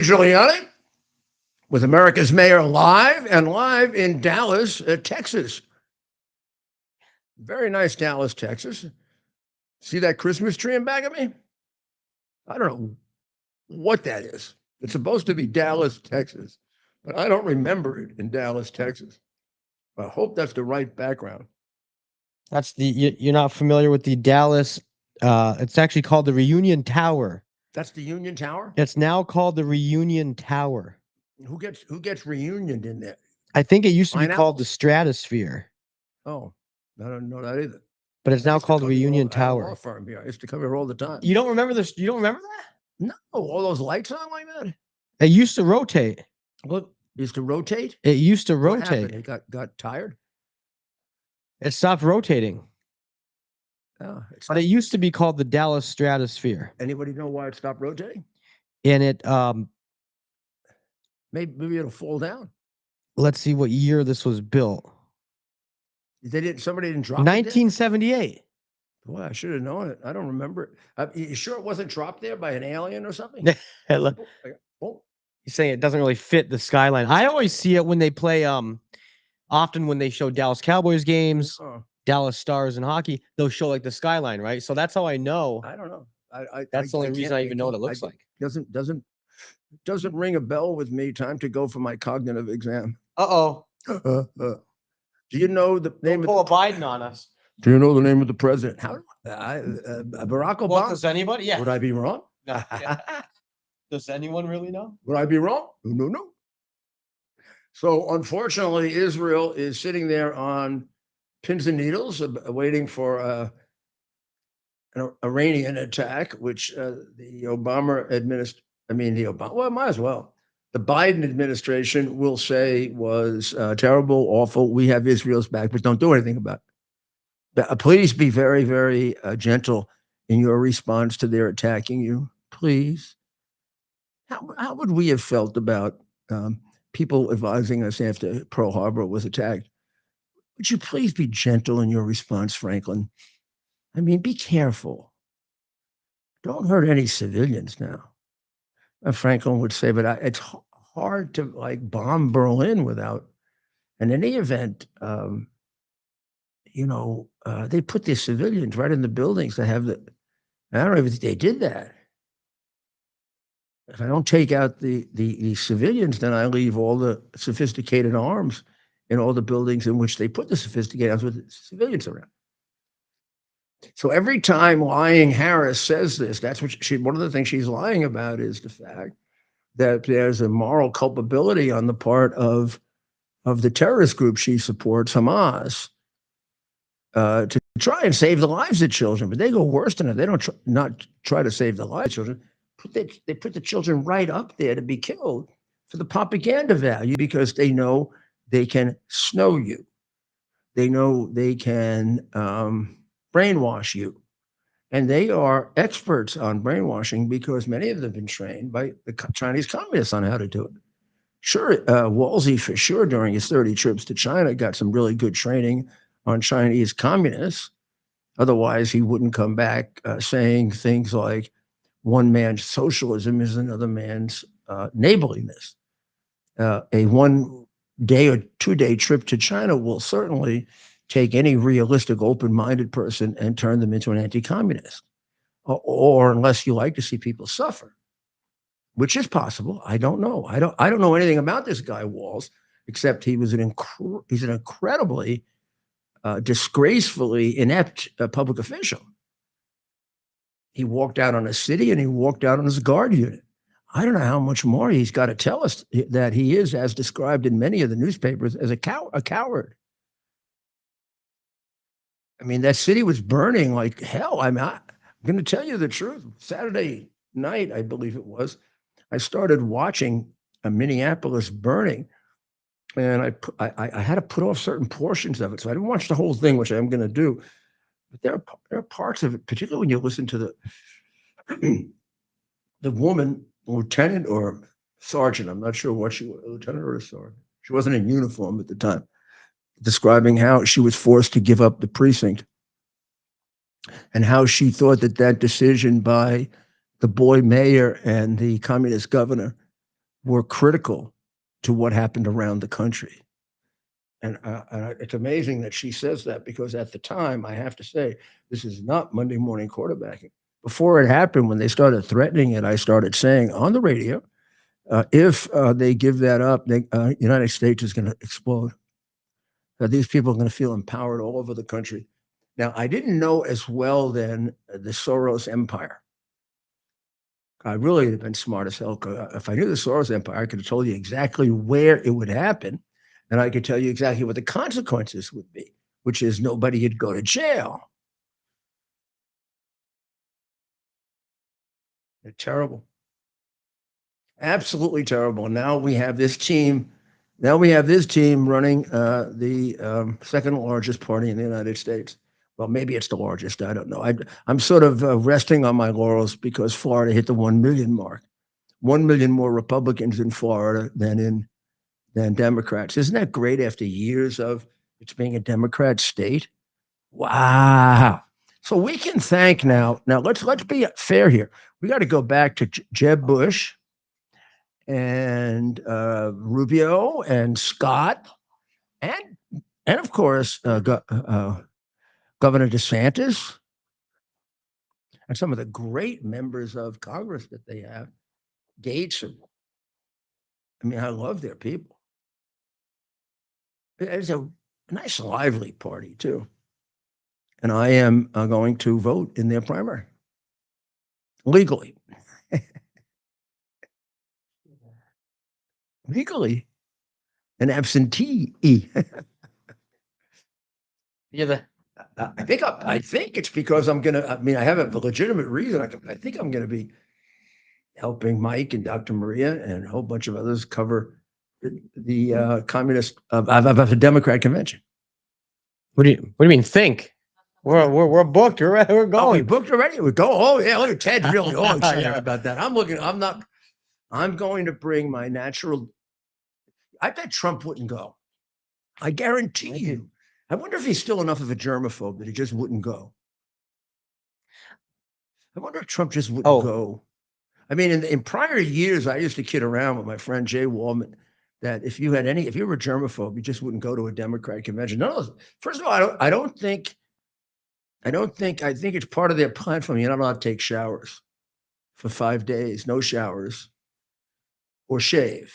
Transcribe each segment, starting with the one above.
Giuliani with America's Mayor live and live in Dallas, Texas. Very nice Dallas, Texas. See that Christmas tree in back of me? I don't know what that is. It's supposed to be Dallas, Texas, but I don't remember it in Dallas, Texas. I hope that's the right background. That's you're not familiar with the Dallas. It's actually called the Reunion Tower. That's the Union Tower? It's now called the Reunion Tower. Who gets reunioned in there? I think it used to be Pineapples? called the Stratosphere, Oh, I don't know that either. but it's I now used to called come here Reunion I had a law Tower. firm here. I used to come here all the time. You don't remember this? You don't remember that? No, all those lights on like that. It used to rotate. Look, used to rotate. It used to What happened? rotate. It got tired. It stopped rotating. Oh, But it used to be called the Dallas Stratosphere. Anybody know why it stopped rotating? And it Maybe it'll fall down. let's see what year this was built. Somebody didn't drop it. 1978. Boy, I should have known it. I don't remember it. You sure it wasn't dropped there by an alien or something? Look, Oh, he's saying it doesn't really fit the skyline. I always see it when they play often when they show Dallas Cowboys games, oh, Dallas Stars in hockey, they'll show like the skyline, right? So that's how I know. I don't know. That's the only reason I even know what it looks like. Doesn't ring a bell with me. Time to go for my cognitive exam. Uh-oh. Do you know the name Pull a Biden on us. Do you know the name of the president? How? Barack Obama. Well, does anybody? Yeah. Would I be wrong? Does anyone really know? Would I be wrong? No. So unfortunately, Israel is sitting there on pins and needles, waiting for an Iranian attack, which the Obama administration, well, might as well. The Biden administration will say was terrible, awful. We have Israel's back, but don't do anything about it. But, please be very, very gentle in your response to their attacking you. Please. How would we have felt about people advising us after Pearl Harbor was attacked? Would you please be gentle in your response, Franklin? I mean, be careful. Don't hurt any civilians now. Franklin would say, but it's hard to like bomb Berlin without. In any event, they put the civilians right in the buildings to have the. I don't even think they did that. If I don't take out the civilians, then I leave all the sophisticated arms in all the buildings in which they put the sophisticated arms with the civilians around. So every time lying Harris says this, that's what one of the things she's lying about is the fact that there's a moral culpability on the part of the terrorist group she supports, Hamas, to try and save the lives of children. But they go worse than it. They don't not try to save the lives of children. They put the children right up there to be killed for the propaganda value because they know they can snow you. They know they can brainwash you. And they are experts on brainwashing because many of them have been trained by the Chinese communists on how to do it. Sure, Wolsey, for sure, during his 30 trips to China, got some really good training on Chinese communists. Otherwise, he wouldn't come back saying things like, one man's socialism is another man's neighborliness. A 1 day or 2 day trip to China will certainly take any realistic, open-minded person and turn them into an anti-communist, or unless you like to see people suffer, which is possible. I don't know. I don't know anything about this guy Walls, except he's an incredibly, disgracefully inept public official. He walked out on a city and he walked out on his guard unit. I don't know how much more he's got to tell us that he is, as described in many of the newspapers, as a coward. I mean, that city was burning like hell. I'm going to tell you the truth. Saturday night, I believe it was, I started watching Minneapolis burning, and I had to put off certain portions of it. So I didn't watch the whole thing, which I'm going to do. But there are parts of it, particularly when you listen to the woman, lieutenant or sergeant, I'm not sure what she was, lieutenant or a sergeant. She wasn't in uniform at the time, describing how she was forced to give up the precinct and how she thought that decision by the boy mayor and the communist governor were critical to what happened around the country. And it's amazing that she says that, because at the time, I have to say, this is not Monday morning quarterbacking. Before it happened, when they started threatening it, I started saying on the radio, if they give that up, the United States is going to explode. These people are going to feel empowered all over the country. Now, I didn't know as well then the Soros empire. I really have been smart as hell. If I knew the Soros empire, I could have told you exactly where it would happen, and I could tell you exactly what the consequences would be, which is nobody would go to jail. They're terrible. Absolutely terrible. And now we have this team. Now we have this team running the second largest party in the United States. Well, maybe it's the largest. I don't know. I'm sort of resting on my laurels because Florida hit the 1 million mark. 1 million more Republicans in Florida than Democrats. Isn't that great after years of it's being a Democrat state? Wow. So we can thank now. Now let's be fair here. We got to go back to Jeb Bush and Rubio and Scott and of course Governor DeSantis and some of the great members of Congress that they have. Gates. I mean, I love their people. It's a nice, lively party too. And I am going to vote in their primary legally. Legally, an absentee. Yeah, I think it's because I'm gonna. I mean, I have a legitimate reason. I think I'm gonna be helping Mike and Dr. Maria and a whole bunch of others cover the communist of the Democrat convention. what do you mean think? We're booked. We're Oh, we going. booked already. We go. Oh yeah, look at Ted's really all excited Yeah. about that. I'm not. I'm going to bring my natural. I bet Trump wouldn't go. I guarantee you. I wonder if he's still enough of a germaphobe that he just wouldn't go. I wonder if Trump just wouldn't go. I mean, in prior years, I used to kid around with my friend Jay Wallman that if you were a germaphobe, you just wouldn't go to a Democratic convention. No, first of all, I think it's part of their platform. You're not allowed to take showers for 5 days, no showers or shave.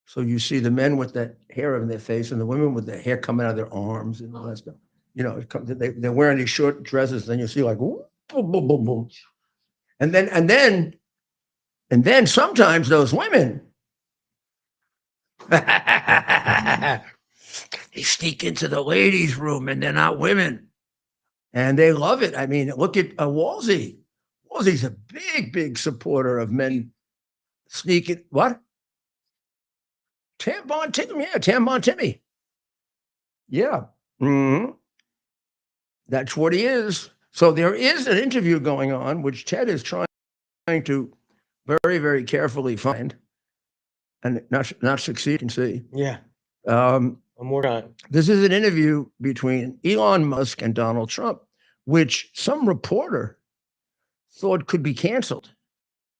So you see the men with that hair in their face and the women with the hair coming out of their arms and all that stuff. You know, they're wearing these short dresses. Then you see like, boom, boom, boom, boom. And then sometimes those women, they sneak into the ladies' room and they're not women. And they love it. I mean, look at Wolsey. Wolsey's a big, big supporter of men sneaking. What? Tampon Timmy. Yeah, Tampon Timmy. Yeah. Mm-hmm. That's what he is. So there is an interview going on, which Ted is trying to very, very carefully find and not succeed. You can see. Yeah. Um, One more time. This is an interview between Elon Musk and Donald Trump, which some reporter thought could be canceled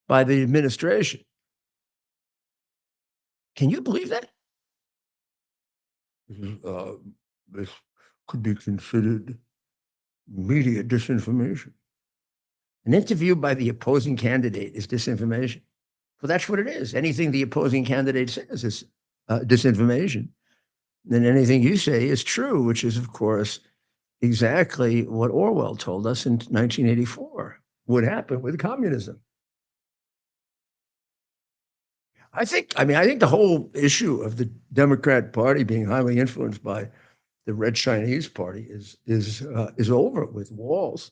by the administration. Can you believe that? This could be considered media disinformation. An interview by the opposing candidate is disinformation. Well, that's what it is. Anything the opposing candidate says is disinformation. Then anything you say is true, which is, of course, exactly what Orwell told us in 1984 would happen with communism. I think the whole issue of the Democrat Party being highly influenced by the Red Chinese Party is over with Walls.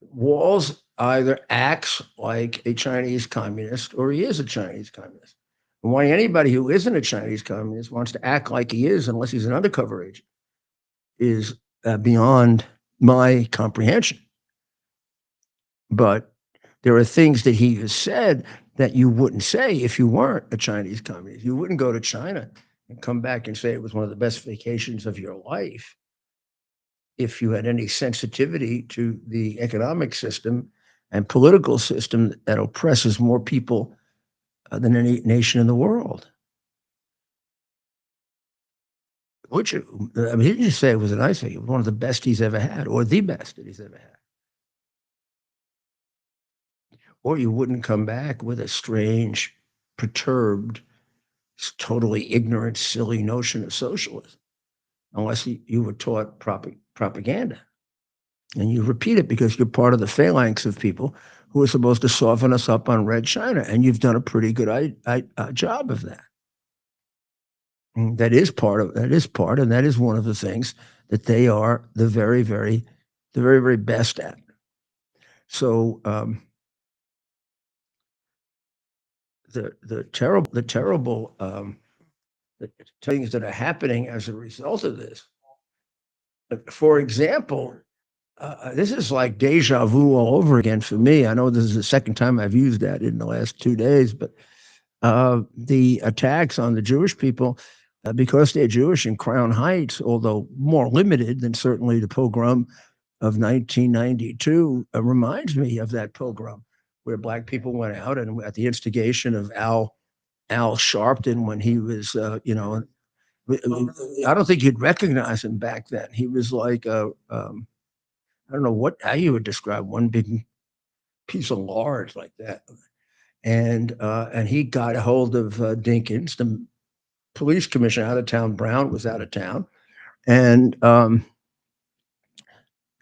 Walls either acts like a Chinese communist or he is a Chinese communist. And why anybody who isn't a Chinese communist wants to act like he is, unless he's an undercover agent, is beyond my comprehension. But there are things that he has said that you wouldn't say if you weren't a Chinese communist. You wouldn't go to China and come back and say it was one of the best vacations of your life if you had any sensitivity to the economic system and political system that oppresses more people than any nation in the world. Which, I mean, he didn't just say it was a nice thing. It was one of the best he's ever had, or the best that he's ever had. Or you wouldn't come back with a strange, perturbed, totally ignorant, silly notion of socialism, unless you were taught propaganda. And you repeat it because you're part of the phalanx of people who are supposed to soften us up on Red China. And you've done a pretty good job of that. And that is part, and that is one of the things that they are the very, very best at. So the terrible the things that are happening as a result of this. For example, this is like deja vu all over again for me. I know this is the second time I've used that in the last 2 days, but the attacks on the Jewish people, because they're Jewish in Crown Heights, although more limited than certainly the pogrom of 1992, reminds me of that pogrom where black people went out and at the instigation of Al Sharpton when he was, I don't think you'd recognize him back then. He was like I don't know how you would describe one big piece of lard like that. And he got a hold of Dinkins, the police commissioner, out of town. Brown was out of town, and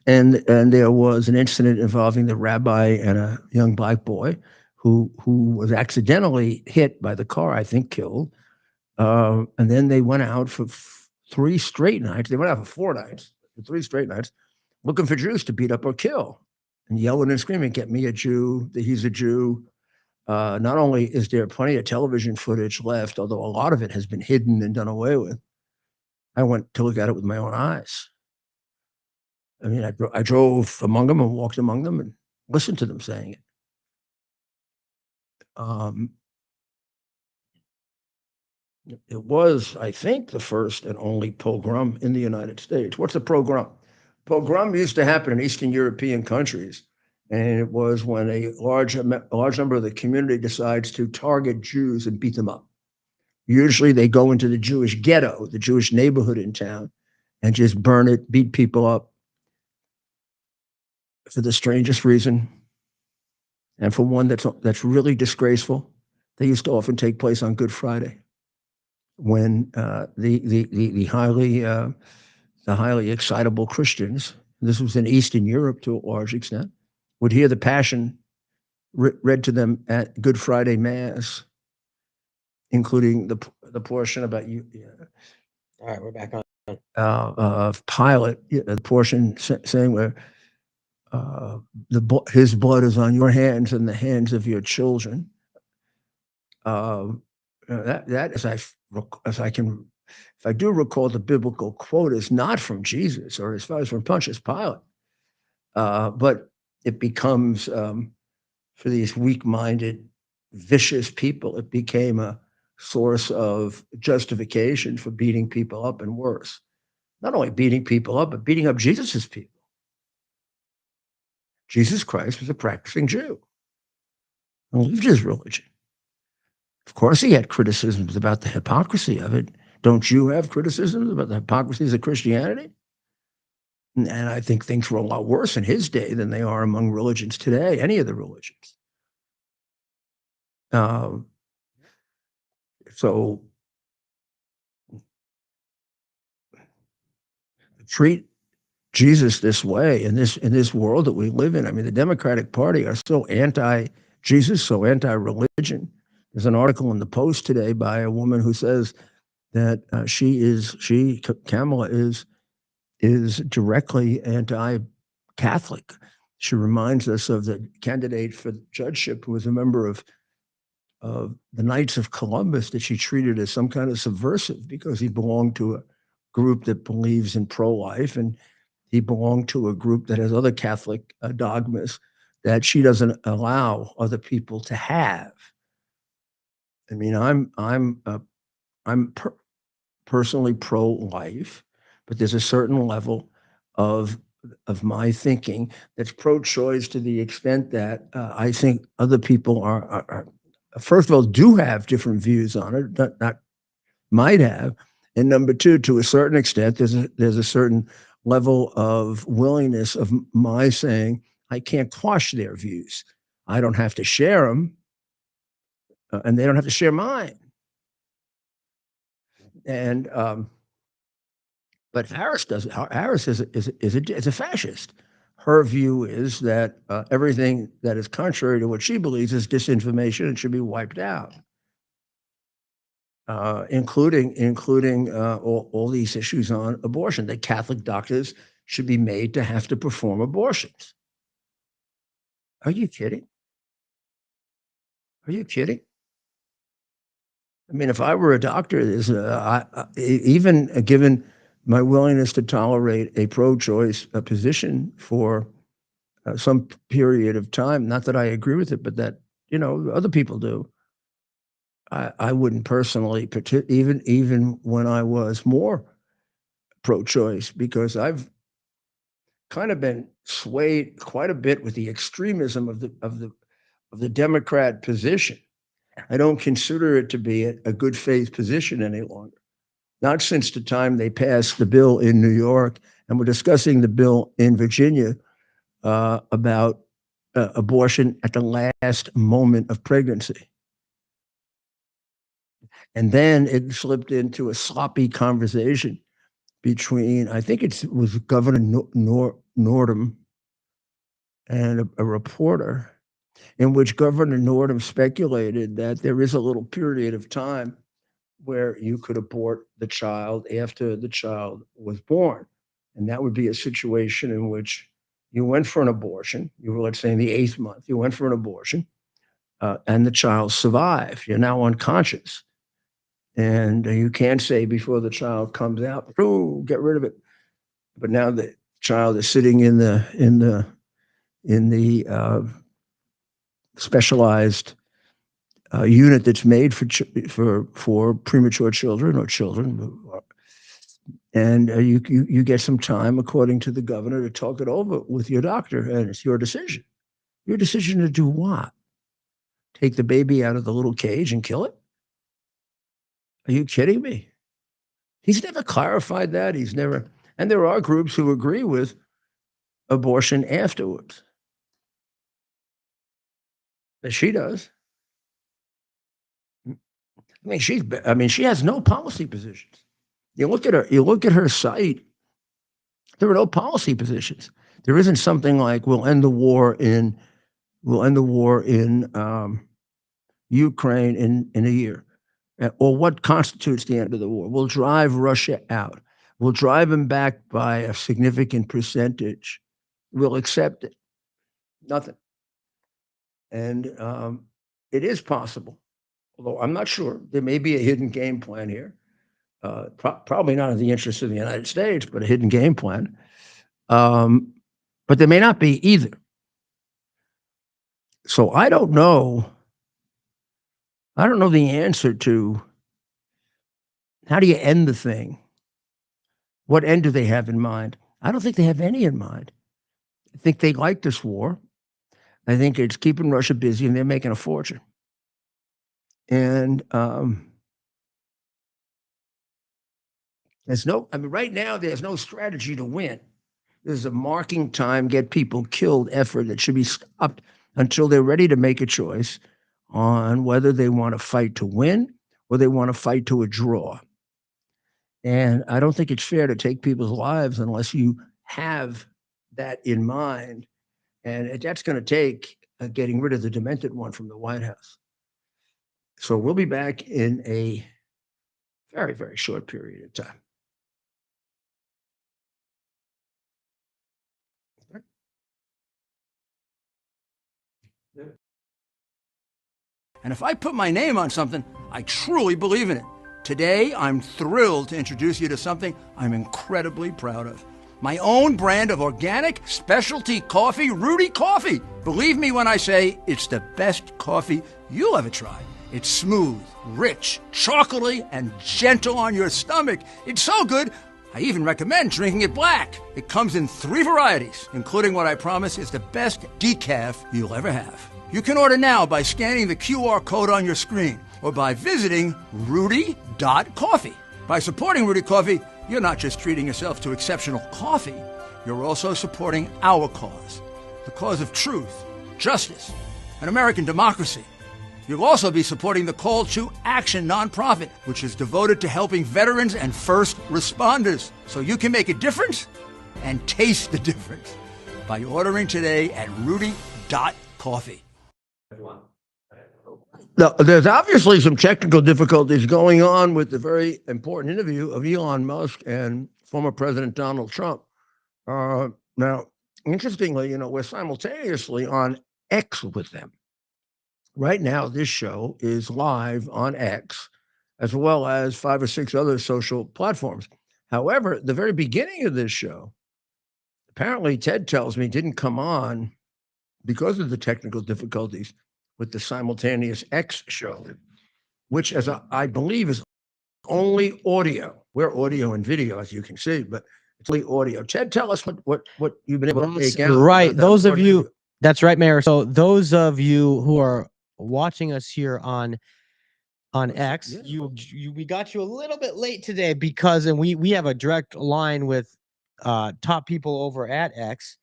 and there was an incident involving the rabbi and a young black boy who was accidentally hit by the car, I think killed. And then they went out for 3 straight nights. They went out for 4 nights, for 3 straight nights, looking for Jews to beat up or kill, and yelling and screaming, "Get me a Jew! That he's a Jew!" Not only is there plenty of television footage left, although a lot of it has been hidden and done away with. I went to look at it with my own eyes. I mean, I drove among them and walked among them and listened to them saying it. Um, it was, I think, the first and only pogrom in the United States. What's a pogrom? Pogrom used to happen in Eastern European countries, and it was when a large number of the community decides to target Jews and beat them up. Usually they go into the Jewish ghetto, the Jewish neighborhood in town, and just burn it, beat people up for the strangest reason. And for one that's really disgraceful. They used to often take place on Good Friday when the highly excitable Christians, this was in Eastern Europe to a large extent, would hear the Passion read to them at Good Friday Mass, including the portion about you. All right, we're back on. Of Pilate, the portion saying where his blood is on your hands and the hands of your children. That as I can, if I do recall, the biblical quote is not from Jesus or as far as from Pontius Pilate, but it becomes for these weak-minded, vicious people, it became a source of justification for beating people up and worse. Not only beating people up, but beating up Jesus's people. Jesus Christ was a practicing Jew and lived his religion. Of course, he had criticisms about the hypocrisy of it. Don't you have criticisms about the hypocrisies of Christianity? And I think things were a lot worse in his day than they are among religions today, any of the religions. So treat Jesus this way in this world that we live in. I mean, the Democratic Party are so anti-Jesus, so anti-religion. There's an article in the Post today by a woman who says that Kamala is directly anti-Catholic. She reminds us of the candidate for judgeship who was a member of the Knights of Columbus that she treated as some kind of subversive because he belonged to a group that believes in pro-life, and he belonged to a group that has other Catholic dogmas that she doesn't allow other people to have. I mean, I'm personally pro-life, but there's a certain level of my thinking that's pro-choice to the extent that I think other people are first of all, do have different views on it, not might have. And number two, to a certain extent, there's a certain level of willingness of my saying, I can't quash their views. I don't have to share them, and they don't have to share mine. And but Harris does. Harris is a fascist. Her view is that everything that is contrary to what she believes is disinformation and should be wiped out, including all these issues on abortion. That Catholic doctors should be made to have to perform abortions. Are you kidding? Are you kidding? I mean, if I were a doctor, even given my willingness to tolerate a pro-choice position for some period of time, not that I agree with it, but that other people do. I wouldn't personally, even when I was more pro-choice, because I've kind of been swayed quite a bit with the extremism of the Democrat position. I don't consider it to be a good faith position any longer. Not since the time they passed the bill in New York, and we're discussing the bill in Virginia about abortion at the last moment of pregnancy. And then it slipped into a sloppy conversation between, I think it was Governor Nordham and a reporter, in which Governor Nordham speculated that there is a little period of time where you could abort the child after the child was born. And that would be a situation in which you went for an abortion. You were, let's say, in the 8th month, you went for an abortion, and the child survived. You're now unconscious. And you can't say before the child comes out, oh, get rid of it. But now the child is sitting in the specialized unit that's made for premature children or children, and you get some time, according to the governor, to talk it over with your doctor, and it's your decision. Your decision to do what? Take the baby out of the little cage and kill it? Are you kidding me? He's never clarified that. He's never, and there are groups who agree with abortion afterwards. But she does. I mean, she has no policy positions. You look at her site, there are no policy positions. There isn't something like we'll end the war in Ukraine in a year, or what constitutes the end of the war. We'll drive Russia out. We'll drive them back by a significant percentage. We'll accept it. Nothing. And it is possible, although I'm not sure. There may be a hidden game plan here. Probably not in the interest of the United States, but a hidden game plan. But there may not be either. So I don't know. I don't know the answer to how do you end the thing? What end do they have in mind? I don't think they have any in mind. I think they like this war. I think it's keeping Russia busy, and they're making a fortune. And right now, there's no strategy to win. There's a marking time, get people killed effort that should be stopped until they're ready to make a choice on whether they want to fight to win or they want to fight to a draw. And I don't think it's fair to take people's lives unless you have that in mind. And that's going to take getting rid of the demented one from the White House. So we'll be back in a very, very short period of time. And if I put my name on something, I truly believe in it. Today, I'm thrilled to introduce you to something I'm incredibly proud of. My own brand of organic specialty coffee, Rudy Coffee. Believe me when I say it's the best coffee you'll ever try. It's smooth, rich, chocolatey, and gentle on your stomach. It's so good, I even recommend drinking it black. It comes in 3 varieties, including what I promise is the best decaf you'll ever have. You can order now by scanning the QR code on your screen or by visiting Rudy.coffee. By supporting Rudy Coffee, you're not just treating yourself to exceptional coffee, you're also supporting our cause, the cause of truth, justice, and American democracy. You'll also be supporting the Call to Action nonprofit, which is devoted to helping veterans and first responders. So you can make a difference and taste the difference by ordering today at Rudy.coffee. Now, there's obviously some technical difficulties going on with the very important interview of Elon Musk and former President Donald Trump. Now, interestingly, we're simultaneously on X with them. Right now, this show is live on X, as well as 5 or 6 other social platforms. However, the very beginning of this show, apparently Ted tells me, didn't come on because of the technical difficulties with the simultaneous X show, which, as I believe, is only audio. We're audio and video, as you can see, but it's only audio. Ted, tell us what you've been able to make out. Right. Those of you, that's right, Mayor. So those of you who are watching us here on X, we got you a little bit late today because, and we have a direct line with top people over at X.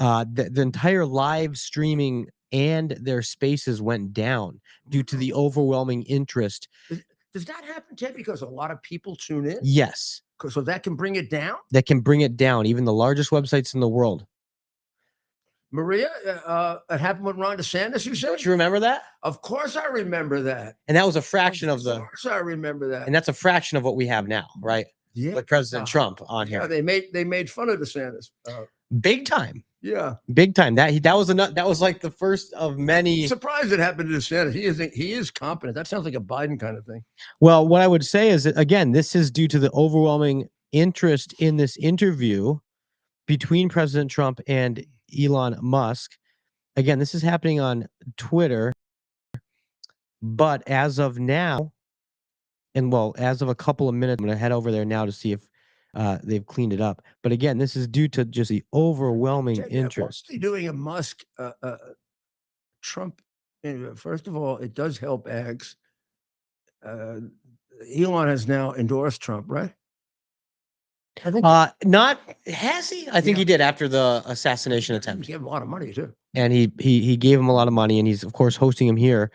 The entire live streaming and their spaces went down due to the overwhelming interest. Does that happen, Ted, because a lot of people tune in? Yes. So that can bring it down? That can bring it down, even the largest websites in the world. Maria, it happened with Ron DeSantis, you said? Don't you remember that? Of course I remember that. And that was a fraction of Of course I remember that. and that's a fraction of what we have now, right? Yeah. With President Trump on here. They made fun of DeSantis. Big time. Yeah. Big time. That was like the first of many. I'm surprised it happened to DeSantis. He is competent. That sounds like a Biden kind of thing. Well, what I would say is that, again, this is due to the overwhelming interest in this interview between President Trump and Elon Musk. Again, this is happening on Twitter, but as of now, and well, as of a couple of minutes, I'm going to head over there now to see if they've cleaned it up. But again, this is due to just the overwhelming interest. What's he doing a Musk Trump? First of all, it does help X. Elon has now endorsed Trump, right? I think not has he? I think he did after the assassination attempt. He gave him a lot of money too, and he gave him a lot of money, and he's of course hosting him here.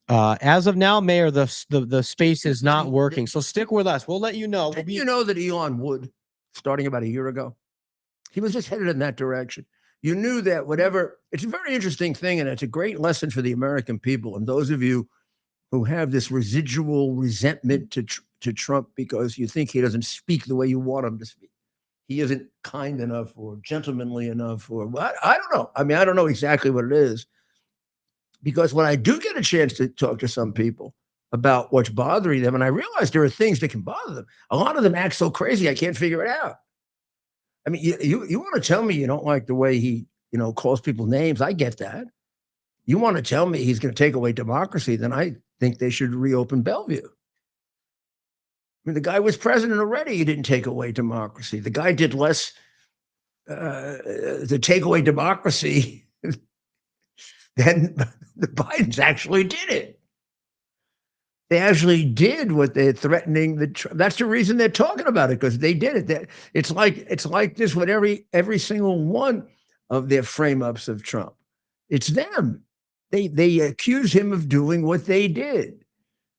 As of now, Mayor, the space is not working. So stick with us. We'll let you know. You know that Elon Wood, starting about a year ago, he was just headed in that direction. You knew that whatever. It's a very interesting thing, and it's a great lesson for the American people and those of you who have this residual resentment to Trump because you think he doesn't speak the way you want him to speak. He isn't kind enough or gentlemanly enough, or I don't know. I mean, I don't know exactly what it is. Because when I do get a chance to talk to some people about what's bothering them, and I realize there are things that can bother them, a lot of them act so crazy I can't figure it out. I mean, you want to tell me you don't like the way he calls people names? I get that. You want to tell me he's going to take away democracy? Then I think they should reopen Bellevue. I mean, the guy was president already. He didn't take away democracy. The guy did less to take away democracy than the Bidens actually did it. They actually did what they're threatening. That's the reason they're talking about it, because they did it. It's like this with every single one of their frame-ups of Trump. It's them. They accuse him of doing what they did.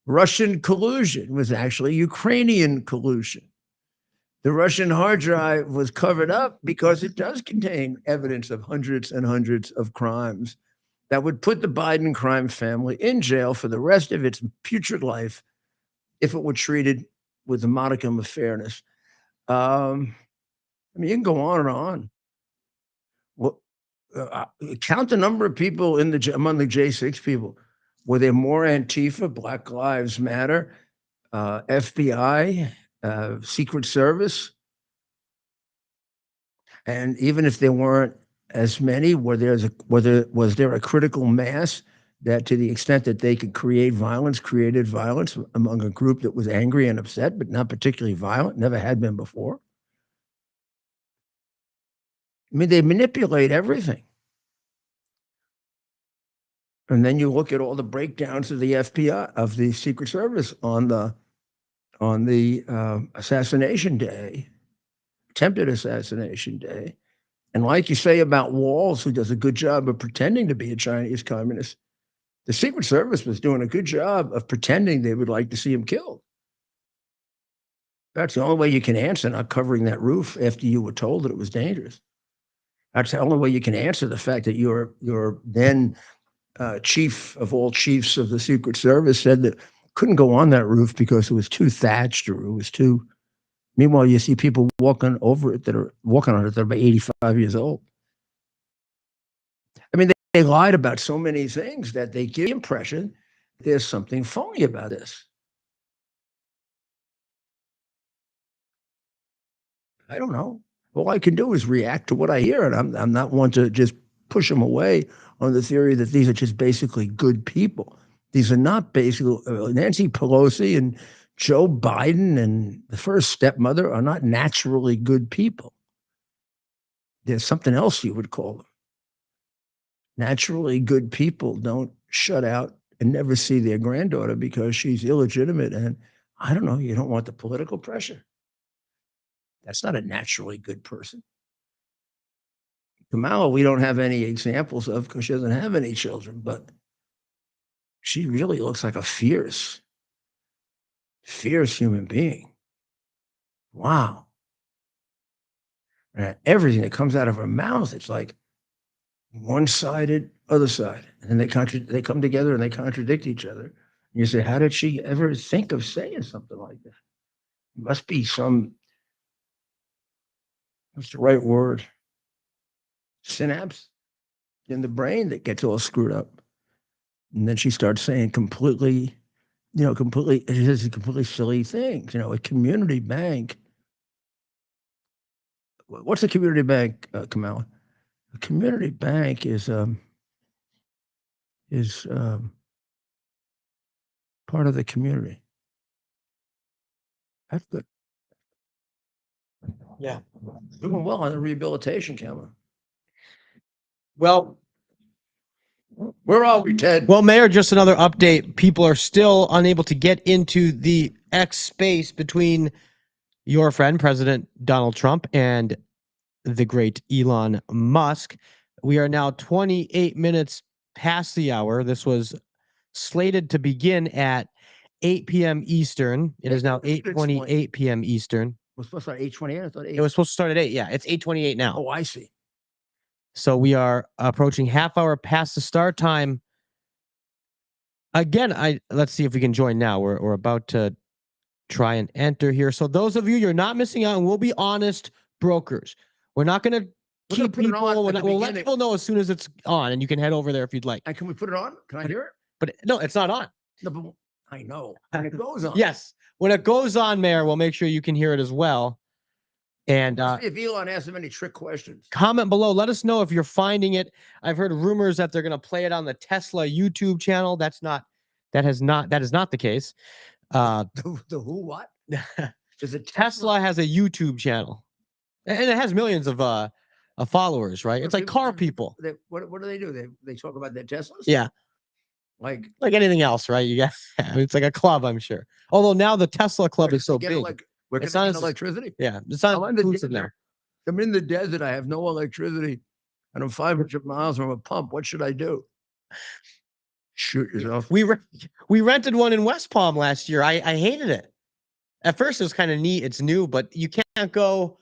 Russian collusion was actually Ukrainian collusion. The Russian hard drive was covered up because it does contain evidence of hundreds and hundreds of crimes that would put the Biden crime family in jail for the rest of its putrid life if it were treated with a modicum of fairness. I mean, you can go on and on. Well, count the number of people among the J6 people. Were there more Antifa, Black Lives Matter, FBI, Secret Service? And even if there weren't as many, was there a critical mass that, to the extent that they could created violence among a group that was angry and upset, but not particularly violent, never had been before? I mean, they manipulate everything. And then you look at all the breakdowns of the FBI, of the Secret Service on the assassination day, attempted assassination day. And like you say about Walls, who does a good job of pretending to be a Chinese communist, the Secret Service was doing a good job of pretending they would like to see him killed. That's the only way you can answer not covering that roof after you were told that it was dangerous. That's the only way you can answer the fact that your then chief of all chiefs of the Secret Service said that couldn't go on that roof because it was too thatched or it was too. Meanwhile, you see people walking over it that are walking on it that are about 85 years old. I mean, they lied about so many things that they give the impression there's something phony about this. I don't know. All I can do is react to what I hear, and I'm not one to just push them away on the theory that these are just basically good people. These are not basically Nancy Pelosi and Joe Biden and the first stepmother are not naturally good people. There's something else you would call them. Naturally good people don't shut out and never see their granddaughter because she's illegitimate. And I don't know, you don't want the political pressure. That's not a naturally good person. Kamala, we don't have any examples of because she doesn't have any children, but she really looks like a fierce human being. Wow. And everything that comes out of her mouth, it's like one-sided, other side. And then they come together and they contradict each other. And you say, how did she ever think of saying something like that? It must be some, what's the right word? Synapse in the brain that gets all screwed up. And then she starts saying completely silly things. A community bank. What's a community bank, Kamala? A community bank is part of the community. That's good. Yeah. Doing well on the rehabilitation, Kamala. Well, where are we, Ted? Well, Mayor, just another update. People are still unable to get into the X space between your friend, President Donald Trump, and the great Elon Musk. We are now 28 minutes past the hour. This was slated to begin at 8 p.m. Eastern. It is now 8:28 p.m. Eastern. It was supposed to start at 8:28. I thought 8. It was supposed to start at 8. Yeah, it's 8:28 now. Oh, I see. So we are approaching half hour past the start time. Again, let's see if we can join now. We're about to try and enter here. So those of you, you're not missing out, and we'll be honest brokers. We're not going to keep people. We'll let people know as soon as it's on, and you can head over there if you'd like. And can we put it on? Can I hear it? But no, it's not on. No, but I know. And it goes on. Yes. When it goes on, Mayor, we'll make sure you can hear it as well. And if Elon asks him any trick questions, comment below. Let us know if you're finding it. I've heard rumors that they're going to play it on the Tesla YouTube channel. That is not the case. the who what? Is it Tesla has a YouTube channel, and it has millions of followers. Right? It's like car people. What do they do? They talk about their Teslas. Yeah. Like anything else, right? You guys, it's like a club, I'm sure. Although now the Tesla club is so big. It's not electricity. Yeah, it's not inclusive now. I'm in the desert. I have no electricity, and I'm 500 miles from a pump. What should I do? Shoot yourself. We rented one in West Palm last year. I hated it. At first, it was kind of neat. It's new, but you can't go.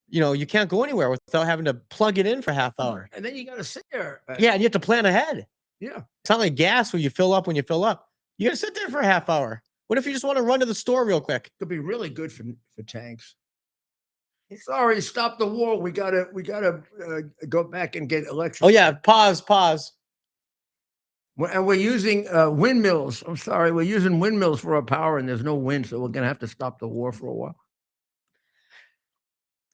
You can't go anywhere without having to plug it in for half hour. And then you got to sit there. Yeah, and you have to plan ahead. Yeah, it's not like gas where you fill up when you fill up. You got to sit there for a half hour. What if you just want to run to the store real quick? Could be really good for tanks. Sorry, stop the war. We gotta go back and get electric. Oh yeah, pause. And we're using windmills. I'm sorry, we're using windmills for our power, and there's no wind, so we're gonna have to stop the war for a while.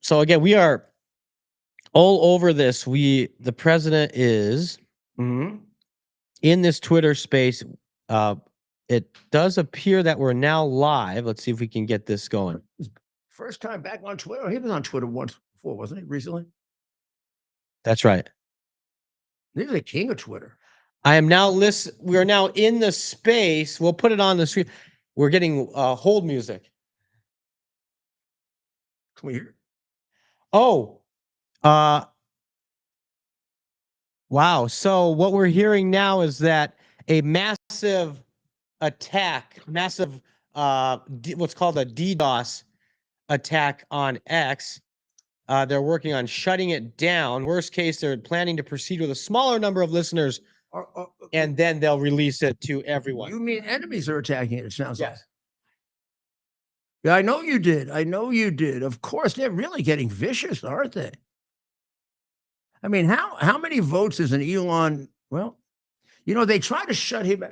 So again, we are all over this. The president is in this Twitter space. It does appear that we're now live. Let's see if we can get this going. First time back on Twitter. He was on Twitter once before, wasn't he? Recently. That's right. He's the king of Twitter. I am now we are now in the space. We'll put it on the screen. We're getting hold music. Can we hear? Oh, wow. So what we're hearing now is that a massive attack, what's called a DDoS attack on X. They're working on shutting it down. Worst case, they're planning to proceed with a smaller number of listeners, and then they'll release it to everyone. You mean enemies are attacking it? It sounds like. Yes. Yeah, I know you did. I know you did. Of course, they're really getting vicious, aren't they? I mean, how many votes is an Elon? Well, they try to shut him.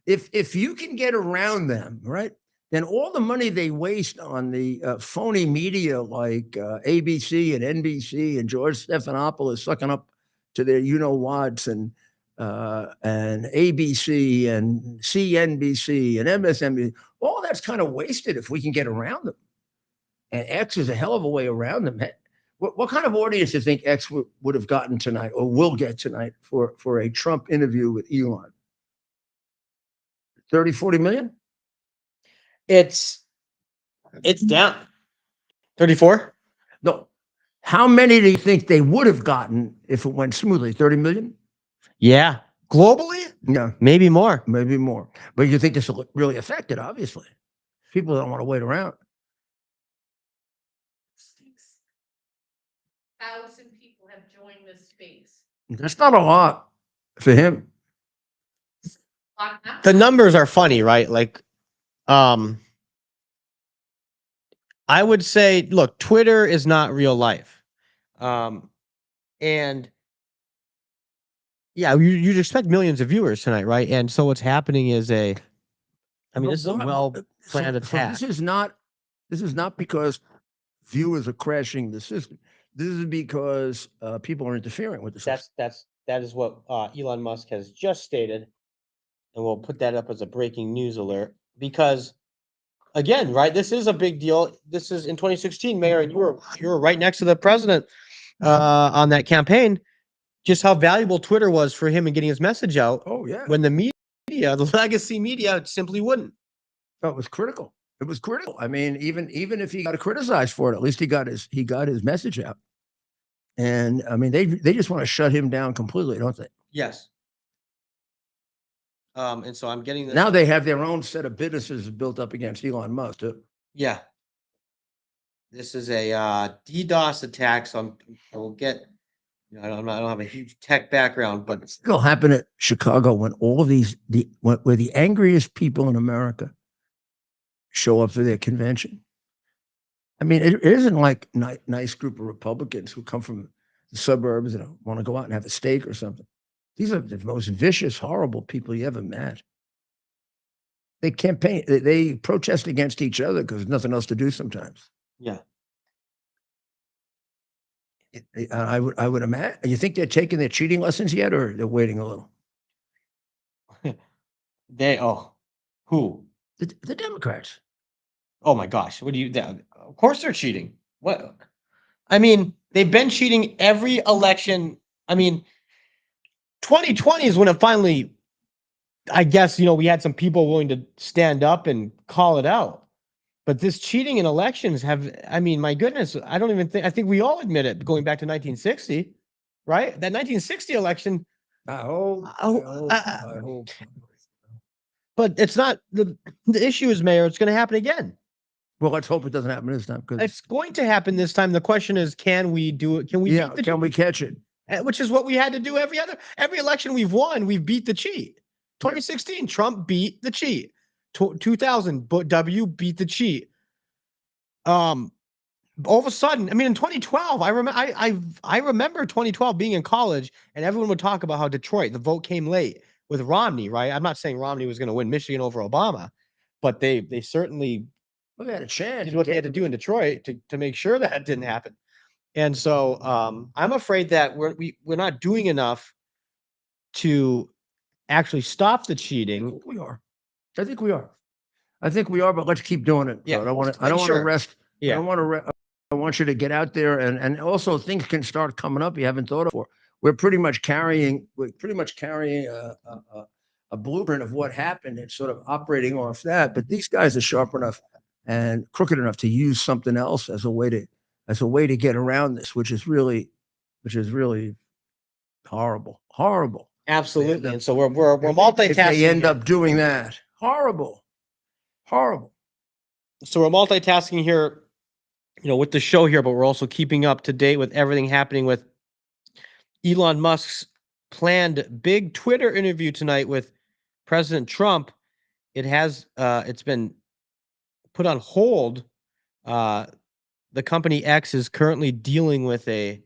If you can get around them, right, then all the money they waste on the phony media like ABC and NBC and George Stephanopoulos sucking up to their whats and ABC and CNBC and MSNBC, all that's kind of wasted if we can get around them. And X is a hell of a way around them. What kind of audience do you think X would have gotten tonight or will get tonight for a Trump interview with Elon? 30, 40 million? It's down. 34? No. How many do you think they would have gotten if it went smoothly? 30 million? Yeah. Globally? No. Maybe more. Maybe more. But you think this will really affect it, obviously. People don't want to wait around. 6,000 people have joined this space. That's not a lot for him. The numbers are funny, right? Like, I would say, look, Twitter is not real life. And yeah, you'd expect millions of viewers tonight, right? And so what's happening is this is a well-planned attack. This is not because viewers are crashing the system. This is because people are interfering with the system. That is what Elon Musk has just stated, and we'll put that up as a breaking news alert because, again, right, this is a big deal. This is in 2016, Mayor, and you were right next to the president on that campaign. Just how valuable Twitter was for him in getting his message out. Oh yeah. When the media, the legacy media, simply wouldn't. Oh, it was critical. It was critical. I mean, even if he got criticized for it, at least he got his message out. And I mean, they just want to shut him down completely, don't they? Yes. And so I'm getting this. Now they have their own set of businesses built up against Elon Musk too. Yeah. This is a DDoS attack, so I will get. I don't have a huge tech background, but It'll happen at Chicago when all of where the angriest people in America show up for their convention. I mean, it isn't like nice group of Republicans who come from the suburbs and want to go out and have a steak or something. These are the most vicious, horrible people you ever met. They campaign, they protest against each other because there's nothing else to do sometimes. yeah. I would imagine. You think they're taking their cheating lessons yet, or they're waiting a little? Who? The Democrats. Oh my gosh! Of course they're cheating. What? I mean, they've been cheating every election. I mean, 2020 is when it finally. I guess we had some people willing to stand up and call it out. But this cheating in elections my goodness, I think we all admit it, going back to 1960, right? That 1960 election. I hope. But it's not, the issue is, Mayor, it's going to happen again. Well, let's hope it doesn't happen this time. It's going to happen this time. The question is, can we do it? Can we catch it? Which is what we had to do every election we've won, we've beat the cheat. 2016, Trump beat the cheat. 2000, W beat the cheat. All of a sudden, in 2012, I remember 2012 being in college, and everyone would talk about how Detroit, the vote came late with Romney, right? I'm not saying Romney was going to win Michigan over Obama, but they certainly had a chance. Did what they had to do in Detroit to make sure that didn't happen. And so I'm afraid that we're not doing enough to actually stop the cheating. We are. I think we are, but let's keep doing it. Yeah, I don't want to rest. Yeah. I want you to get out there and also things can start coming up you haven't thought of before. we're pretty much carrying a blueprint of what happened and sort of operating off that. But these guys are sharp enough and crooked enough to use something else as a way to get around this, which is really horrible, horrible. Absolutely. And so we're If they multitasking end here. up doing that, horrible, horrible. So we're multitasking here, with the show here, but we're also keeping up to date with everything happening with Elon Musk's planned big Twitter interview tonight with President Trump. It's been put on hold. The company X is currently dealing with a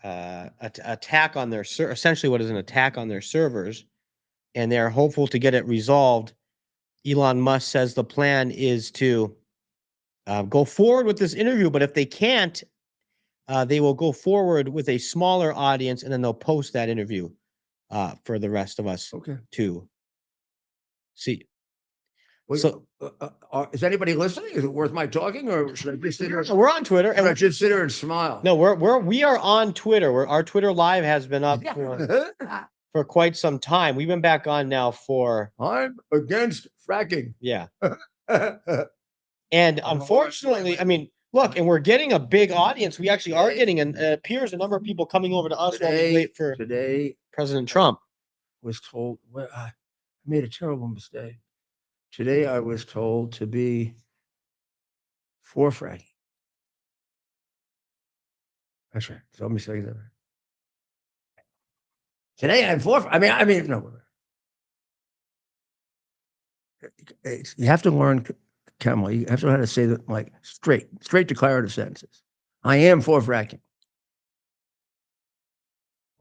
attack on their essentially what is an attack on their servers, and they're hopeful to get it resolved. Elon Musk says the plan is to go forward with this interview, but if they can't, they will go forward with a smaller audience, and then they'll post that interview for the rest of us to see. So, is anybody listening? Is it worth my talking, or should I just sit here? we're on Twitter, Should I just sit here and smile? No, we are on Twitter. Our Twitter live has been up for quite some time. We've been back on now for. I'm against fracking. Yeah. And unfortunately, I mean, look, and we're getting a big audience. We actually are getting appears a number of people coming over to us while we wait for President Trump. Was told, well, I made a terrible mistake. Today I was told to be for fracking. That's right. So let me say that. Today I'm for. I mean, no. You have to learn, Kamala. You have to know how to say that like straight declarative sentences. I am for fracking.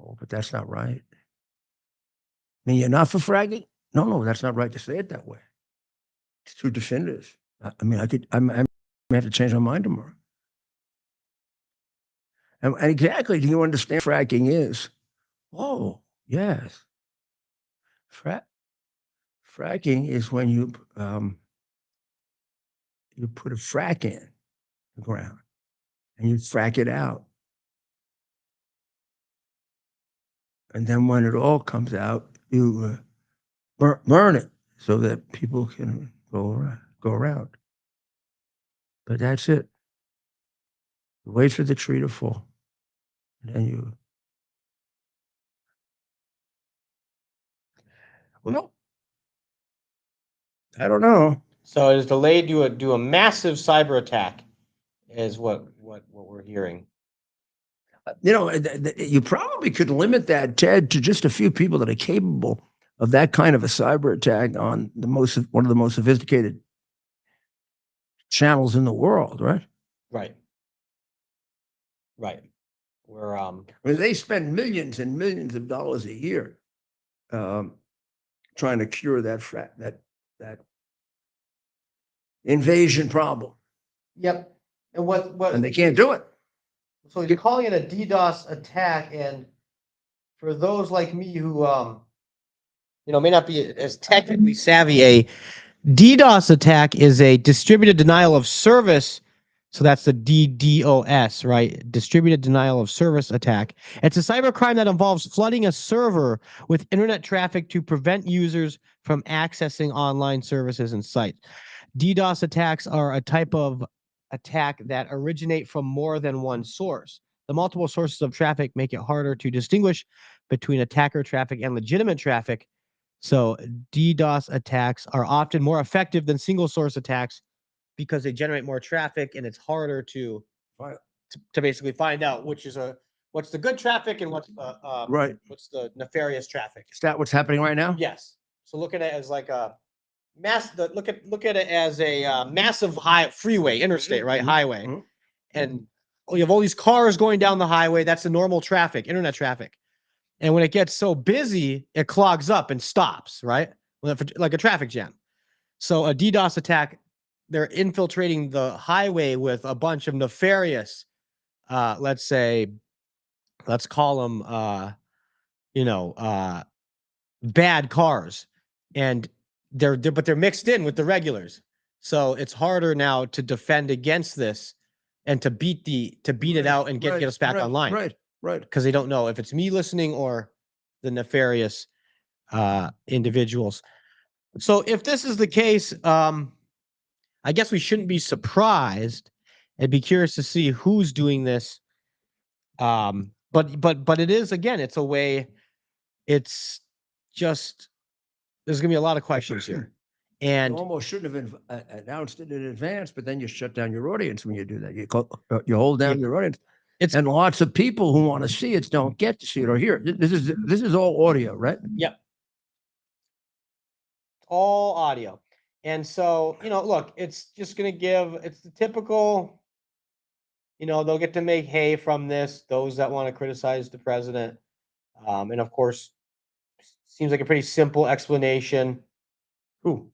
Oh, but that's not right. I mean, you're not for fracking? No, that's not right to say it that way. It's too definitive. I mean, I may have to change my mind tomorrow. And exactly, do you understand what fracking is? Oh, yes. Fracking is when you put a frack in the ground and you frack it out. And then when it all comes out, you burn it so that people can go around. But that's it. Wait for the tree to fall. And then you. Well, I don't know. So it is delayed to do a massive cyber attack, is what we're hearing. You probably could limit that, Ted, to just a few people that are capable of that kind of a cyber attack on one of the most sophisticated channels in the world, right? Right. We're I mean, they spend millions and millions of dollars a year trying to cure that invasion problem. Yep. And they can't do it. So you're calling it a DDoS attack, and for those like me who may not be as technically savvy, a DDoS attack is a distributed denial of service. So that's the DDoS, right? Distributed denial of service attack. It's a cybercrime that involves flooding a server with internet traffic to prevent users from accessing online services and sites. DDoS attacks are a type of attack that originate from more than one source. The multiple sources of traffic make it harder to distinguish between attacker traffic and legitimate traffic. So DDoS attacks are often more effective than single source attacks because they generate more traffic, and it's harder to basically find out what's the good traffic and what's the nefarious traffic. Is that what's happening right now? Yes. So look at it as like a look at it as a massive freeway, interstate, right? Highway. Mm-hmm. And you have all these cars going down the highway. That's the normal traffic, internet traffic. And when it gets so busy, it clogs up and stops, right? Like a traffic jam. So a DDoS attack, they're infiltrating the highway with a bunch of nefarious, let's call them, bad cars. And they're mixed in with the regulars. So it's harder now to defend against this and to beat it out and get us back online. Right. Right. because they don't know if it's me listening or the nefarious individuals. So if this is the case, I guess we shouldn't be surprised. I'd be curious to see who's doing this. But it is, again, it's a way. It's just there's gonna be a lot of questions here, You and almost shouldn't have announced it in advance, but then you shut down your audience when you do that. You hold down your audience. it's And lots of people who want to see it don't get to see it or hear it. This is all audio, right? all audio. And so, look, it's just gonna it's the typical, they'll get to make hay from this, those that want to criticize the president. And of course, seems like a pretty simple explanation. Ooh.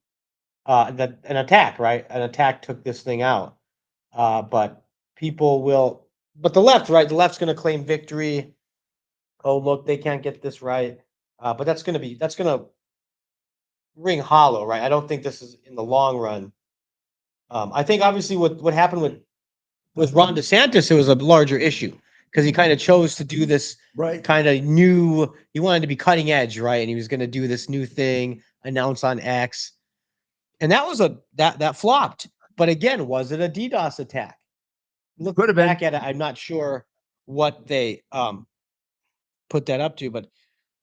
That an attack, right? An attack took this thing out. But the left, right? The left's going to claim victory. Oh, look, they can't get this right. But that's going to ring hollow, right? I don't think this is in the long run. I think obviously what happened with Ron DeSantis, it was a larger issue because he kind of chose to do this Right. kind of new. He wanted to be cutting edge, right? And he was going to do this new thing, announce on X, and that was that flopped. But again, was it a DDoS attack? Look Could have been. back at it, I'm not sure what they put that up to, but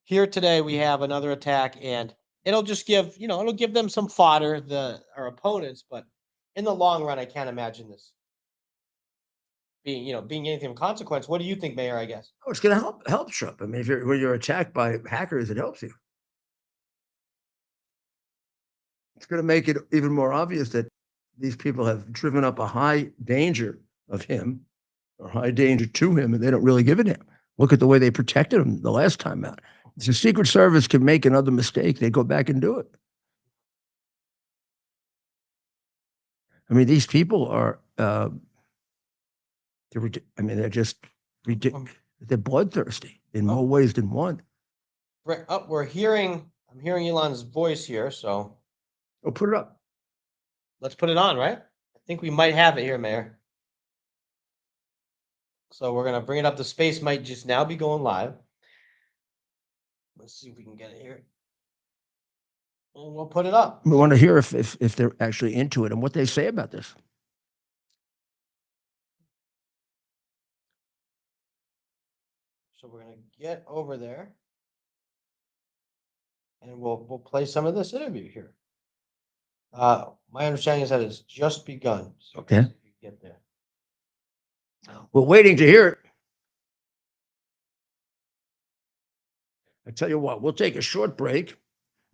here today we have another attack, and it'll just give it'll give them some fodder, our opponents. But in the long run, I can't imagine this being anything of consequence. What do you think, Mayor? I guess. Oh, it's going to help Trump. I mean, when you're attacked by hackers, it helps you. It's going to make it even more obvious that these people have driven up a high danger of him or high danger to him, and they don't really give a damn. Look at the way they protected him the last time out. If the Secret Service can make another mistake, they go back and do it. I mean, these people are, they're just ridiculous. They're bloodthirsty in more ways than one. Right. I'm hearing Elon's voice here, so Oh, put it up. let's put it on, right? I think we might have it here, Mayor. So we're gonna bring it up. The space might just now be going live. Let's see if we can get it here. And we'll put it up. We want to hear if they're actually into it and what they say about this. So we're gonna get over there, and we'll play some of this interview here. My understanding is that it's just begun. So Okay. let's see if we can get there. We're waiting to hear it. I tell you what, we'll take a short break,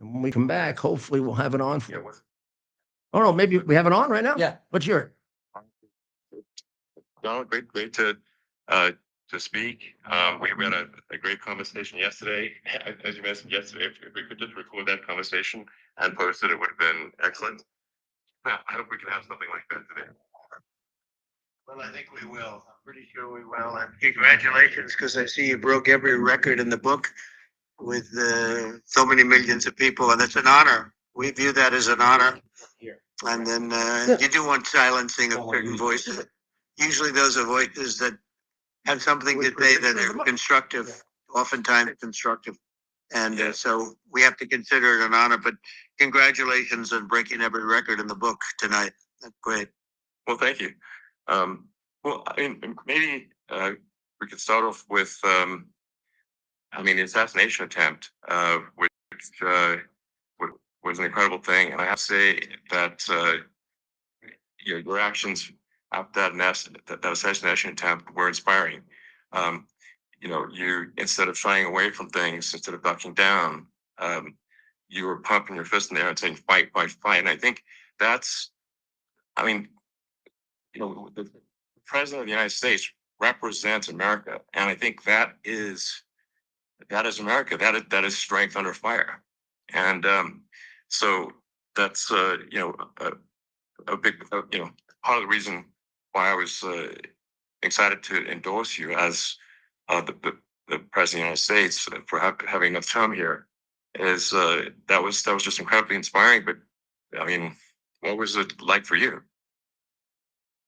and when we come back, hopefully we'll have it on for you. Oh no, maybe we have it on right now. Yeah. Let's hear it. Donald, great to speak. We had a great conversation yesterday. As you mentioned yesterday, if we could just record that conversation and post it, it would have been excellent. I hope we can have something like that today. Well, I think we will. I'm pretty sure we will. And congratulations, because I see you broke every record in the book with so many millions of people, and it's an honor. We view that as an honor. And then you do want silencing of certain voices. Usually those are voices that have something to say that are constructive, oftentimes constructive. And so we have to consider it an honor, but congratulations on breaking every record in the book tonight. That's great. Well, thank you. Well, I mean, maybe we could start off with, the assassination attempt, which was an incredible thing. And I have to say that your actions after that assassination attempt were inspiring. You, instead of shying away from things, instead of ducking down, you were pumping your fist in the air and saying, fight, fight, fight. And I think that's, the president of the United States represents America. And I think that is America. That is strength under fire. And so that's, a big, part of the reason why I was excited to endorse you as the president of the United States for having enough time here is that was just incredibly inspiring. But what was it like for you?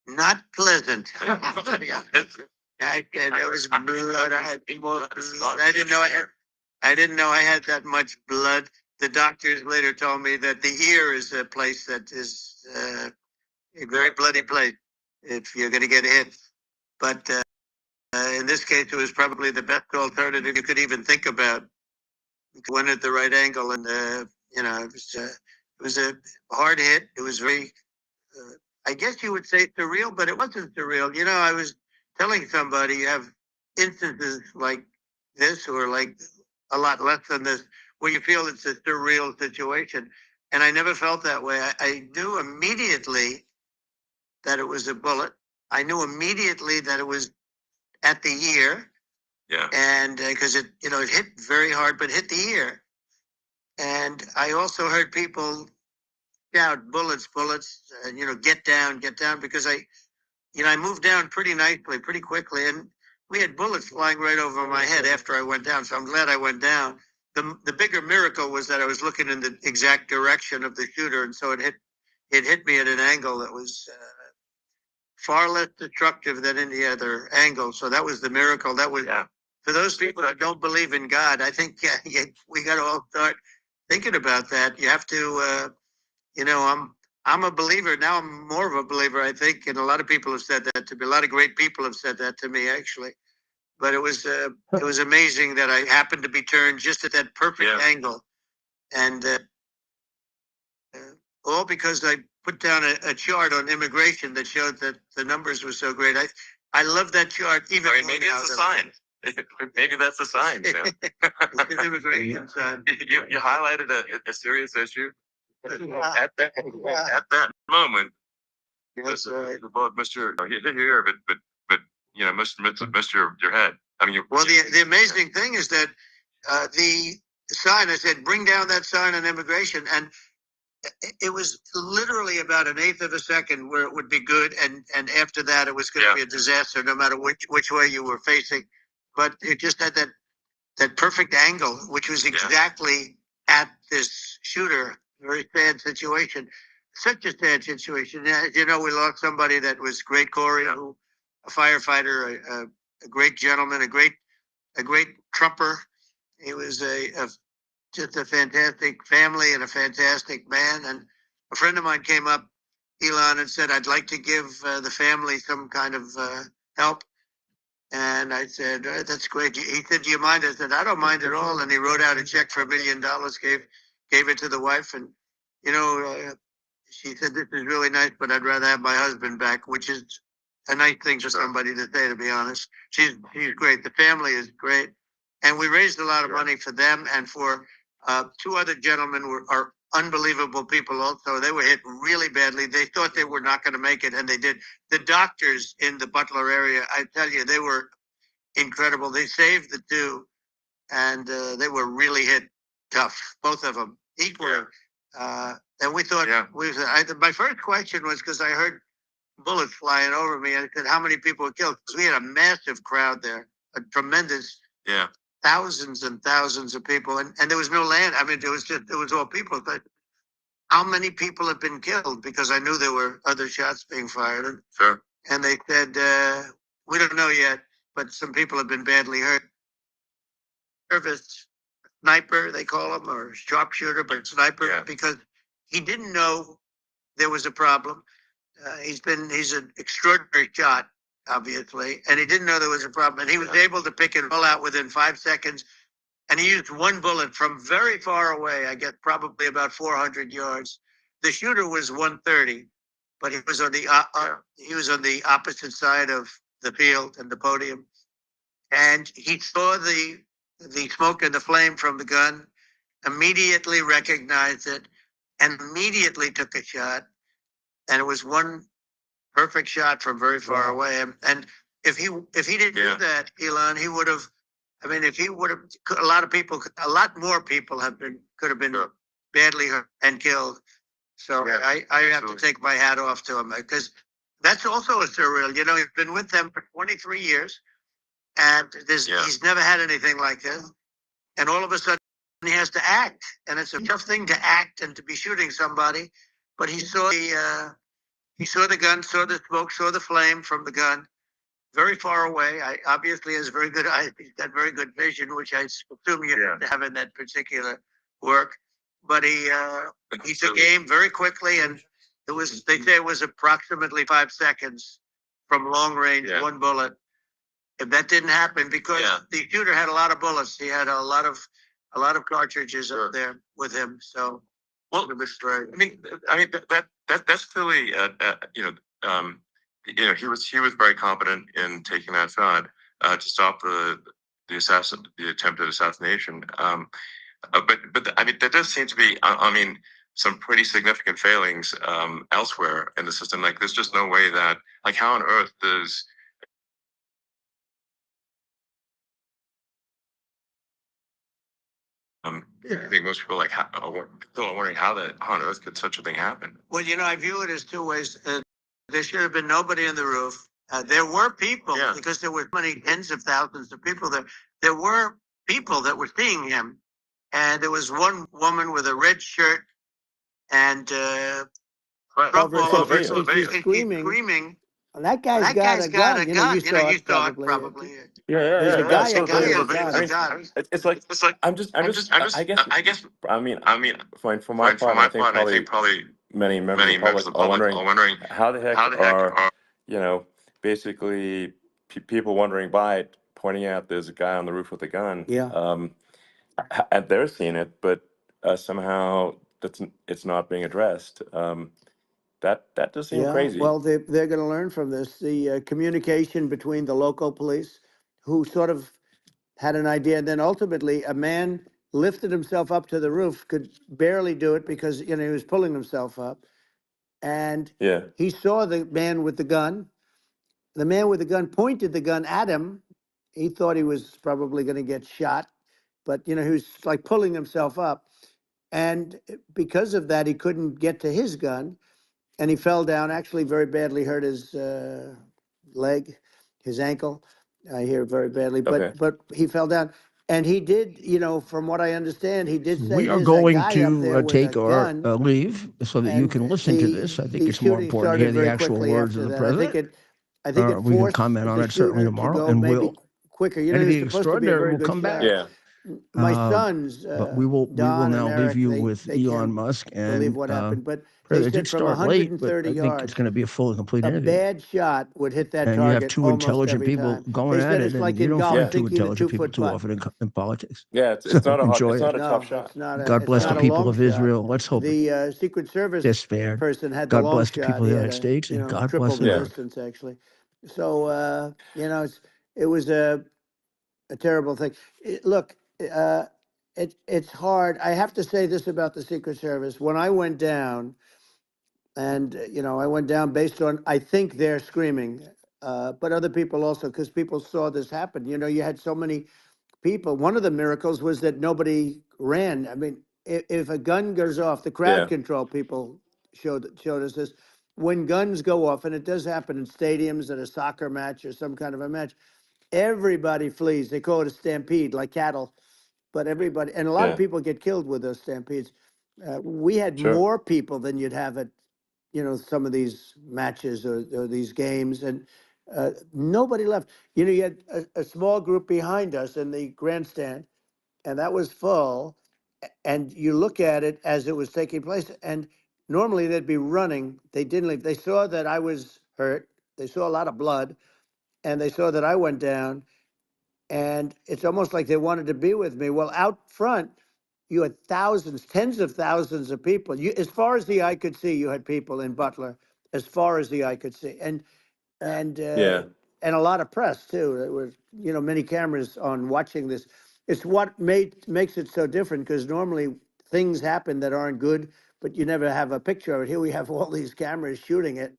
Not pleasant. There was blood. I had more blood. I didn't know I had that much blood. The doctors later told me that the ear is a place that is a very bloody place if you're going to get hit. But in this case, it was probably the best alternative you could even think about. Went at the right angle, and it was a hard hit. It was very, I guess you would say surreal, but it wasn't surreal. You know, I was telling somebody you have instances like this, or like a lot less than this, where you feel it's a surreal situation, and I never felt that way. I knew immediately that it was a bullet. I knew immediately that it was at the ear. Yeah. And because it hit very hard, but hit the ear. And I also heard people shout, bullets, bullets, get down, because I moved down pretty nicely, pretty quickly. And we had bullets flying right over my head after I went down. So I'm glad I went down. The bigger miracle was that I was looking in the exact direction of the shooter. And so it hit me at an angle that was far less destructive than any other angle. So that was the miracle. That was, for those people that don't believe in God, I think we got to all start thinking about that. You have to, I'm a believer now. I'm more of a believer, I think, and a lot of people have said that to me. A lot of great people have said that to me, actually. But it was amazing that I happened to be turned just at that perfect angle, and all because I put down a chart on immigration that showed that the numbers were so great. I love that chart. Even Maybe it's a sign. Maybe that's a sign. It's an immigration sign. You highlighted a serious issue at that moment. Yes, right. Both Mr. Here, but missed your head. I mean, Well, the amazing thing is that the sign, I said, bring down that sign on immigration, and it was literally about an eighth of a second where it would be good, and after that it was going to be a disaster, no matter which way you were facing. But it just had that perfect angle, which was exactly at this shooter. Very sad situation. Such a sad situation. As you know, we lost somebody that was great, Corey, a firefighter, a great gentleman, a great trumper. He was just a fantastic family and a fantastic man. And a friend of mine came up, Elon, and said, I'd like to give the family some kind of help. And I said, that's great. He said, do you mind? I said, I don't mind at all. And he wrote out a check for $1 million, gave it to the wife. And, she said, this is really nice, but I'd rather have my husband back, which is a nice thing for somebody to say, to be honest. She's great. The family is great. And we raised a lot of money for them and for two other gentlemen are unbelievable people also. They were hit really badly. They thought they were not going to make it, and they did. The doctors in the Butler area, I tell you, they were incredible. They saved the two, and they were really hit tough, both of them, equally. And we thought, my first question was, because I heard bullets flying over me, and I said, how many people were killed? Because we had a massive crowd there, a tremendous thousands and thousands of people, and there was no land. I mean, it was all people. But how many people have been killed? Because I knew there were other shots being fired. Sure. And they said, we don't know yet, but some people have been badly hurt. Service sniper, they call him, or sharpshooter, but sniper, because he didn't know there was a problem. He's an extraordinary shot, obviously, and he didn't know there was a problem, and he was able to pick it all out within 5 seconds, and he used one bullet from very far away, I guess probably about 400 yards. The shooter was 130, but he was on the opposite side of the field and the podium, and he saw the smoke and the flame from the gun, immediately recognized it, and immediately took a shot, and it was one perfect shot from very far away. And if he didn't do that, Elon, he would have. I mean, if he would have, a lot more people could have been badly hurt and killed. So I have to take my hat off to him, because that's also a surreal. You know, he's been with them for 23 years, and he's never had anything like this. And all of a sudden, he has to act, and it's a tough thing to act and to be shooting somebody. But he saw the gun, saw the smoke, saw the flame from the gun, very far away. I obviously has very good eye. He's got very good vision, which I assume you have to have in that particular work. But he took aim very quickly, and they say it was approximately 5 seconds from long range, one bullet. If that didn't happen, because the shooter had a lot of bullets, he had a lot of cartridges up there with him. So Well, it was very. I mean that's clearly he was very competent in taking that shot to stop the attempted assassination. But I mean there does seem to be some pretty significant failings elsewhere in the system. Like there's just no way that how on earth does I think most people still are wondering how on earth could such a thing happen. Well, I view it as two ways. There should have been nobody on the roof. There were people, because there were many tens of thousands of people there. There were people that were seeing him, and there was one woman with a red shirt and Trump all over. She's screaming. And that guy's got a gun. You saw it probably. There's a guy up there with a gun. It's like I'm just I guess I mean fine for my part I think probably many members of the public are wondering how the heck are basically people wandering by pointing out there's a guy on the roof with a gun. And they're seeing it, but somehow it's not being addressed. That does seem crazy. Well, they're going to learn from this. The communication between the local police, who sort of had an idea, and then ultimately a man lifted himself up to the roof, could barely do it because he was pulling himself up, and he saw the man with the gun. The man with the gun pointed the gun at him. He thought he was probably going to get shot, but he was like pulling himself up, and because of that, he couldn't get to his gun. And he fell down, actually very badly hurt his leg, his ankle. I hear very badly, but he fell down. And he did, from what I understand, he did say We are there's a going guy up there to with take a our gun. leave so that you And can listen to the- this. I think the it's more shooting important to hear started the very actual quickly words after of the that. president. I think it We can forced comment on the it certainly shooter to tomorrow, go and maybe we'll quicker. He was anything supposed to be a extraordinary very will good come shot. back. My Uh, sons, But we will Don now and leave Eric, you with they Elon can't Musk believe and what happened. But they President. It said did from start late, but 130 I think it's yards, going to be a full and complete a interview. bad shot would hit that And you have target two almost intelligent every people time. going They at said it, it's and like you in don't golf, find two thinking a intelligent people 2-foot too putt. often in politics. It's So not a enjoy it's it. not a No, tough shot. it's not God bless not the a people long of shot. Israel. Let's hope The Secret Service they're spared. person had the God long bless the shot. people of He the had United States, and God triple bless the America. distance actually. So it was a terrible thing. Look, it's hard. I have to say this about the Secret Service. When I went down, and I went down based on I think they're screaming, but other people also, because people saw this happen. You had so many people. One of the miracles was that nobody ran. I mean, if a gun goes off, the crowd control people showed us this. When guns go off, and it does happen in stadiums at a soccer match or some kind of a match, everybody flees. They call it a stampede, like cattle. But everybody, and a lot of people get killed with those stampedes. We had more people than you'd have at, some of these matches or these games, and nobody left. You had a small group behind us in the grandstand, and that was full. And you look at it as it was taking place, and normally they'd be running. They didn't leave. They saw that I was hurt. They saw a lot of blood, and they saw that I went down, and it's almost like they wanted to be with me. Well, out front, you had thousands, tens of thousands of people. As far as the eye could see, you had people in Butler, as far as the eye could see, and a lot of press too. There was, many cameras on watching this. It's what makes it so different, because normally things happen that aren't good, but you never have a picture of it. Here we have all these cameras shooting it.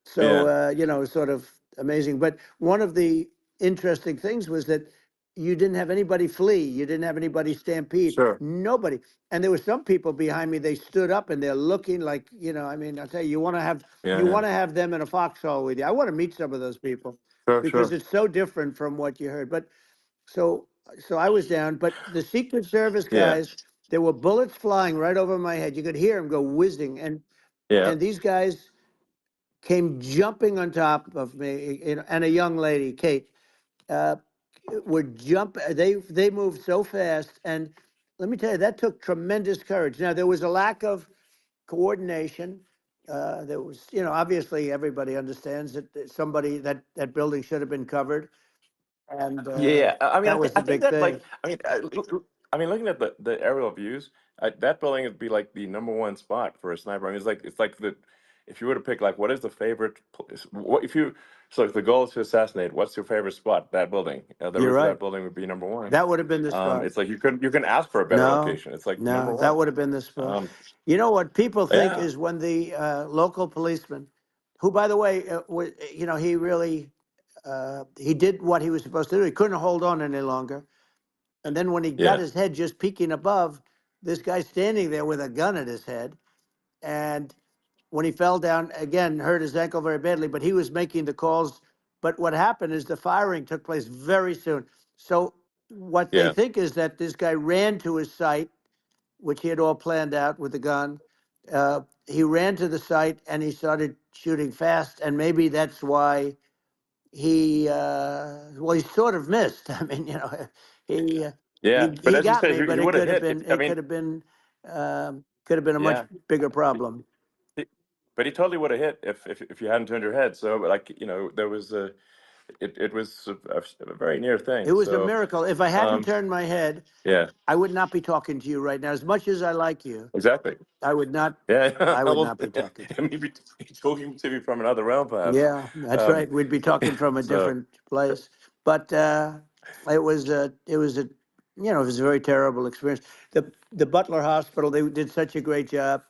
So, sort of amazing. But one of the interesting things was that you didn't have anybody flee. You didn't have anybody stampede. Nobody. And there were some people behind me, they stood up and they're looking like, I mean, I'll tell you, you want to have them in a foxhole with you. I want to meet some of those people because it's so different from what you heard. But so I was down, but the Secret Service guys, there were bullets flying right over my head. You could hear them go whizzing. And these guys came jumping on top of me, and a young lady, Kate, uh, would jump. They moved so fast, and let me tell you, that took tremendous courage. Now there was a lack of coordination. There was, obviously everybody understands that somebody that building should have been covered, and Yeah, I mean, that was I the think big that thing. like, I mean, looking at the aerial views, that building would be like the number one spot for a sniper. I mean, it's like the if you were to pick like what is the favorite place, what if you so if the goal is to assassinate, what's your favorite spot? That building, the You're roof of right. that building would be number one. That would have been the spot. It's like you can ask for a better No, location. It's like number no, that one. would have been the spot. Um, You know what people think yeah, is when the local policeman, who, by the way, he really he did what he was supposed to do. He couldn't hold on any longer. And then when he got yeah, his head just peeking above, this guy standing there with a gun at his head. And when he fell down, again, hurt his ankle very badly, but he was making the calls. But what happened is the firing took place very soon. So what they yeah, think is that this guy ran to his site, which he had all planned out with the gun. He ran to the site and he started shooting fast. And maybe that's why he sort of missed. I mean, he uh, yeah. But he as you got said, me, but he it would have could have hit. If been I it mean, could have been a much yeah. bigger problem. But he totally would have hit if you hadn't turned your head. So like there was it was a very near It thing. was a So miracle. If I hadn't um, turned my head, yeah, I would not be talking to you right now. As much as I like you, exactly. I would not. Yeah, I would well, not be talking to you. maybe talking to me from another realm, perhaps. Yeah, that's Um, right. We'd be talking from a so different place. But it was a very terrible experience. The Butler Hospital, they did such a great job.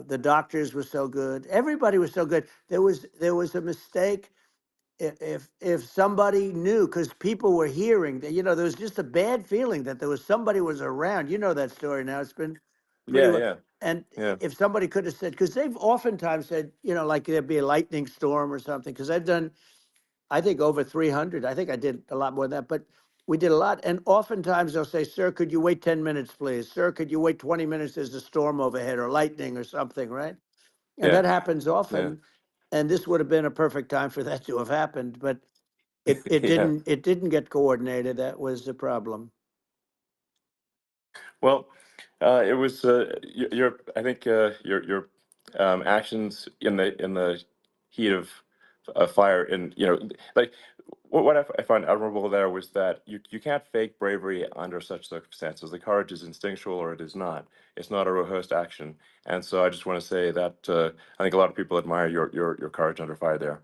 The doctors were so good. Everybody was so good. There was a mistake. If somebody knew, because people were hearing that, there was just a bad feeling that there was somebody was around. You know that story now. It's been pretty yeah, well. yeah, And yeah, if somebody could have said, because they've oftentimes said, like there'd be a lightning storm or something. Because I've done, I think, over 300. I think I did a lot more than that, but we did a lot. And oftentimes they'll say, "Sir, could you wait 10 minutes, please? Sir, could you wait 20 minutes? There's a storm overhead or lightning or something," right? And yeah, that happens yeah, often. And this would have been a perfect time for that to have happened, but it yeah. didn't. It didn't get coordinated. That was the problem. Well, it was your. I think your actions in the heat of fire, and like what I find admirable there was that you can't fake bravery under such circumstances. The courage is instinctual, or it is not. It's not a rehearsed action. And so I just want to say that I think a lot of people admire your courage under fire there.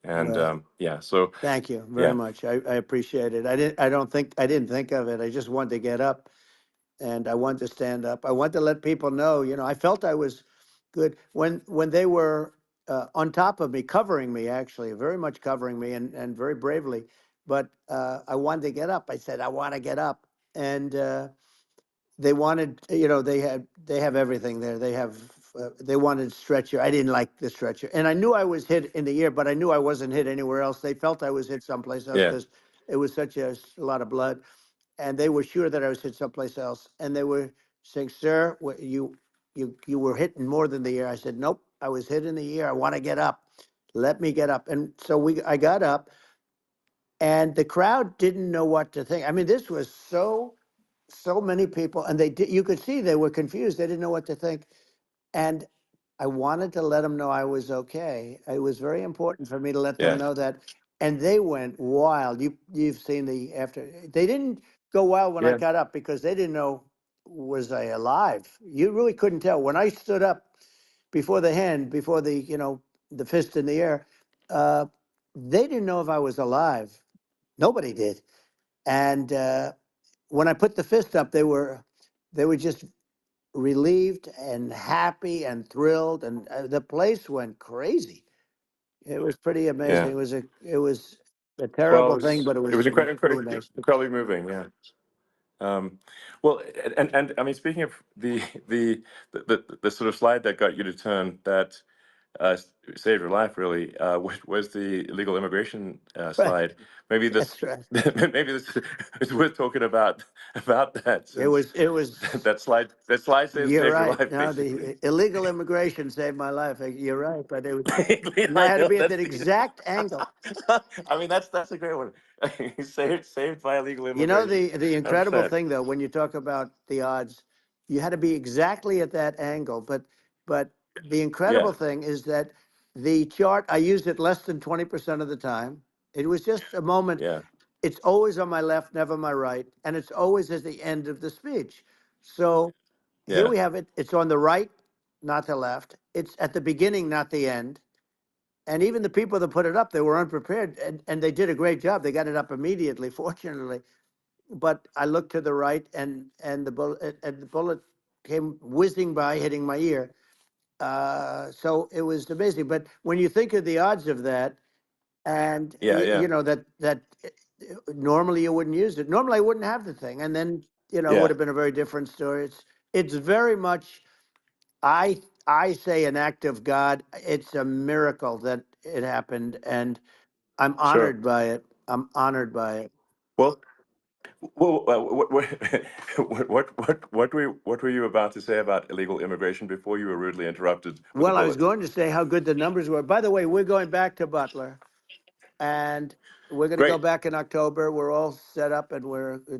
And Well, yeah, so thank you very yeah, much. I appreciate it. I didn't think of it. I just wanted to get up and I wanted to stand up. I wanted to let people know, I felt I was good when they were on top of me, covering me, actually, very much covering me and very bravely. But I wanted to get up. I said, I want to get up. And they wanted, they have everything there. They wanted stretcher. I didn't like the stretcher. And I knew I was hit in the ear, but I knew I wasn't hit anywhere else. They felt I was hit someplace else yeah, because it was such a lot of blood, and they were sure that I was hit someplace else. And they were saying, "Sir, you were hit in more than the ear." I said, "Nope, I was hit in the ear. I want to get up. Let me get up." And so I got up, and the crowd didn't know what to think. I mean, this was so many people, and you could see they were confused. They didn't know what to think. And I wanted to let them know I was okay. It was very important for me to let them yeah, know that. And they went wild. You've seen the after. They didn't go wild when I yeah, got up because they didn't know, was I alive. You really couldn't tell when I stood up before the hand, before the fist in the air. Uh, they didn't know if I was alive. Nobody did. And when I put the fist up, they were just relieved and happy and thrilled, and the place went crazy. It was pretty amazing. yeah. It was a Well, terrible thing, but it it was was really nice. incredibly moving. Yeah. Well, and I mean, speaking of the sort of slide that got you to turn, that saved your life really was the illegal immigration Right. slide. Maybe this That's right. maybe this is worth talking about that, since It was, that slide you're saved your right. life No, basically. the illegal immigration saved my life. You're right. But it was, and I I had to know be at that's that the exact angle. I mean that's a great one. Saved by illegal You know, immigration. the incredible 100%. thing though, when you talk about the odds, you had to be exactly at that angle. But the incredible Yeah, thing is that the chart, I used it less than 20% of the time. It was just a moment. yeah, It's always on my left, never my right, and it's always at the end of the speech. So here yeah, we have it. It's on the right, not the left. It's at the beginning, not the end. And even the people that put it up, they were unprepared, and they did a great job. They got it up immediately, fortunately. But I looked to the right, and the bullet came whizzing by, hitting my ear. So it was amazing. But when you think of the odds of that, and yeah, you yeah, know that normally you wouldn't use it. Normally I wouldn't have the thing, and then it would yeah. have been a very different story. It's very much, I say, an act of God. It's a miracle that it happened, and I'm Sure. honored by it. I'm honored by it. Well, what were you about to say about illegal immigration before you were rudely interrupted with a Well, I was bullet? going to say how good the numbers were. By the way, we're going back to Butler, and we're going to go Great. back in October. We're all set up, and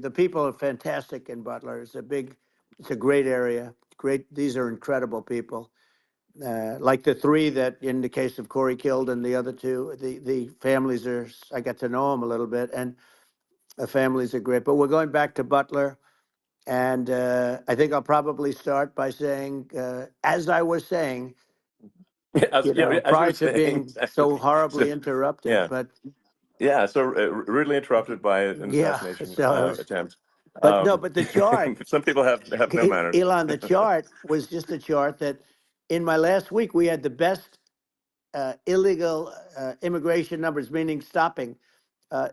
the people are fantastic in Butler. It's a great area. Great, these are incredible people. Like the three that, in the case of Corey, killed, and the other two, the families are. I got to know them a little bit, and the families are great. But we're going back to Butler, and I think I'll probably start by saying, as I was saying, As you were prior to saying, being exactly. so So, horribly interrupted. yeah, But yeah. So rudely interrupted by an yeah, assassination so attempt. but no, but the chart, Some people have no manners. Elon, the chart was just a chart that in my last week we had the best illegal immigration numbers, meaning stopping.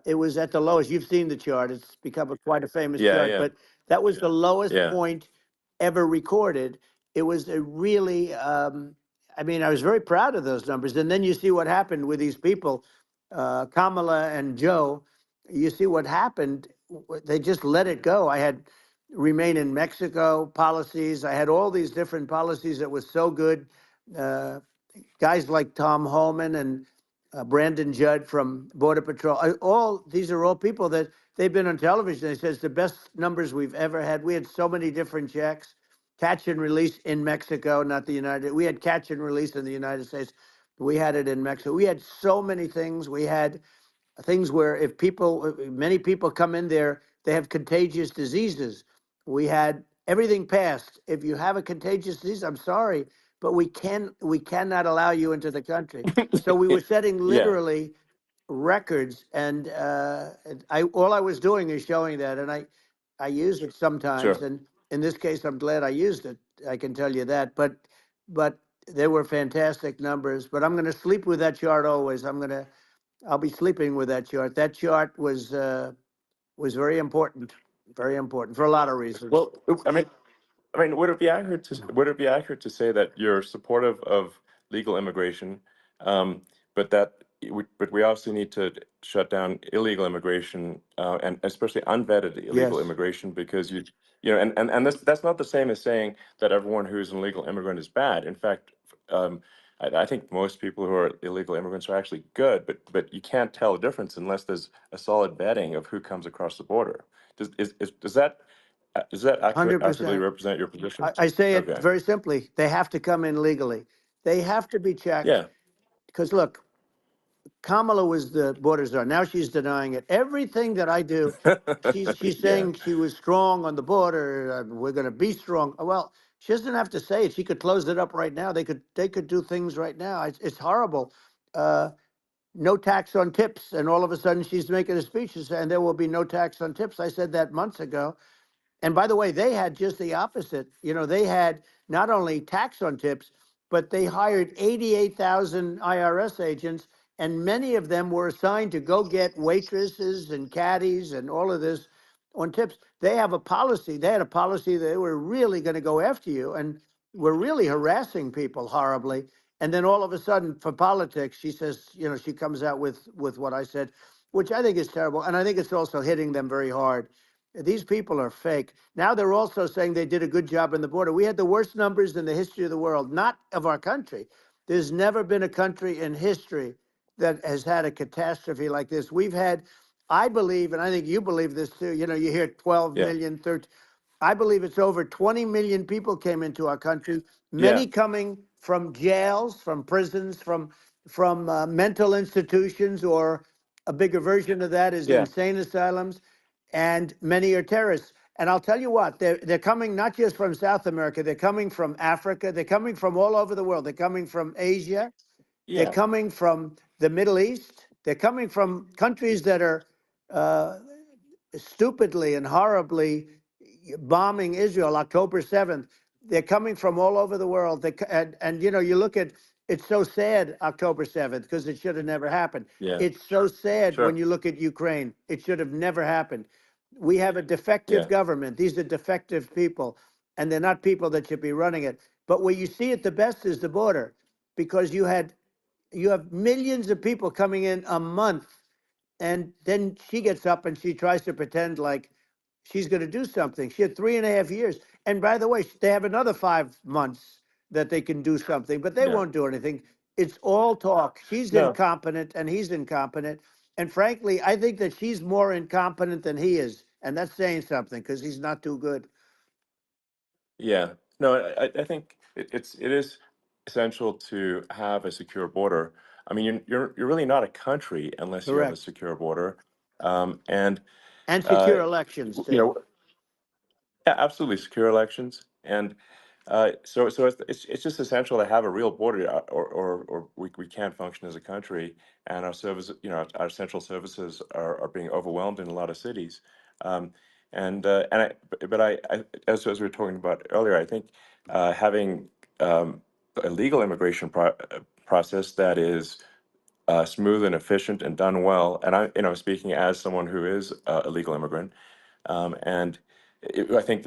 It was at the lowest. You've seen the chart. It's become quite a famous Yeah, chart, yeah, but that was the lowest yeah. point ever recorded. It was a really, I mean, I was very proud of those numbers. And then you see what happened with these people, Kamala and Joe. You see what happened. They just let it go. I had remain in Mexico policies. I had all these different policies that was so good. Uh, Guys like Tom Holman and Brandon Judd from Border Patrol. All these are all people that they've been on television. They says the best numbers we've ever had. We had so many different checks, catch and release in Mexico, not the United. We had catch and release in the United States. We had it in Mexico. We had so many things. We had things where if many people come in there, they have contagious diseases. We had everything passed. If you have a contagious disease, I'm sorry, but we cannot allow you into the country. So we were setting Yeah, literally records, and all I was doing is showing that, and I use it sometimes, sure. and in this case, I'm glad I used it. I can tell you that, but they were fantastic numbers. But I'm going to sleep with that chart always. I'll be sleeping with that chart. That chart was very important for a lot of reasons. Well, I mean, would it be accurate to say that you're supportive of legal immigration, um, but but we also need to shut down illegal immigration, and especially unvetted illegal Yes, immigration, because and that's not the same as saying that everyone who's an illegal immigrant is bad. In fact, I think most people who are illegal immigrants are actually good, but you can't tell a difference unless there's a solid vetting of who comes across the border. Does that accurately 100%. represent your position? I say it Okay. very simply. They have to come in legally. They have to be checked Yeah. because look, Kamala was the border czar. Now she's denying it. Everything that I do, she's Yeah. saying she was strong on the border. We're going to be strong. Well, she doesn't have to say it. She could close it up right now. They could do things right now. It's horrible. Uh, no tax on tips, and all of a sudden she's making a speech and there will be no tax on tips. I said that months ago. And by the way, they had just the opposite. They had not only tax on tips, but they hired 88,000 IRS agents, and many of them were assigned to go get waitresses and caddies and all of this on tips. They have a policy. They had a policy that they were really going to go after you and were really harassing people horribly. And then all of a sudden, for politics, she says, she comes out with what I said, which I think is terrible. And I think it's also hitting them very hard. These people are fake. Now they're also saying they did a good job on the border. We had the worst numbers in the history of the world, not of our country. There's never been a country in history that has had a catastrophe like this. We've had, I believe, and I think you believe this too, you hear 12 Yeah. million, 13. I believe it's over 20 million people came into our country, Yeah. many coming from jails, from prisons, from mental institutions, or a bigger version of that is Yeah. insane asylums, and many are terrorists. And I'll tell you what, they're coming not just from South America, they're coming from Africa, they're coming from all over the world. They're coming from Asia, they're Yeah. coming from the Middle East, they're coming from countries that are uh, stupidly and horribly bombing Israel October 7th. They're coming from all over the world. And you look at, it's so sad October 7th because it should have never happened. Yeah. It's so sad when Sure. you look at Ukraine. It should have never happened. We have a defective Yeah. government. These are defective people, and they're not people that should be running it. But where you see it the best is the border, because you have millions of people coming in a month, and then she gets up and she tries to pretend like she's going to do something. She had 3.5 years. And by the way, they have another 5 months that they can do something, but they Yeah. won't do anything. It's all talk. She's No. incompetent and he's incompetent. And frankly, I think that she's more incompetent than he is. And that's saying something because he's not too good. Yeah. No, I think it is essential to have a secure border. I mean, you're really not a country unless you have a Correct. secure border. And And uh, secure elections, you too. know, yeah, absolutely secure elections. And so it's just essential to have a real border, or we can't function as a country, and our service, our essential services are being overwhelmed in a lot of cities. Um, but as we were talking about earlier, I think having a legal immigration process that is smooth and efficient and done well, and speaking as someone who is a legal immigrant, and I think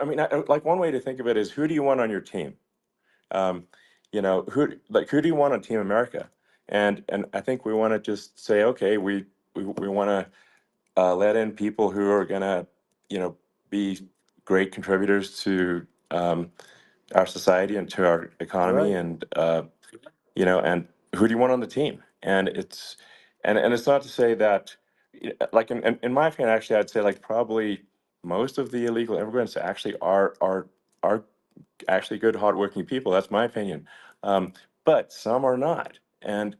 I mean, like one way to think of it is, who do you want on your team? Um, who do you want on Team America? And I think we want to just say, okay, we want to let in people who are gonna, be great contributors to our society and to our economy, Right. and and who do you want on the team? And it's not to say that, like in my opinion, actually, I'd say like probably most of the illegal immigrants actually are actually good, hardworking people. That's my opinion. But some are not, and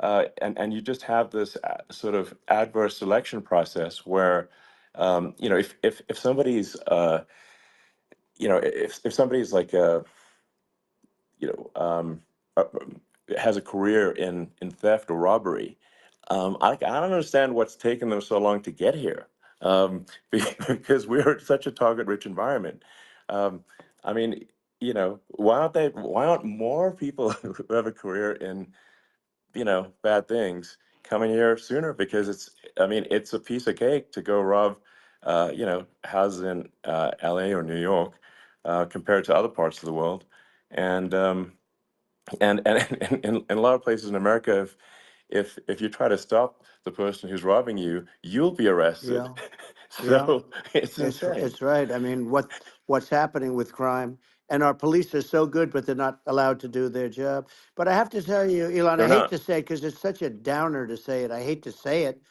you just have this sort of adverse selection process where, if somebody's if somebody's like you know, has a career in theft or robbery. I don't understand what's taken them so long to get here, because we're in such a target-rich environment. Um, I mean, why aren't more people who have a career in, bad things coming here sooner? Because I mean, it's a piece of cake to go rob, houses in LA or New York, compared to other parts of the world. And, in a lot of places in America, if you try to stop the person who's robbing you, you'll be arrested. Yeah. Yeah. So it's insane. It's right. I mean, what's happening with crime, and our police are so good, but they're not allowed to do their job. But I have to tell you, Elon, I They're hate not. to say it because it's such a downer to say it. I hate to say it.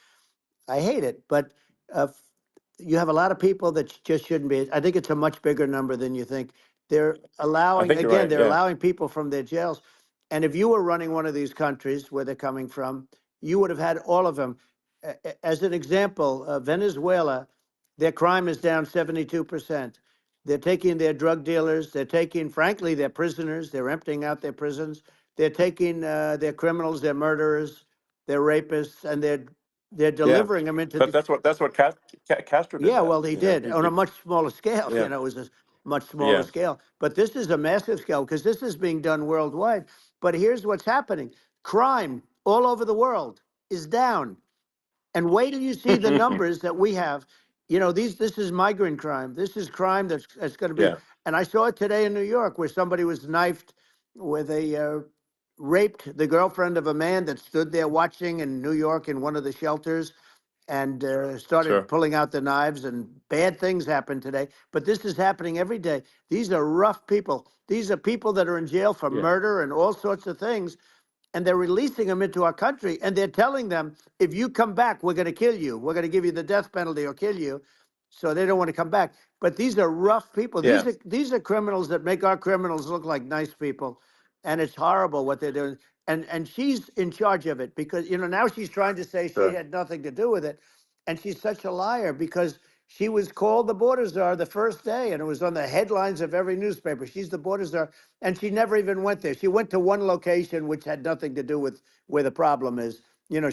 I hate it, but you have a lot of people that just shouldn't be. I think it's a much bigger number than you think. They're I allowing, think you're again, right. they're Yeah. allowing people from their jails. And if you were running one of these countries where they're coming from, you would have had all of them. As an example, Venezuela, their crime is down 72%. They're taking their drug dealers. They're taking, frankly, their prisoners. They're emptying out their prisons. They're taking their criminals, their murderers, their rapists, and they're Yeah. delivering them into But the. that's what Castro did. Yeah, That well, he did on a he much smaller scale. yeah. It was a much smaller Yeah. scale. But this is a massive scale because this is being done worldwide. But here's what's happening: crime all over the world is down. And wait till you see the numbers that we have. This is migrant crime. This is crime that's going to be. Yeah. And I saw it today in New York where somebody was knifed where they raped the girlfriend of a man that stood there watching in New York in one of the shelters, and started Sure. pulling out the knives, and bad things happen today. But this is happening every day. These are rough people. These are people that are in jail for Yeah. murder and all sorts of things. And they're releasing them into our country, and they're telling them, if you come back, we're going to kill you. We're going to give you the death penalty or kill you. So they don't want to come back. But these are rough people. Yeah. These are criminals that make our criminals look like nice people. And it's horrible what they're doing. And she's in charge of it, because, now she's trying to say she Sure. had nothing to do with it. And she's such a liar, because she was called the border czar the first day, and it was on the headlines of every newspaper. She's the border czar, and she never even went there. She went to one location which had nothing to do with where the problem is.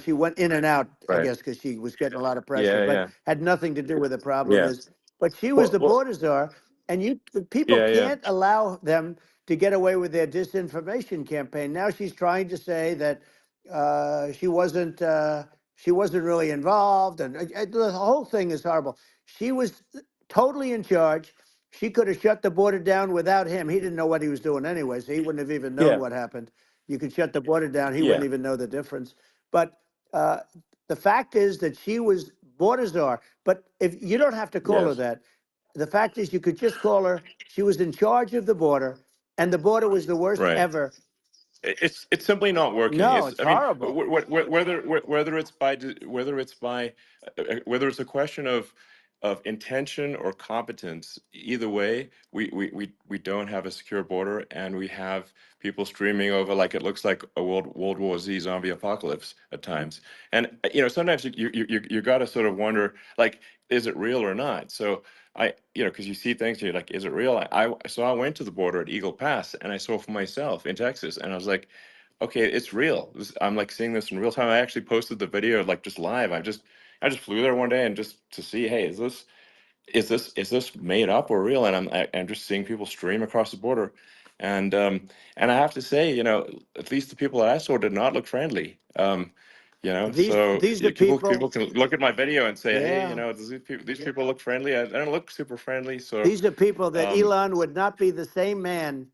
She went in and out, I Right. guess, because she was getting a lot of pressure, Yeah. but Yeah. had nothing to do where the problem Yeah. is. But she was Well. the Well. border czar, and the people Yeah. Yeah. can't allow them to get away with their disinformation campaign. Now she's trying to say that she wasn't really involved, and the whole thing is horrible. She was totally in charge. She could have shut the border down without him. He didn't know what he was doing anyway, so he wouldn't have even known Yeah. what happened. You could shut the border down, he Yeah. wouldn't even know the difference. But uh, the fact is that she was border czar. But if you don't have to call her Yes. that, the fact is you could just call her, she was in charge of the border, and the border was the worst Right. ever. It's simply not working. No, It's, it's I mean, horrible. whether it's a question of intention or competence, either way, we don't have a secure border, and we have people streaming over like it looks like a World War Z zombie apocalypse at times. And sometimes you got to sort of wonder, like, is it real or not? So because you see things, you're like, is it real? So I went to the border at Eagle Pass, and I saw for myself in Texas, and I was like, okay, it's real. I'm like seeing this in real time. I actually posted the video like just live. I just flew there one day and just to see, hey, is this made up or real? And I'm just seeing people stream across the border, and I have to say, at least the people that I saw did not look friendly. These So these are people people, can look at my video and say, hey, yeah. does these people look friendly? I don't look super friendly. So, These are people that um, Elon would not be the same man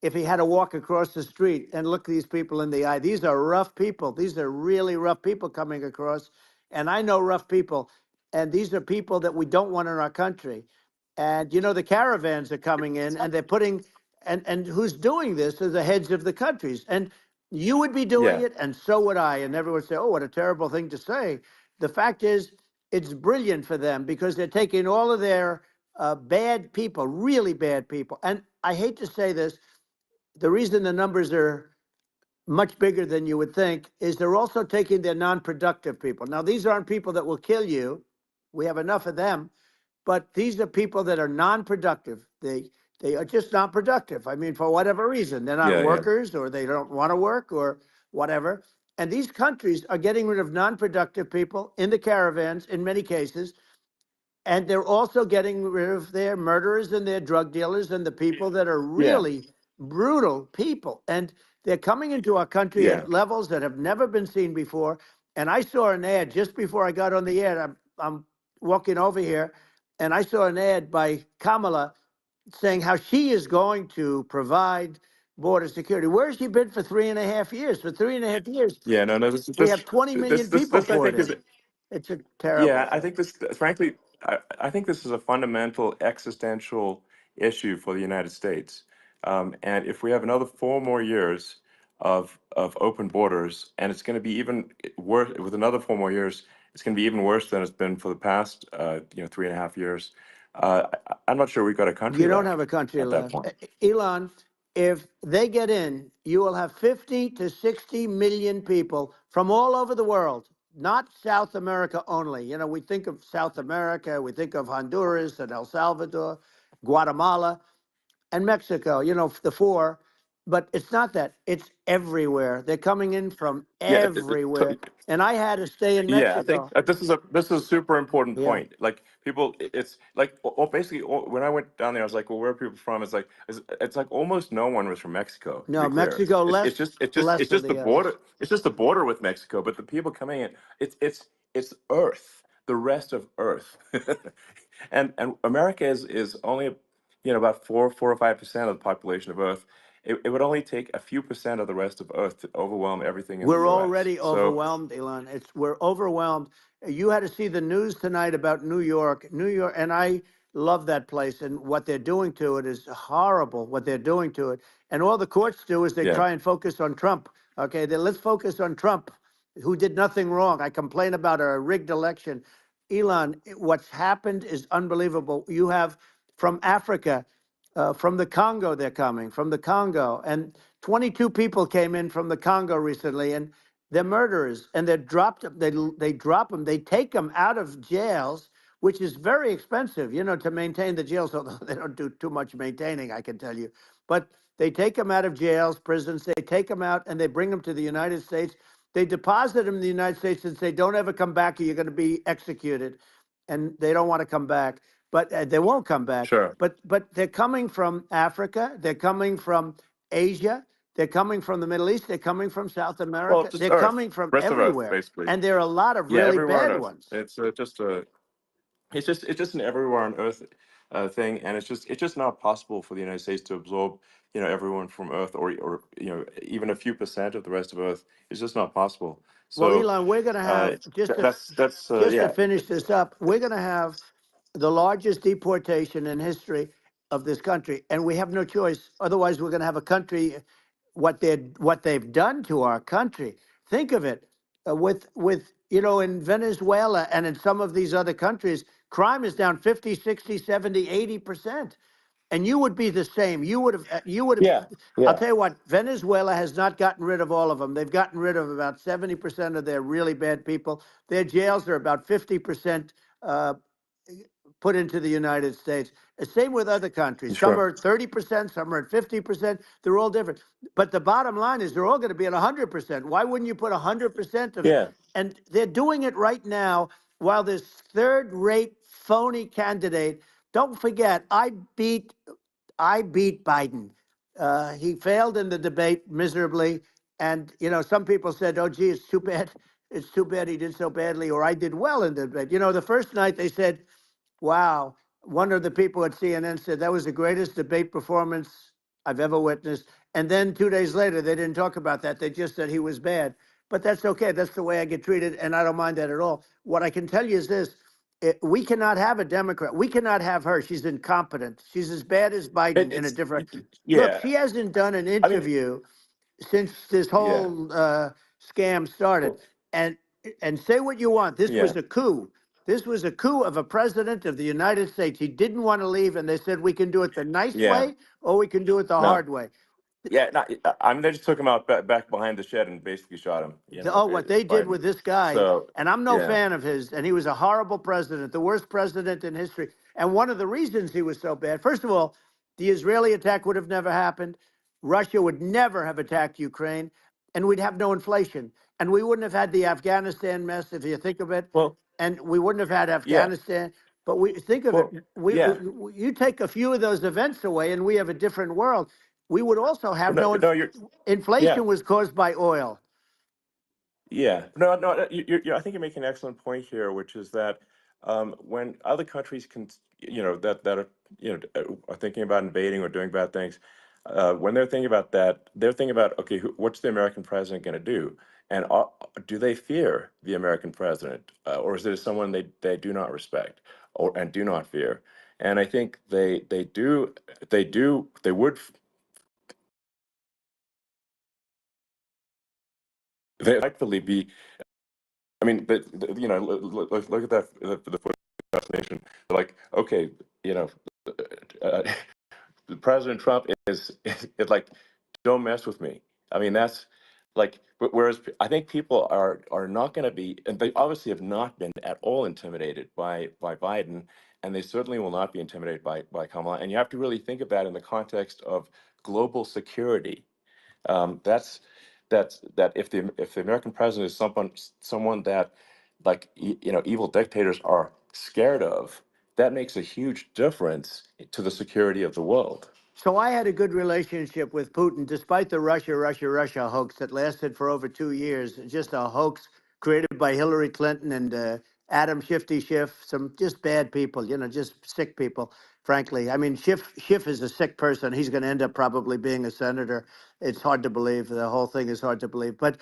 if he had to walk across the street and look these people in the eye. These are rough people. These are really rough people coming across. And I know rough people. And these are people that we don't want in our country. And the caravans are coming in, and they're putting, and who's doing this are the heads of the countries. And you would be doing yeah, it, and so would I. And everyone would say, oh, what a terrible thing to say. The fact is, it's brilliant for them, because they're taking all of their bad people, really bad people. And I hate to say this, the reason the numbers are much bigger than you would think is they're also taking their non-productive people. Now, these aren't people that will kill you. We have enough of them, but these are people that are non-productive. They are just not productive. I mean, for whatever reason, they're not yeah, yeah, workers, or they don't want to work, or whatever. And these countries are getting rid of non-productive people in the caravans in many cases, and they're also getting rid of their murderers and their drug dealers and the people that are yeah, really brutal people. And they're coming into our country yeah, at levels that have never been seen before. And I saw an ad just before I got on the air. I'm walking over here, and I saw an ad by Kamala saying how she is going to provide border security. Where has she been for 3.5 years? For 3.5 years, yeah. No, no. we have 20 million people I poured think in. is It's a terrible Yeah, I thing. think this, frankly, I think this is a fundamental existential issue for the United States. And if we have another 4 more years of open borders, and it's going to be even worse with another 4 more years, it's going to be even worse than it's been for the past, 3.5 years. I'm not sure we've got a country You don't have left a country at that left. point. Elon, if they get in, you will have 50 to 60 million people from all over the world, not South America only. We think of South America, we think of Honduras and El Salvador, Guatemala, and Mexico, the four. But it's not that. It's everywhere. They're coming in from Yeah, everywhere. And I had to stay in yeah, I think Mexico. this is a super important Yeah. point. Like people, it's like basically when I went down there, I was like, well, where are people from? It's like almost no one was from Mexico. To be No, clear, Mexico it's less it's just it's just less it's than just the the others. border. It's just the border with Mexico. But the people coming in, it's Earth, the rest of Earth, and America is only about 4 or 5% of the population of Earth, it would only take a few percent of the rest of Earth to overwhelm everything in the We're US. already So overwhelmed, Elon. We're overwhelmed. You had to see the news tonight about New York. New York, and I love that place, and what they're doing to it is horrible, what they're doing to it. And all the courts do is they yeah, try and focus on Trump. Okay, let's focus on Trump, who did nothing wrong. I complain about a rigged election. Elon, what's happened is unbelievable. You have from Africa, from the Congo, they're coming from the Congo, and 22 people came in from the Congo recently, and they're murderers, and they dropped them. They drop them. They take them out of jails, which is very expensive, to maintain the jails. Although they don't do too much maintaining, I can tell you. But they take them out of jails, prisons. They take them out, and they bring them to the United States. They deposit them in the United States and say, "Don't ever come back, or you're going to be executed." And they don't want to come back, but they won't come back. sure. But they're coming from Africa. They're coming from Asia. They're coming from the Middle East. They're coming from South Well, America. just They're Earth, coming from rest of Earth, everywhere. basically. And there are a lot of Yeah, really everywhere on bad Earth. ones. It's just a it's just an everywhere on Earth thing, and it's just not possible for the United States to absorb everyone from Earth, or even a few percent of the rest of Earth. It's just not possible. Well, So Elon, we're going to have, that's just to yeah, finish this up, we're going to have the largest deportation in history of this country, and we have no choice. Otherwise, we're going to have a country, what they've done to our country. Think of it, with in Venezuela and in some of these other countries, crime is down 50, 60, 70, 80%. And you would be the same. You would have. yeah, I'll yeah, tell you what, Venezuela has not gotten rid of all of them. They've gotten rid of about 70% of their really bad people. Their jails are about 50% uh, put into the United States. Same with other countries. Some sure, are 30%, some are at 50%. They're all different. But the bottom line is they're all going to be at 100%. Why wouldn't you put 100% of, yeah, and they're doing it right now while this third-rate phony candidate, don't forget, I beat Biden. He failed in the debate miserably. And, some people said, oh, gee, it's too bad. It's too bad he did so badly, or I did well in the debate. The first night they said, wow. One of the people at CNN said that was the greatest debate performance I've ever witnessed. And then 2 days later, they didn't talk about that. They just said he was bad. But that's okay. That's the way I get treated, and I don't mind that at all. What I can tell you is this. We cannot have a Democrat. We cannot have her. She's incompetent. She's as bad as Biden in a it's different. Look, yeah. she hasn't done an I mean, interview since this yeah, whole scam started. well, And say what you want. This yeah, was a coup. This was a coup of a president of the United States. He didn't want to leave, and they said we can do it the nice yeah. way or we can do it the No, hard way. yeah. Not, I mean, they just took him out back behind the shed and basically shot him. What they did Biden. with this guy, So and I'm no yeah. fan of his, and he was a horrible president, the worst president in history. And one of the reasons he was so bad, first of all, the Israeli attack would have never happened. Russia would never have attacked Ukraine, and we'd have no inflation. And we wouldn't have had the Afghanistan mess, if you think of it. Well, And we wouldn't have had yeah. Afghanistan. But we think of it, Well, yeah. you take a few of those events away, and we have a different world. We would also have No, no no, you're yeah. inflation was caused by oil. Yeah, no, no. I think you're making an excellent point here, which is that when other countries can, that are, are thinking about invading or doing bad things, when they're thinking about that, they're thinking about, okay, what's the American president going to do, and do they fear the American president, or is it someone they do not respect and do not fear? And I think they would they rightfully be. I mean, but look at that the foot assassination. They're like, okay, you know, uh, President Trump is like, don't mess with me. I mean, that's like, whereas I think people are not going to be, and they obviously have not been at all intimidated by Biden, and they certainly will not be intimidated by Kamala. And you have to really think of that in the context of global security. That if the American president is someone that like evil dictators are scared of, that makes a huge difference to the security of the world. So I had a good relationship with Putin, despite the Russia hoax that lasted for over 2 years. Just a hoax created by Hillary Clinton and Adam Shifty Schiff, some just bad people, just sick people, frankly. I mean, Schiff is a sick person. He's going to end up probably being a senator. It's hard to believe. The whole thing is hard to believe. But,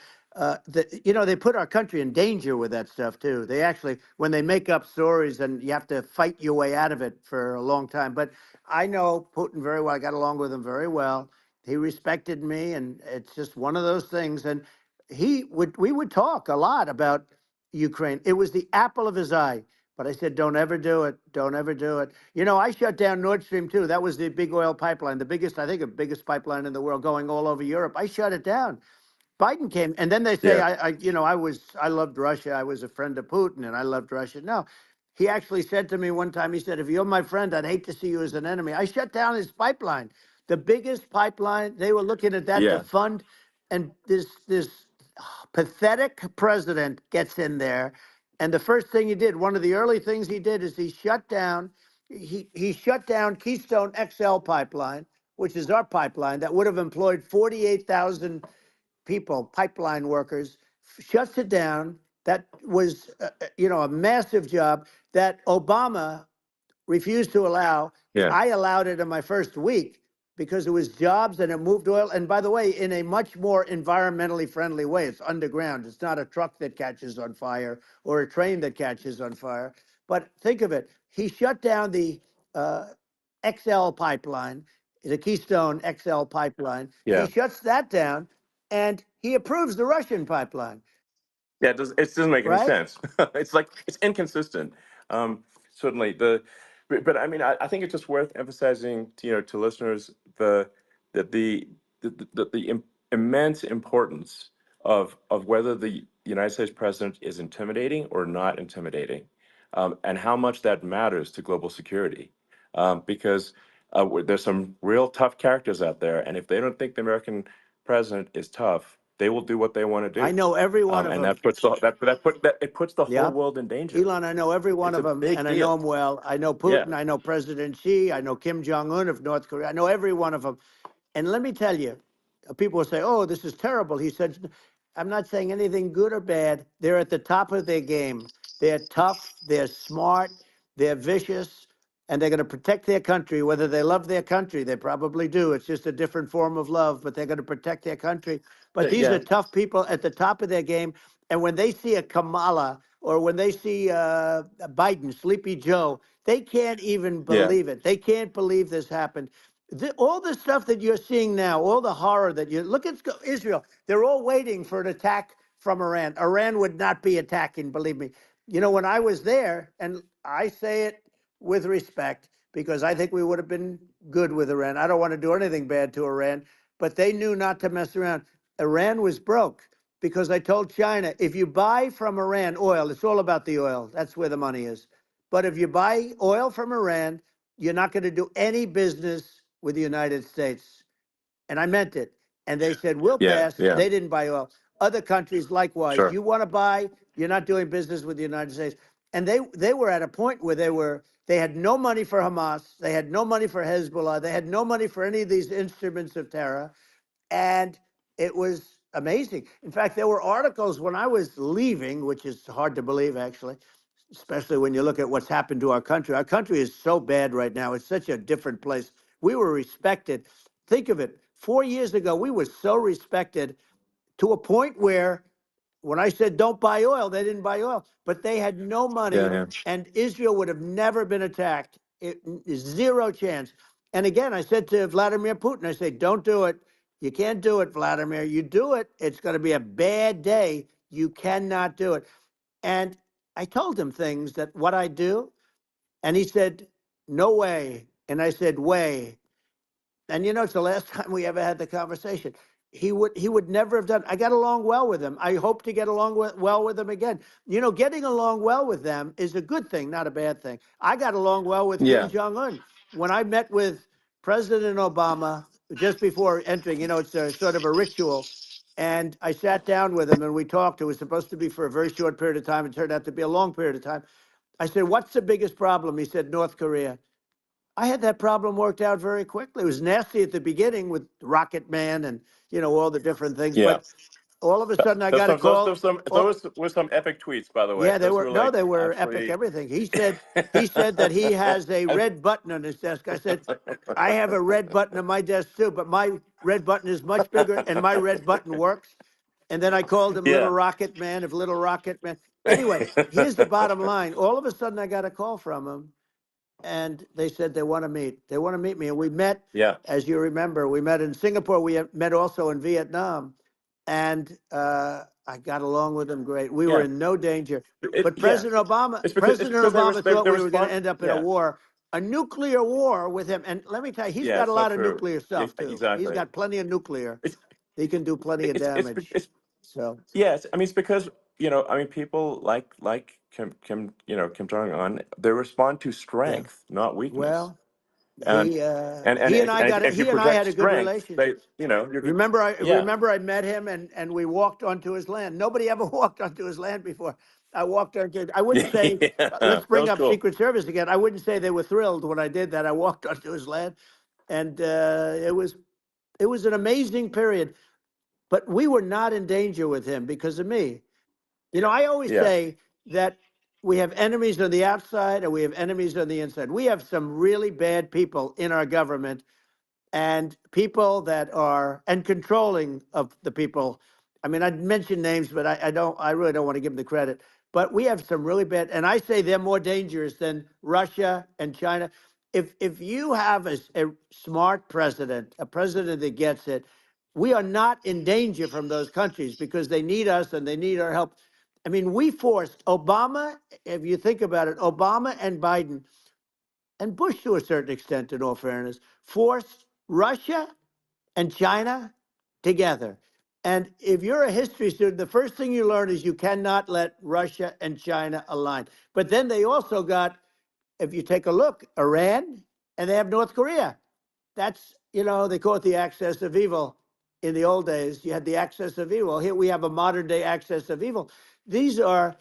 they put our country in danger with that stuff, too. They actually, when they make up stories, and you have to fight your way out of it for a long time. But I know Putin very well. I got along with him very well. He respected me, and it's just one of those things. And we would talk a lot about Ukraine. It was the apple of his eye. But I said, don't ever do it. Don't ever do it. I shut down Nord Stream 2. That was the big oil pipeline, the biggest, I think, the biggest pipeline in the world going all over Europe. I shut it down. Biden came, and then they say, Yeah. I loved Russia. I was a friend of Putin, and I loved Russia. No, he actually said to me one time, he said, if you're my friend, I'd hate to see you as an enemy. I shut down his pipeline, the biggest pipeline. They were looking at that to Yeah. fund, and this pathetic president gets in there, and the first thing he did, one of the early things he did, is he shut down Keystone XL pipeline, which is our pipeline that would have employed 48,000 people, pipeline workers, shuts it down. That was, a massive job that Obama refused to allow. Yeah. I allowed it in my first week because it was jobs and it moved oil. And by the way, in a much more environmentally friendly way. It's underground. It's not a truck that catches on fire or a train that catches on fire. But think of it. He shut down the XL pipeline, the Keystone XL pipeline. He Yeah. shuts that down and he approves the Russian pipeline, Yeah, it doesn't make any right? sense. It's inconsistent. Certainly but I mean, I think it's just worth emphasizing to listeners the immense importance of whether the United States president is intimidating or not intimidating, and how much that matters to global security. Because there's some real tough characters out there, and if they don't think the American president is tough, they will do what they want to I do. know every one of And them. it puts the whole Yep. world in danger. Elon, I know every one It's of a them, big and I know deal. them well. I know Yeah. Putin. I know President Xi. I know Kim Jong-un of North Korea. I know every one of them. And let me tell you, people will say, oh, this is terrible. He said, I'm not saying anything good or bad. They're at the top of their game. They're tough. They're smart. They're vicious. And they're going to protect their country, whether they love their country. They probably do. It's just a different form of love, but they're going to protect their country. But these Yeah. are tough people at the top of their game. And when they see a Kamala or when they see Biden, Sleepy Joe, they can't even Yeah. believe it. They can't believe this happened. All the stuff that you're seeing now, all the horror that you look at Israel, they're all waiting for an attack from Iran. Iran would not be attacking, believe me. When I was there, and I say it with respect because I think we would have been good with Iran. I don't want to do anything bad to Iran, but they knew not to mess around. Iran was broke because I told China, if you buy from Iran oil, it's all about the oil. That's where the money is. But if you buy oil from Iran, you're not going to do any business with the United States. And I meant it. And they said, we'll Yeah. pass. Yeah. They didn't buy oil. Other countries, likewise, Sure. you want to buy, you're not doing business with the United States. And they were at a point where they had no money for Hamas. They had no money for Hezbollah. They had no money for any of these instruments of terror. And it was amazing. In fact, there were articles when I was leaving, which is hard to believe, actually, especially when you look at what's happened to our country. Our country is so bad right now. It's such a different place. We were respected. Think of it. 4 years ago, we were so respected to a point where when I said don't buy oil, they didn't buy oil, but they had no money, Yeah. Yeah. and Israel would have never been attacked. Zero chance. And again, I said to Vladimir Putin, I said, don't do it. You can't do it, Vladimir. You do it, it's going to be a bad day. You cannot do it. And I told him things that what I do, and he said, no way. And I said, way. And it's the last time we ever had the conversation. He would never have done. I got along well with him. I hope to get along well with him again. Getting along well with them is a good thing, not a bad thing. I got along well with Kim Yeah. Jong-un. When I met with President Obama just before entering, it's a sort of a ritual. And I sat down with him and we talked. It was supposed to be for a very short period of time. It turned out to be a long period of time. I said, what's the biggest problem? He said, North Korea. I had that problem worked out very quickly. It was nasty at the beginning with Rocket Man and all the different things. Yeah. But all of a sudden I Those got a some those call. those some Oh, those were some epic tweets, by the way. yeah, they Those were were no, like they were epic. absolutely. Everything he said that he has a red button on his desk. I said, I have a red button on my desk too, but my red button is much bigger, and my red button works. And then I called him Little Yeah. Rocket Man of Little Rocket Man. Anyway, here's the bottom line. All of a sudden, I got a call from him, and they said they want to meet. They want to meet me, and we met. Yeah. As you remember, we met in Singapore. We met also in Vietnam, and I got along with them great. We were Yeah. in no danger. But Yeah. It's President because Obama they thought we were going to respond. end up in a Yeah. war, a nuclear war with him. And let me tell you, he's Yeah. got a It's not lot of true. nuclear stuff too. He's Exactly. got plenty of nuclear. It's He can do plenty of damage. it's So yes. I mean, it's because I mean, people like Kim Jong Un. They respond to yeah, strength, not weakness. well, And if you he and I project had a good strength, relationship. you're good. Yeah. Remember I met him and we walked onto his land. Nobody ever walked onto his land before. I walked onto. I wouldn't say. Yeah. Let's That bring was up cool. Secret Service again. I wouldn't say they were thrilled when I did that. I walked onto his land, and it was an amazing period. But we were not in danger with him because of me. You know, I always Yeah. say that we have enemies on the outside and we have enemies on the inside. We have some really bad people in our government and people that are and controlling of the people. I mean, I'd mention names, but I really don't want to give them the credit. But we have some really bad, and I say they're more dangerous than Russia and China. If you have a smart president, a president that gets it, we are not in danger from those countries because they need us and they need our help. I mean, we forced Obama, if you think about it, Obama and Biden and Bush to a certain extent, in all fairness, forced Russia and China together. And if you're a history student, the first thing you learn is you cannot let Russia and China align. But then they also got, if you take a look, Iran, and they have North Korea. That's, they call it the axis of evil. In the old days, you had the axis of evil. Here we have a modern day axis of evil. These are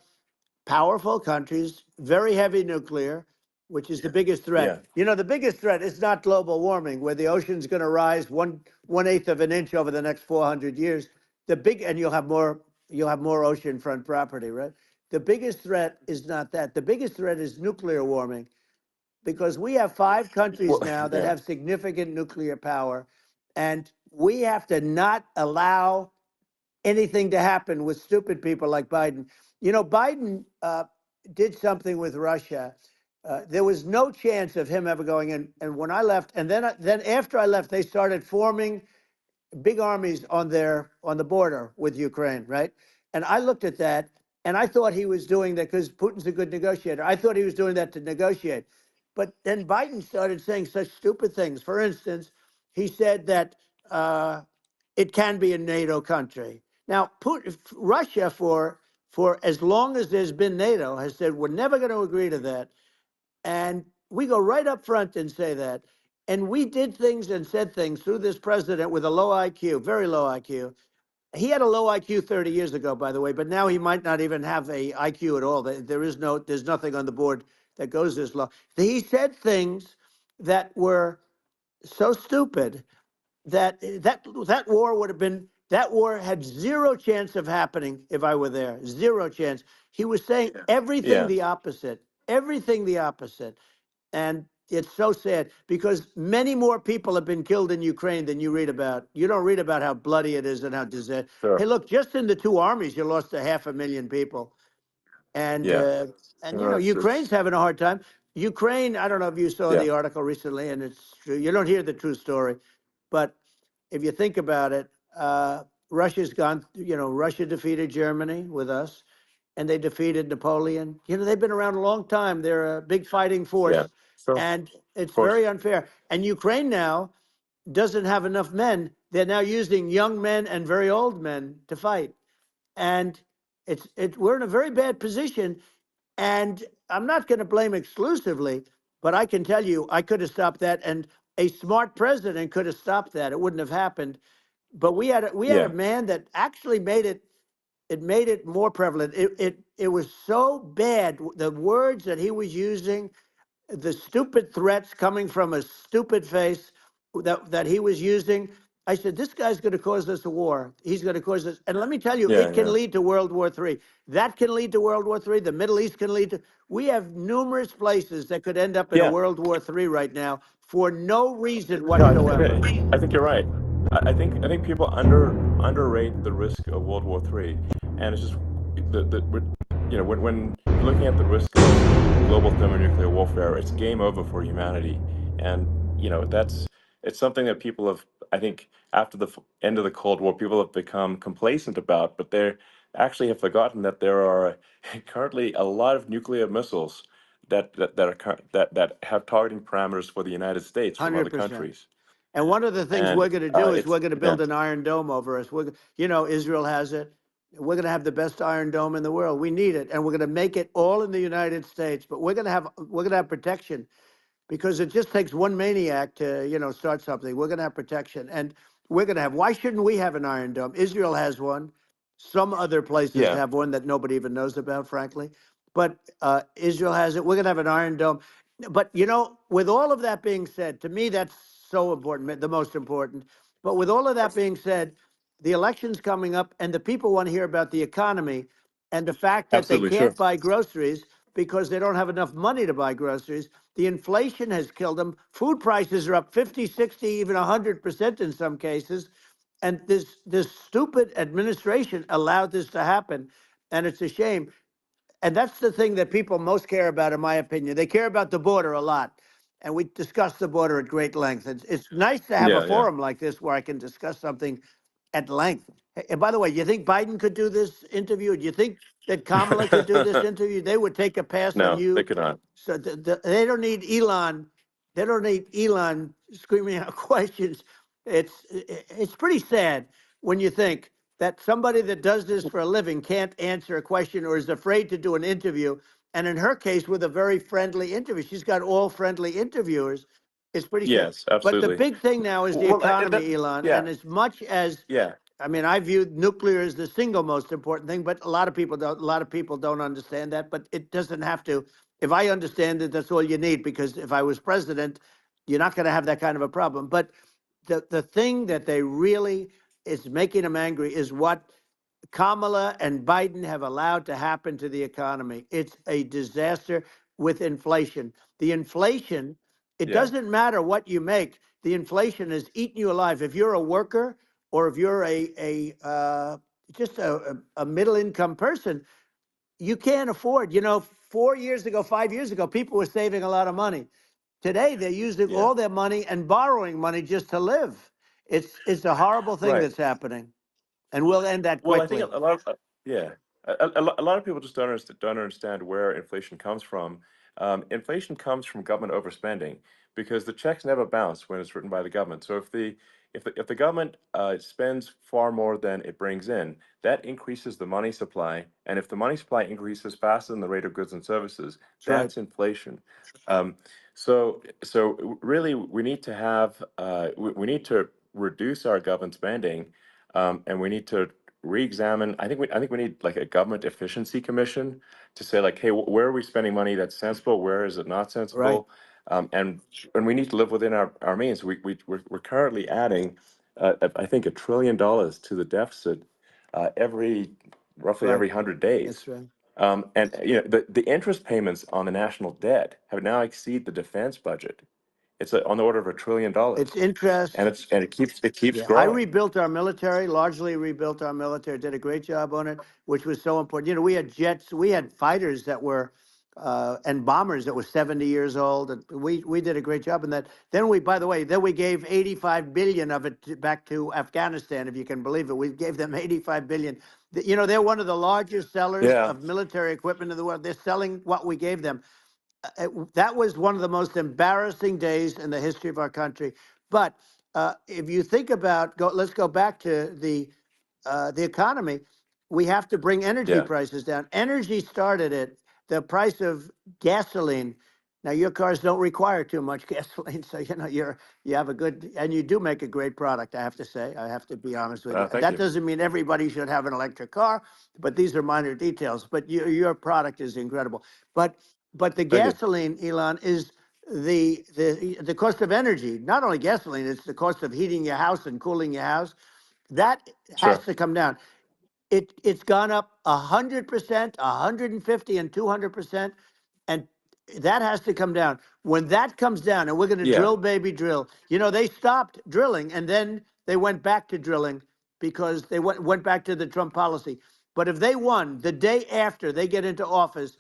powerful countries, very heavy nuclear, which is the biggest threat. Yeah. The biggest threat is not global warming, where the ocean's going to rise one eighth of an inch over the next 400 years. And you'll have more oceanfront property, right? The biggest threat is not that. The biggest threat is nuclear warming, because we have 5 countries Well, now that yeah. have significant nuclear power, and we have to not allow anything to happen with stupid people like Biden. Biden did something with Russia. There was no chance of him ever going in. And when I left, and then after I left, they started forming big armies on the border with Ukraine, right? And I looked at that, and I thought he was doing that because Putin's a good negotiator. I thought he was doing that to negotiate. But then Biden started saying such stupid things. For instance, he said that it can be a NATO country. Now, Russia, for as long as there's been NATO, has said we're never going to agree to that. And we go right up front and say that. And we did things and said things through this president with a low IQ, very low IQ. He had a low IQ 30 years ago, by the way, but now he might not even have a IQ at all. There's nothing on the board that goes this low. He said things that were so stupid that war would have been that war had zero chance of happening if I were there. Zero chance. He was saying everything Yeah. the opposite. Everything the opposite. And it's so sad because many more people have been killed in Ukraine than you read about. You don't read about how bloody it is and how disaster. Sure. Hey, look, just in the 2 armies, you lost 500,000 people. And Yeah. Ukraine's having a hard time. Ukraine, I don't know if you saw Yeah. the article recently, and it's true. You don't hear the true story, but if you think about it, Russia's gone. Russia defeated Germany with us, and they defeated Napoleon. They've been around a long time. They're a big fighting force, Yeah. Sure. and it's Of course. very unfair. And Ukraine now doesn't have enough men. They're now using young men and very old men to fight, and we're in a very bad position. And I'm not going to blame exclusively, but I can tell you I could have stopped that, and a smart president could have stopped that. It wouldn't have happened. But we had a Yeah. man that actually made it. It made it more prevalent. It was so bad. The words that he was using, the stupid threats coming from a stupid face that he was using. I said, this guy's going to cause us a war. He's going to cause us. And let me tell you, Yeah, it can yeah. lead to World War III. That can lead to World War III. The Middle East can lead to. We have numerous places that could end up in a Yeah. World War III right now for no reason No, whatsoever. I think you're right. I think people underrate the risk of World War III, and it's just you know, when you're looking at the risk of global thermonuclear warfare, it's game over for humanity, and you know it's something that people have, I think, after the end of the Cold War, people have become complacent about, but they actually have forgotten that there are currently a lot of nuclear missiles that have targeting parameters for the United States from other 100%. countries. And one of the things And we're going to do is it's we're going to yeah, build an Iron Dome over us. Israel has it. We're going to have the best Iron Dome in the world. We need it, and we're going to make it all in the United States. But we're going to have protection, because it just takes one maniac to, start something. We're going to have protection, and we're going to have. Why shouldn't we have an Iron Dome? Israel has one. Some other places yeah, have one that nobody even knows about, frankly. But Israel has it. We're going to have an Iron Dome. But with all of that being said, to me that's so important, the most important. But with all of that being said, the election's coming up, and the people want to hear about the economy and the fact that they absolutely, sure. can't buy groceries because they don't have enough money to buy groceries. The inflation has killed them. Food prices are up 50, 60, even 100% in some cases. And this stupid administration allowed this to happen. And it's a shame. And that's the thing that people most care about, in my opinion. They care about the border a lot. And we discussed the border at great length. It's nice to have a Yeah, yeah. forum like this where I can discuss something at length. And by the way, you think Biden could do this interview? Do you think that Kamala could do this interview? They would take a pass on No, they you. could not. So they don't need Elon. They don't need Elon screaming out questions. It's pretty sad when you think that somebody that does this for a living can't answer a question or is afraid to do an interview. And in her case, with a very friendly interview, she's got all friendly interviewers. It's pretty sad. Yes, But the absolutely. big thing now is the Well, economy, Elon. yeah, And as much as yeah, I mean, I view nuclear as the single most important thing, but a lot of people don't. A lot of people don't understand that. But it doesn't have to. If I understand it, that's all you need. Because if I was president, you're not going to have that kind of a problem. But the thing that they really is making them angry is what Kamala and Biden have allowed to happen to the economy. It's a disaster with inflation. The inflation, it yeah, doesn't matter what you make. The inflation has eaten you alive. If you're a worker or if you're just a middle income person, you can't afford. 4 years ago, 5 years ago, people were saving a lot of money. Today, they're using yeah. all their money and borrowing money just to live. It's a horrible thing Right. that's happening, and we'll end that Well, I think quickly. a lot of yeah, a lot of people just don't understand where inflation comes from. Inflation comes from government overspending because the checks never bounce when it's written by the government. So if the government spends far more than it brings in, that increases the money supply, and if the money supply increases faster than the rate of goods and services, That's right. that's inflation. Um, so really, we need to have we need to reduce our government spending, and we need to re-examine. I think we need like a government efficiency commission to say like, hey, where are we spending money that's sensible? Where is it not Right. sensible? And we need to live within our means. We're currently adding, I think, $1 trillion to the deficit roughly Right. every 100 days. That's right. And the interest payments on the national debt have now exceed the defense budget. It's on the order of $1 trillion, It's interest. and it keeps Yeah, I growing. rebuilt our military, largely rebuilt our military, did a great job on it, which was so important. We had jets, we had fighters that were, and bombers that were 70 years old. And we did a great job in that. Then by the way, then we gave 85 billion of it back to Afghanistan, if you can believe it. We gave them 85 billion. They're one of the largest sellers Yeah, of military equipment in the world. They're selling what we gave them. That was one of the most embarrassing days in the history of our country. But if you think about, let's go back to the economy. We have to bring energy yeah. prices down. Energy started at the price of gasoline. Now your cars don't require too much gasoline, so you have a good, and you do make a great product. I have to say, I have to be honest with you. Thank That you. doesn't mean everybody should have an electric car, but these are minor details. But your product is incredible. But the Thank you. gasoline, Elon, is the cost of energy, not only gasoline, it's the cost of heating your house and cooling your house. That has Sure. to come down. It's gone up 100%, 150, and 200%, and that has to come down. When that comes down, and we're going to Yeah. drill, baby, drill. You know, they stopped drilling, and then they went back to drilling because they went back to the Trump policy. But if they won the day after they get into office,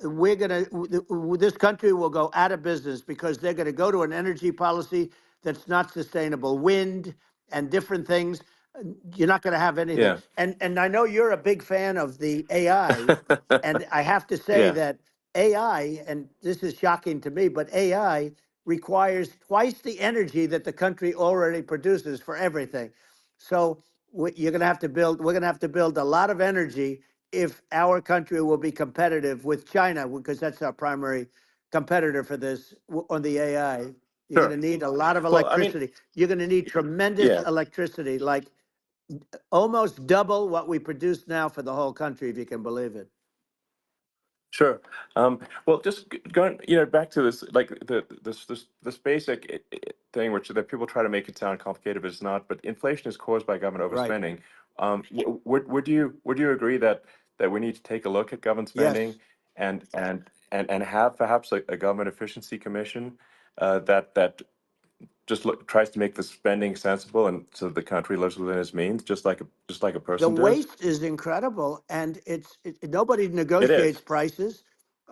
we're going to, this country will go out of business because they're going to go to an energy policy that's not sustainable. Wind and different things. You're not going to have anything. Yeah. And I know you're a big fan of the AI, and I have to say Yeah. that AI, and this is shocking to me, but AI requires twice the energy that the country already produces for everything. So you're going to have to build. We're going to have to build a lot of energy if our country will be competitive with China, because that's our primary competitor for this on the AI. You're going Sure. to need a lot of Well, I mean, electricity. You're going to need tremendous yeah. electricity, like almost double what we produce now for the whole country, if you can believe it. Sure. Well, just going, back to this, like this basic thing, which that people try to make it sound complicated, but it's not. But inflation is caused by government Right. overspending. Would you agree that we need to take a look at government Yes. spending and have perhaps a government efficiency commission that just tries to make the spending sensible and so the country lives within its means, just like a The person does? waste is incredible, and nobody It negotiates is. prices.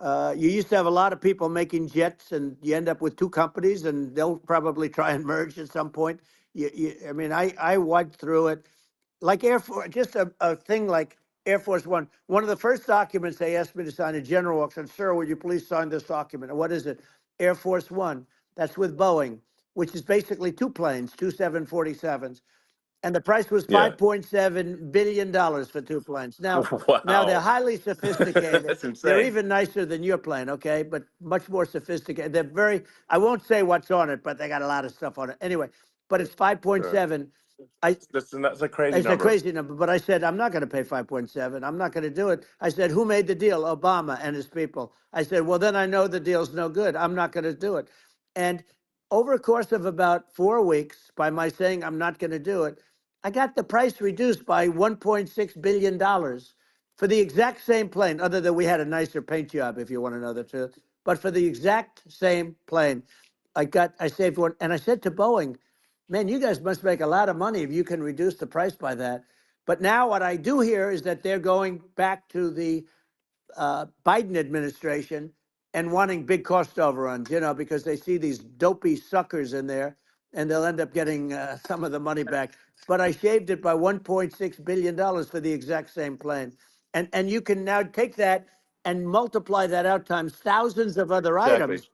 You used to have a lot of people making jets, and you end up with two companies, and they'll probably try and merge at some point. I mean, I went through it like Air Force, just a thing like Air Force One. One of the first documents they asked me to sign, a general walks in, "Sir, would you please sign this document?" And what is it? Air Force One. That's with Boeing, which is basically two planes, two 747s, and the price was Yeah. $5.7 billion for two planes. Now they're Wow. highly sophisticated. That's They're insane. even nicer than your plane, okay? But much more sophisticated. They're very. I won't say what's on it, but they got a lot of stuff on it. Anyway, but it's Sure. 5.7. I That's a crazy It's a number. crazy number, but I said I'm not going to pay 5.7. I'm not going to do it. I said, who made the deal? Obama and his people. I said, well, then I know the deal's no good. I'm not going to do it. And over a course of about 4 weeks, by my saying I'm not going to do it, I got the price reduced by $1.6 billion for the exact same plane, other than we had a nicer paint job, if you want to know the truth. But for the exact same plane, I saved one. And I said to Boeing, man, you guys must make a lot of money if you can reduce the price by that. But now what I do hear is that they're going back to the Biden administration and wanting big cost overruns, because they see these dopey suckers in there, and they'll end up getting some of the money back. But I shaved it by $1.6 billion for the exact same plane. And you can now take that and multiply that out times thousands of other Exactly. items.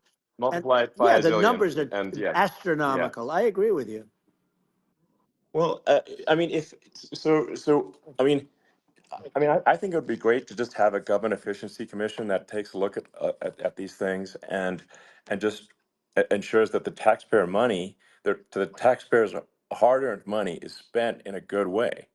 And Multiply it by yeah, a the zillion. numbers are And yeah. Yeah. astronomical. I agree with you. Well, I mean, if so, I think it would be great to just have a government efficiency commission that takes a look at these things and just ensures that the taxpayer money, the taxpayers' hard-earned money, is spent in a good way.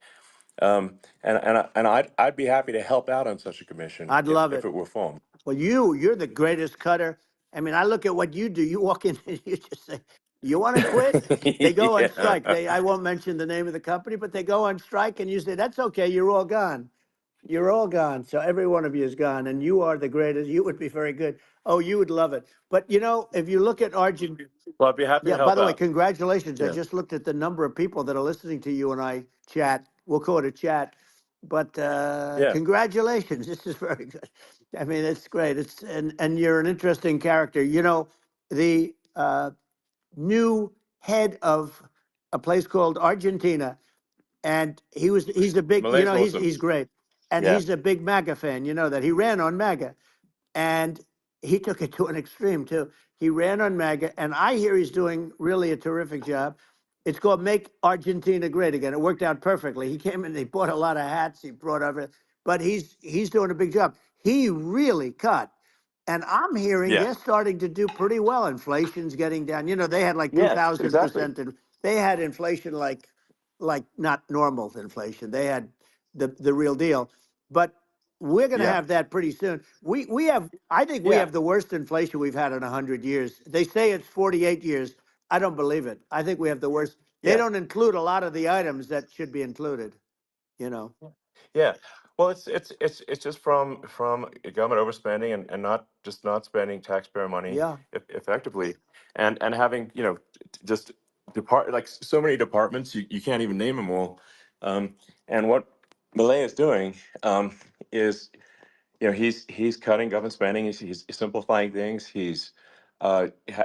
I'd be happy to help out on such a commission I'd love if it. it were formed. Well, you're the greatest cutter. I mean, I look at what you do. You walk in and you just say, "You want to quit?" They go on strike. Yeah. I won't mention the name of the company, but they go on strike, and you say, "That's okay. You're all gone. You're all gone." So every one of you is gone, and you are the greatest. You would be very good. Oh, you would love it. But if you look at Argentina. Well, I'd be happy to Yeah, by help the way, out. congratulations. I Yeah. just looked at the number of people that are listening to you and I chat. We'll call it a chat. But Yeah. congratulations. This is very good. I mean, it's great. And you're an interesting character. The new head of a place called Argentina, and he's a big, Malay's he's awesome. great. And Yeah. he's a big MAGA fan, that he ran on MAGA. And he took it to an extreme too. He ran on MAGA, and I hear he's doing really a terrific job. It's called Make Argentina Great Again. It worked out perfectly. He came in, he bought a lot of hats, he brought over, but he's doing a big job. He really cut. And I'm hearing Yeah. they're starting to do pretty well. Inflation's getting down. They had like Yes, exactly. 2,000%, and they had inflation like not normal inflation. They had the real deal. But we're going to Yeah. have that pretty soon. We have, I think we Yeah. have the worst inflation we've had in 100 years. They say it's 48 years. I don't believe it. I think we have the worst. They Yeah. don't include a lot of the items that should be included, you know. Yeah. Well, it's just from government overspending and not spending taxpayer money Yeah, effectively, and having just like so many departments you can't even name them all, and what Milei is doing is he's cutting government spending, he's simplifying things, he's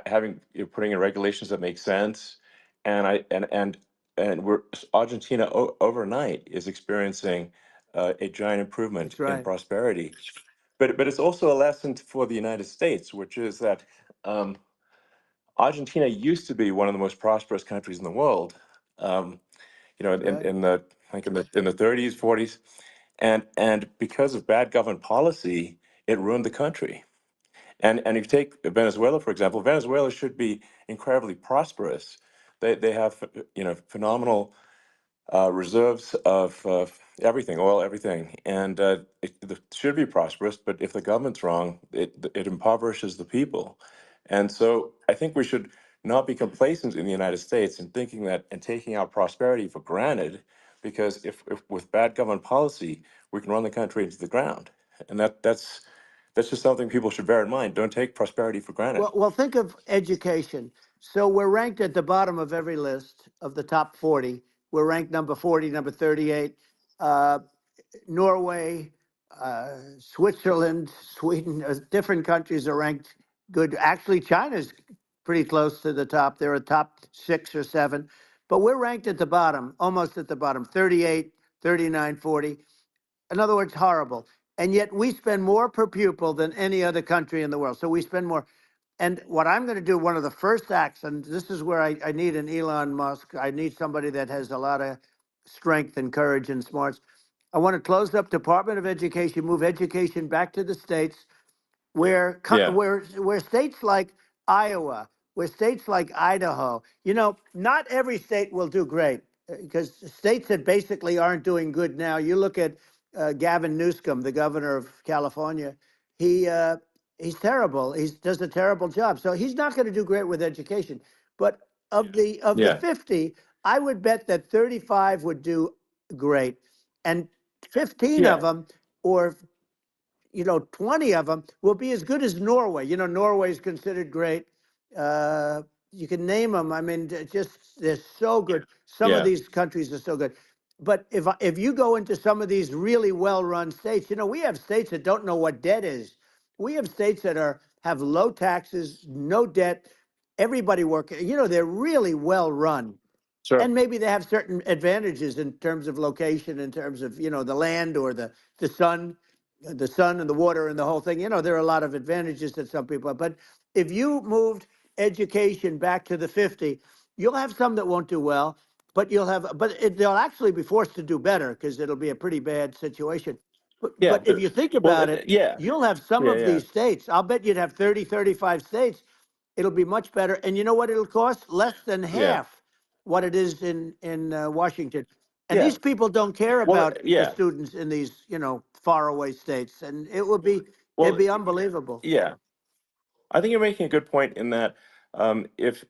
having putting in regulations that make sense, and we're Argentina overnight is experiencing a giant improvement that's in right. prosperity, but it's also a lesson for the United States, which is that um, Argentina used to be one of the most prosperous countries in the world. Um, That's right. in the like in the 30s, 40s, and because of bad government policy, it ruined the country. And if you take Venezuela, for example, Venezuela should be incredibly prosperous. They have phenomenal reserves of everything, oil, everything, and it should be prosperous. But if the government's wrong, it impoverishes the people. And so I think we should not be complacent in the United States in thinking that and taking our prosperity for granted, because if with bad government policy, we can run the country into the ground. And that's just something people should bear in mind. Don't take prosperity for granted. Well, think of education. So we're ranked at the bottom of every list of the top 40. We're ranked number 40, number 38. Uh, Norway, Switzerland, Sweden, different countries are ranked good. Actually, China's pretty close to the top. They're a top 6 or 7, but we're ranked at the bottom, almost at the bottom, 38, 39, 40. In other words, horrible. And yet we spend more per pupil than any other country in the world. So we spend more. And what I'm going to do, one of the first acts, and this is where I need an Elon Musk, I need somebody that has a lot of strength and courage and smarts. I want to close up Department of Education, move education back to the states, where Yeah. where states like Iowa, where states like Idaho, not every state will do great, because states that basically aren't doing good now. You look at Gavin Newsom, the governor of California. He he's terrible. He does a terrible job. So he's not going to do great with education. But of the Yeah. 50, I would bet that 35 would do great, and 15 of Yeah. them, or 20 of them will be as good as Norway. Norway is considered great. Uh, you can name them. I mean, they're so good. Some of Yeah. these countries are so good. But if you go into some of these really well-run states, we have states that don't know what debt is. We have states that have low taxes, no debt, everybody working. They're really well run, Sure. and maybe they have certain advantages in terms of location, in terms of the land, or the sun, and the water and the whole thing. There are a lot of advantages that some people have. But if you moved education back to the 50, you'll have some that won't do well, but they'll actually be forced to do better, because it'll be a pretty bad situation. Yeah. But if you think Well, about it, yeah. you'll have some Yeah. of Yeah. these states. I'll bet you'd have 30, 35 states. It'll be much better. And you know what it'll cost? Less than Yeah. half what it is in Washington. And Yeah. these people don't care Well, about the yeah. students in these, faraway states. And it'd Well, be unbelievable. yeah. I think you're making a good point in that if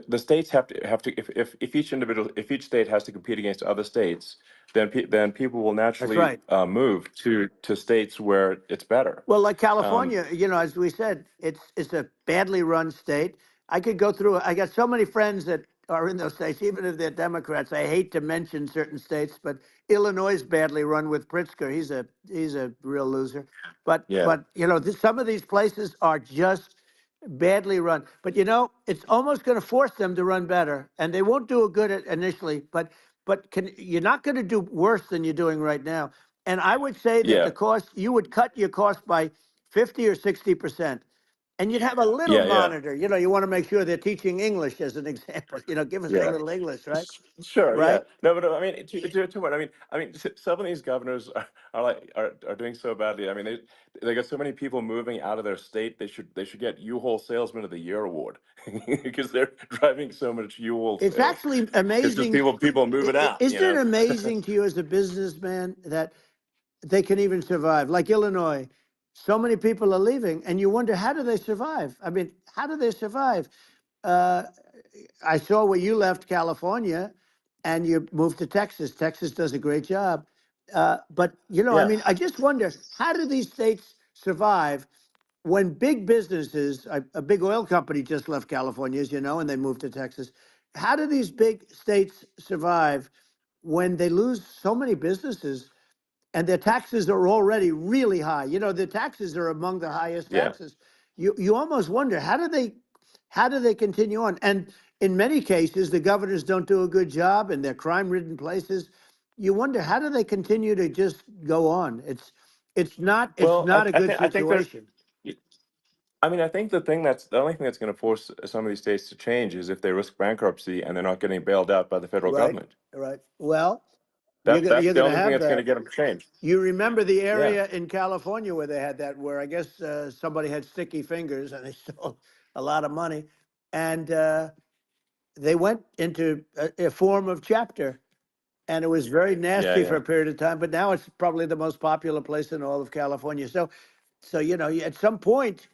the states have to if each state has to compete against other states, then people will That's naturally right. move to states where it's better. Well, like Um, California, as we said, it's a badly run state. I could go through. I got so many friends that are in those states, even if they're Democrats. I hate to mention certain states, but Illinois is badly run with Pritzker. He's a real loser. But yeah. but some of these places are just badly run. But it's almost going to force them to run better, and they won't do it good initially. But you're not going to do worse than you're doing right now. And I would say that Yeah. the cost, you would cut your cost by 50 or 60%. And you'd have a little Yeah. Yeah. monitor. You want to make sure they're teaching English as an example. Give us a Yeah. little English, right? Sure, yeah. Right? No, but I mean, to what? Some of these governors are doing so badly. I mean, they got so many people moving out of their state. They should get U-Haul Salesman of the Year award because they're driving so much U-Haul It's sales. actually It's just amazing. people moving out. Isn't it amazing to you as a businessman that they can even survive. Like Illinois, so many people are leaving, and you wonder, how do they survive? I mean, how do they survive? Uh, I saw where you left California and you moved to Texas. Texas does a great job. But, you know, I Yeah. mean, I just wonder, how do these states survive when big businesses, a big oil company just left California, as you know, and they moved to Texas. How do these big states survive when they lose so many businesses and their taxes are already really high? You know, the taxes are among the highest Yeah. taxes. You almost wonder, how do they continue on? And in many cases, the governors don't do a good job and they're crime-ridden places. You wonder, how do they continue to just go on? It's Well, not a good I think there's. situation. I mean, I think the only thing that's going to force some of these states to change is if they risk bankruptcy and they're not getting bailed out by the federal Right, government. right. Well, That's you're the gonna only thing have that's going to that. get them to change. You remember the Yeah. area in California where they had that, where I guess somebody had sticky fingers and they stole a lot of money, and they went into a form of chapter, and it was very Yeah. nasty for Yeah. a period of time. But now it's probably the most popular place in all of California. So you know, at some point,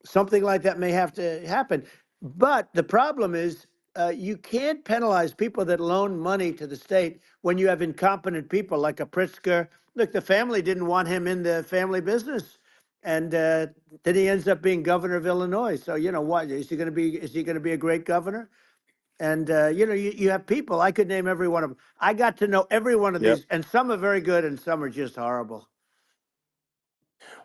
something like that may have to happen. But the problem is, you can't penalize people that loan money to the state when you have incompetent people like a Pritzker. Look, the family didn't want him in the family business, and then he ends up being governor of Illinois. So you know what? Is he going to be? Is he going to be a great governor? And you know, you have people. I could name every one of them. I got to know every one of Yep. these, and some are very good, and some are just horrible.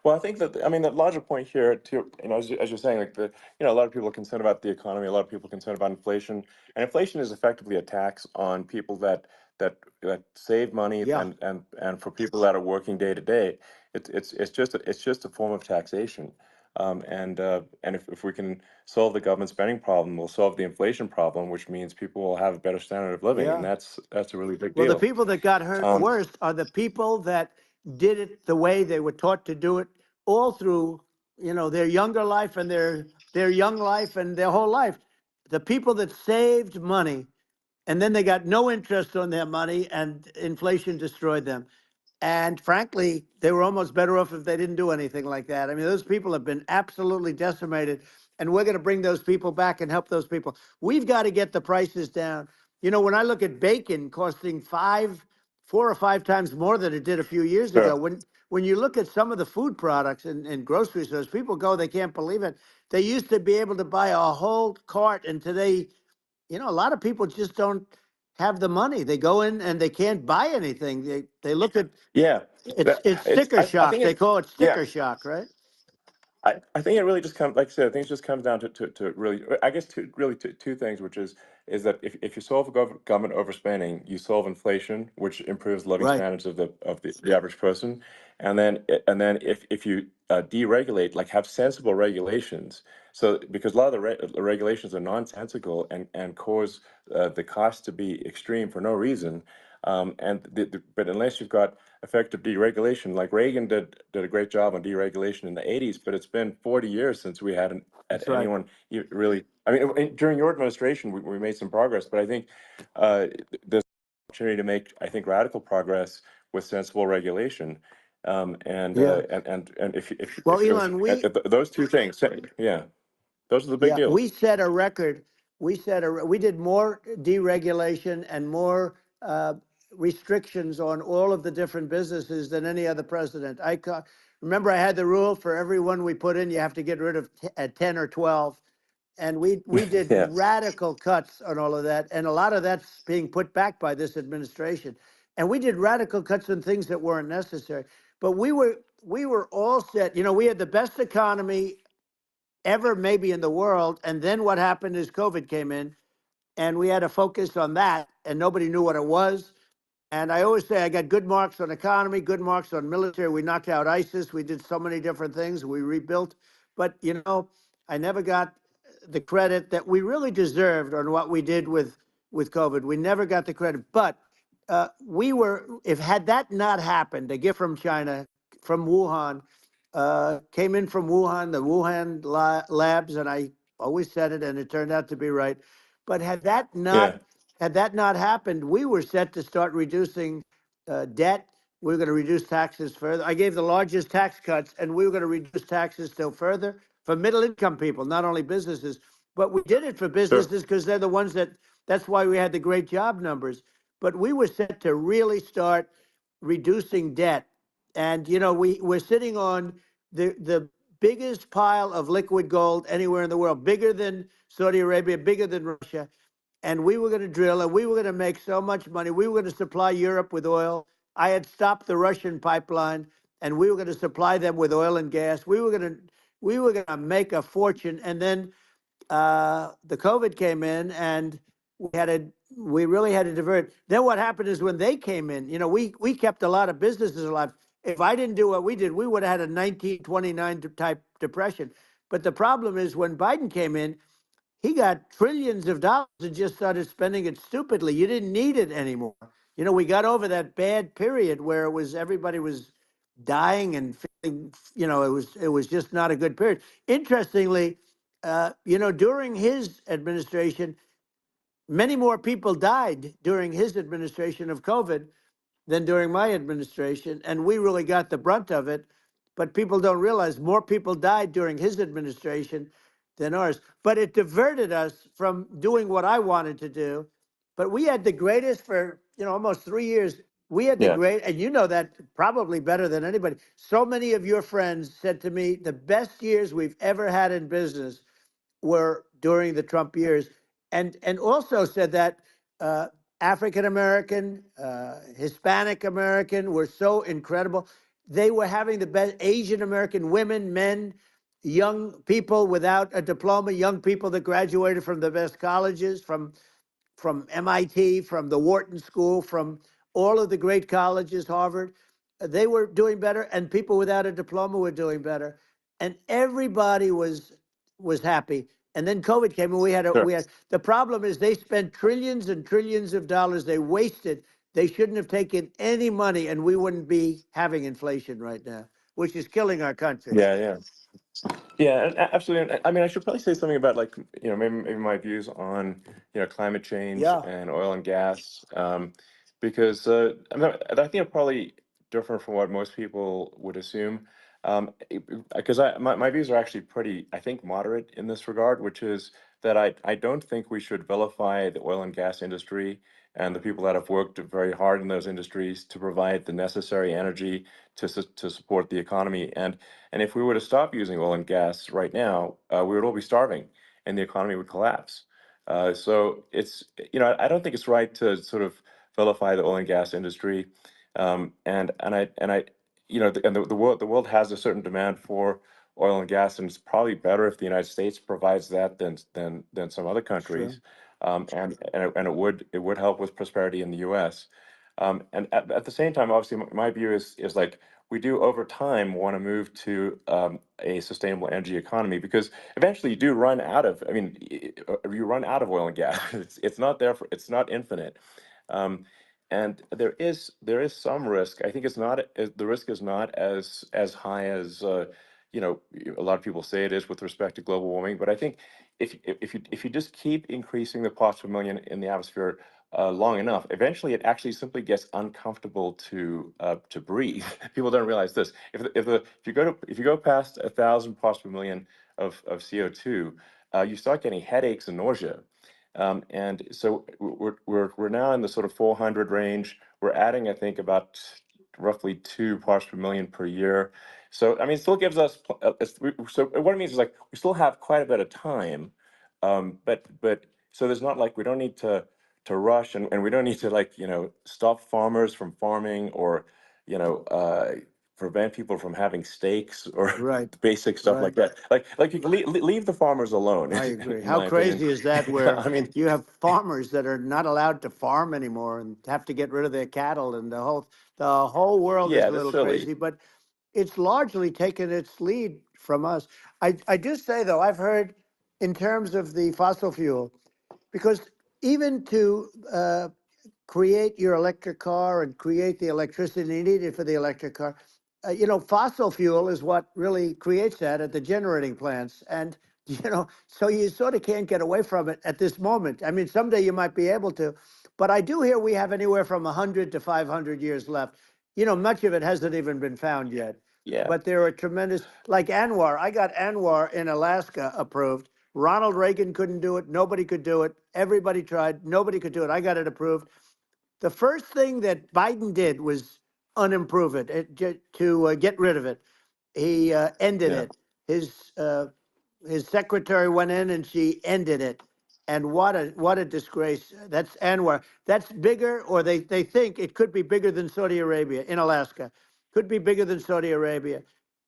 Well, I think that I mean the larger point here, too, as you're saying, like a lot of people are concerned about the economy, a lot of people are concerned about inflation, and inflation is effectively a tax on people that save money Yeah, and for people that are working day to day, it's just a form of taxation, and if we can solve the government spending problem, we'll solve the inflation problem, which means people will have a better standard of living, and yeah. that's a really big Well, the deal. people that got hurt Um, worst are the people that did it the way they were taught to do it all through, you know, their younger life and their young life and their whole life. The people that saved money and then they got no interest on their money and inflation destroyed them. And frankly, they were almost better off if they didn't do anything like that. I mean, those people have been absolutely decimated, and we're going to bring those people back and help those people. We've got to get the prices down. You know, when I look at bacon costing 4 or 5 times more than it did a few years ago, sure. when you look at some of the food products in grocery stores, people go, they can't believe it. They used to be able to buy a whole cart, and today, you know, a lot of people just don't have the money. They go in and they can't buy anything. They look at Yeah, it's sticker I shock. think They it. call it Yeah, sticker shock, right? I think it really just comes, like I said, I think it just comes down to really, I guess, two things, which is that if you solve government overspending, you solve inflation, which improves living Right. standards of the average person, and then if you deregulate, like have sensible regulations, so because a lot of the regulations are nonsensical and cause the cost to be extreme for no reason, but unless you've got effective deregulation. Like Reagan did a great job on deregulation in the 80s, but it's been 40 years since we had That's right. anyone really. I mean, during your administration, we made some progress, but I think there's an opportunity to make, I think, radical progress with sensible regulation. Yeah. And Well, if Elon, those two things, yeah, those are the big yeah, we deals. set a record. We did more deregulation and more restrictions on all of the different businesses than any other president. Remember, I had the rule for everyone we put in, you have to get rid of 10 or 12. And we did Yeah, radical cuts on all of that. And a lot of that's being put back by this administration. And we did radical cuts on things that weren't necessary. But we were all set. You know, we had the best economy ever maybe in the world. And then what happened is COVID came in and we had to focus on that and nobody knew what it was. And I always say I got good marks on economy, good marks on military. We knocked out ISIS. We did so many different things. We rebuilt. But, you know, I never got the credit that we really deserved on what we did with COVID. We never got the credit. But if had that not happened, a gift from China, from Wuhan, came in from Wuhan, the Wuhan labs, and I always said it, and it turned out to be right. But yeah, had that not happened, we were set to start reducing debt We were going to reduce taxes further. I gave the largest tax cuts, and we were going to reduce taxes still further for middle income people, not only businesses. But we did it for Sure. businesses because they're the ones that's why we had the great job numbers. But we were set to really start reducing debt. And, we're sitting on the biggest pile of liquid gold anywhere in the world, bigger than Saudi Arabia, bigger than Russia. And we were going to drill and we were going to make so much money. We were going to supply Europe with oil. I had stopped the Russian pipeline and we were going to supply them with oil and gas. We were going to make a fortune. And then the COVID came in and we really had to divert. Then what happened is when they came in, we kept a lot of businesses alive. If I didn't do what we did, we would have had a 1929 type depression. But the problem is when Biden came in, he got trillions of dollars and just started spending it stupidly. You didn't need it anymore. We got over that bad period where everybody was dying and feeling, it was just not a good period. Interestingly, during his administration, many more people died during his administration of COVID than during my administration, and we really got the brunt of it. But people don't realize more people died during his administration than ours. But it diverted us from doing what I wanted to do. But we had the greatest for almost 3 years. We had the Yeah. great, and you know that probably better than anybody. So many of your friends said to me, the best years we've ever had in business were during the Trump years, and also said that African American, Hispanic American were so incredible. They were having the best. Asian American women, men, young people without a diploma, young people that graduated from the best colleges, from MIT, from the Wharton School, from all of the great colleges, Harvard. They were doing better, and people without a diploma were doing better, and everybody was happy. And then COVID came, and Sure. we had the problem is they spent trillions and trillions of dollars. They wasted. They shouldn't have taken any money, and we wouldn't be having inflation right now, which is killing our country. Yeah, yeah. Yeah, absolutely. I mean, I should probably say something about maybe my views on climate change Yeah, and oil and gas, because I think I'm probably different from what most people would assume, because my views are actually pretty, I think, moderate in this regard, which is that I don't think we should vilify the oil and gas industry and the people that have worked very hard in those industries to provide the necessary energy to support the economy. And if we were to stop using oil and gas right now, we would all be starving and the economy would collapse. So I don't think it's right to sort of vilify the oil and gas industry. The world has a certain demand for oil and gas, and it's probably better if the United States provides that than some other sure. countries. And it would help with prosperity in the U.S. And at the same time, obviously, my view is like we do over time want to move to a sustainable energy economy, because eventually you do run out of. I mean, you run out of oil and gas. It's not infinite. Um, and there is some risk. I think the risk is not as high as a lot of people say it is with respect to global warming. But I think if you just keep increasing the parts per million in the atmosphere long enough, eventually it actually simply gets uncomfortable to breathe. People don't realize this. If you go past 1,000 parts per million of CO2, you start getting headaches and nausea. And so we're now in the sort of 400 range. We're adding, I think, about roughly 2 parts per million per year. So I mean, it still gives us. So what it means is like we still have quite a bit of time, but so there's not like we don't need to rush, and we don't need to stop farmers from farming, or you know uh, prevent people from having steaks or Right, basic stuff like right. that. Like you can leave the farmers alone, I agree. in How my opinion. crazy is that where I mean, you have farmers that are not allowed to farm anymore and have to get rid of their cattle, and the whole world is yeah, a that's little silly. crazy, but it's largely taken its lead from us. I do say though, I've heard in terms of the fossil fuel, because even to create your electric car and create the electricity needed for the electric car. Fossil fuel is what really creates that at the generating plants. And, so you sort of can't get away from it at this moment. I mean, someday you might be able to, but I do hear we have anywhere from 100 to 500 years left. much of it hasn't even been found yet. Yeah. But there are tremendous, like Anwar. I got Anwar in Alaska approved. Ronald Reagan couldn't do it. Nobody could do it. Everybody tried. Nobody could do it. I got it approved. The first thing that Biden did was unimprove it, to get rid of it. He ended Yeah. it. His secretary went in and she ended it. And what a disgrace. That's Anwar. That's bigger, or they think it could be bigger than Saudi Arabia in Alaska. Could be bigger than Saudi Arabia.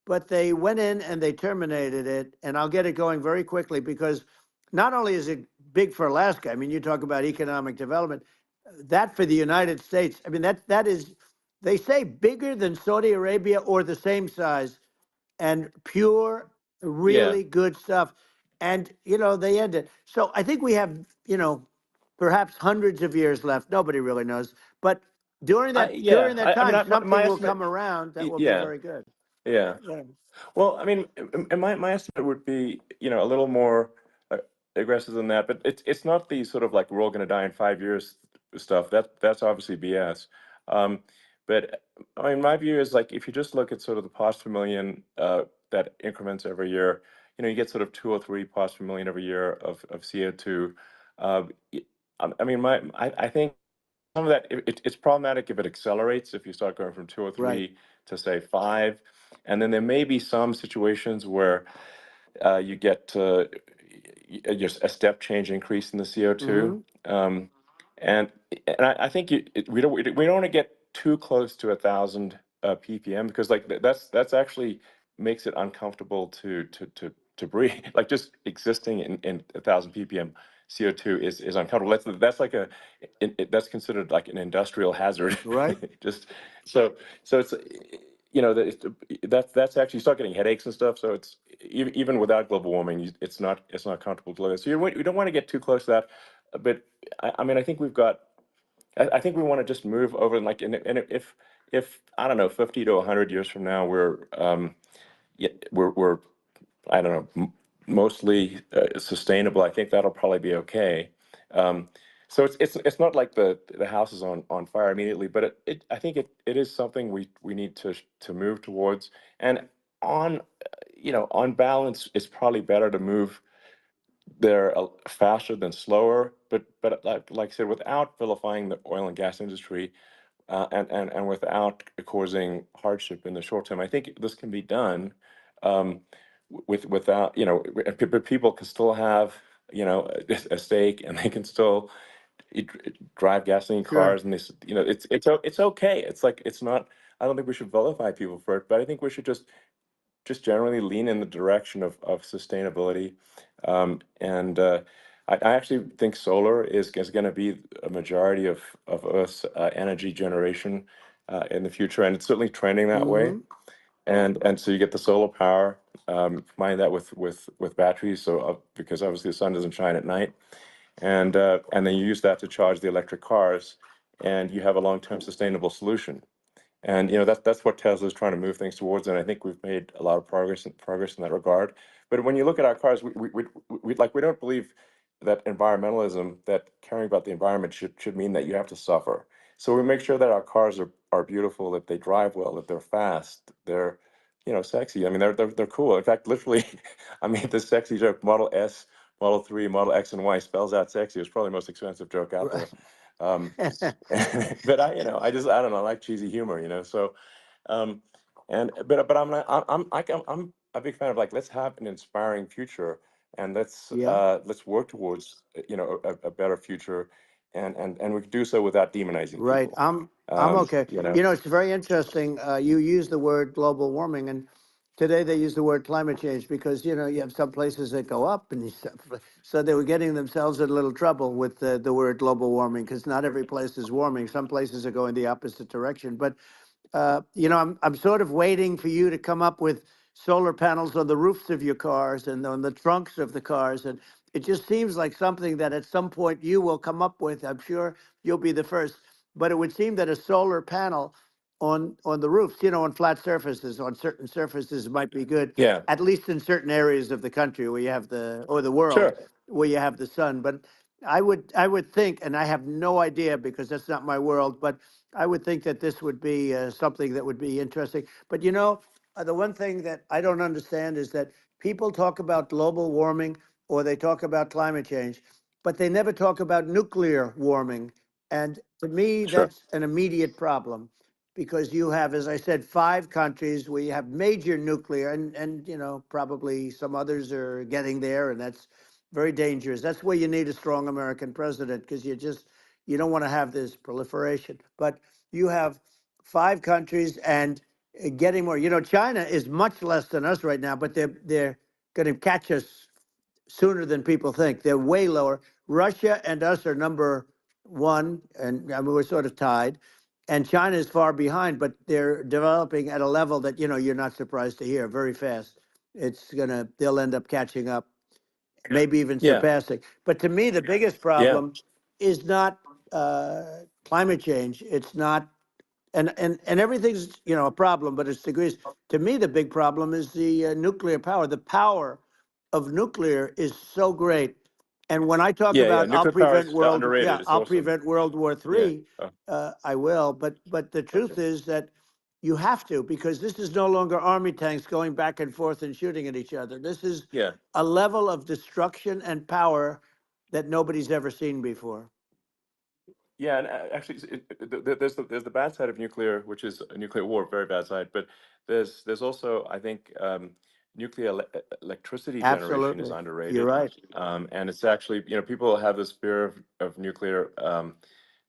But they went in and they terminated it. And I'll get it going very quickly, because not only is it big for Alaska, I mean, you talk about economic development, that for the United States, I mean, that is, they say bigger than Saudi Arabia or the same size, and pure, Yeah. really good stuff. And, they end it. So I think we have, perhaps hundreds of years left. Nobody really knows. But during Yeah. that I mean, time, my something will estimate. come around that will be Yeah. very good. Yeah. Yeah. Well, I mean, and my estimate would be, a little more aggressive than that, but it's not the sort of like we're all going to die in 5 years stuff. That's obviously BS. Um, but I mean, my view is like if you just look at sort of the parts per million that increments every year, you get sort of 2 or 3 parts per million every year of CO2. Uh, y- I mean, I think some of that it's problematic if it accelerates, if you start going from 2 or Right. 3 to say 5, and then there may be some situations where you get just a step change increase in the CO2. Hmm. Um, and I think we don't want to get too close to 1,000 ppm, because like that's actually makes it uncomfortable to breathe. Like just existing in 1,000 ppm CO2 is uncomfortable. That's like that's considered like an industrial hazard. Right. Just so it's that's actually, you start getting headaches and stuff. So it's even without global warming, it's not comfortable to live in. So you don't want to get too close to that. But I mean, I think we've got. I think we want to just move over, and like, and if I don't know, 50 to 100 years from now, we're I don't know, mostly sustainable. I think that'll probably be okay. Um, so it's not like the house is on fire immediately, but I think it is something we need to move towards. And on on balance, it's probably better to move there faster than slower. But like I said, without vilifying the oil and gas industry, and without causing hardship in the short term. I think this can be done without, but people can still have, a stake, and they can still drive gasoline Sure. cars, and it's okay. It's like it's not. I don't think we should vilify people for it, but I think we should just generally lean in the direction of sustainability. And I actually think solar is going to be a majority of Earth's energy generation in the future, and it's certainly trending that way. Hmm. And so you get the solar power, combine that with batteries, so because obviously the sun doesn't shine at night, and then you use that to charge the electric cars, and you have a long-term sustainable solution. And that's what Tesla is trying to move things towards, and I think we've made a lot of progress in that regard. But when you look at our cars, we don't believe that environmentalism, that caring about the environment should mean that you have to suffer. So we make sure that our cars are beautiful, that they drive well, that they're fast, they're sexy. I mean, they're cool. In fact, literally, I mean, this sexy joke, Model S, Model 3, Model X, and Y spells out sexy. It's probably the most expensive joke out there. Um, but I don't know, I like cheesy humor, So, um, but I'm a big fan of like let's have an inspiring future, and Yeah. let's work towards a better future, and we can do so without demonizing Right. people. I'm okay. It's very interesting. You use the word global warming, and today they use the word climate change because you have some places that go up, and so they were getting themselves in a little trouble with the word global warming, because not every place is warming. Some places are going the opposite direction. But I'm sort of waiting for you to come up with solar panels on the roofs of your cars and on the trunks of the cars. And it just seems like something that at some point you will come up with. I'm sure you'll be the first. But it would seem that a solar panel on the roofs, on flat surfaces, on certain surfaces might be good, Yeah, at least in certain areas of the country where you have or the world sure. where you have the sun. But I would think, and I have no idea because that's not my world, but I would think that this would be something that would be interesting. But the one thing that I don't understand is that people talk about global warming or they talk about climate change, but they never talk about nuclear warming. And to me, Sure. that's an immediate problem because you have, as I said, 5 countries where you have major nuclear, and probably some others are getting there, and that's very dangerous. That's where you need a strong American president because you don't want to have this proliferation. But you have 5 countries and getting more. China is much less than us right now, but they're going to catch us sooner than people think. They're way lower. Russia and us are number 1, and I mean, we're sort of tied. And China is far behind, but they're developing at a level that you're not surprised to hear very fast. They'll end up catching up, maybe even Yeah. surpassing. But to me, the biggest Yeah. problem is not climate change. It's not, and everything's a problem, but it's degrees. To me, the big problem is the nuclear power. The power of nuclear is so great. And when I talk Yeah. Yeah. about Nuclear power is underrated. It's I'll awesome. prevent World War Yeah. III, Oh, I will. But the okay. truth is that you have to, because this is no longer army tanks going back and forth and shooting at each other. This is Yeah. a level of destruction and power that nobody's ever seen before. Yeah, and actually, there's the bad side of nuclear, which is a nuclear war, very bad side. But there's also, I think, nuclear electricity generation is Absolutely. You're underrated, right. and it's actually, people have this fear of nuclear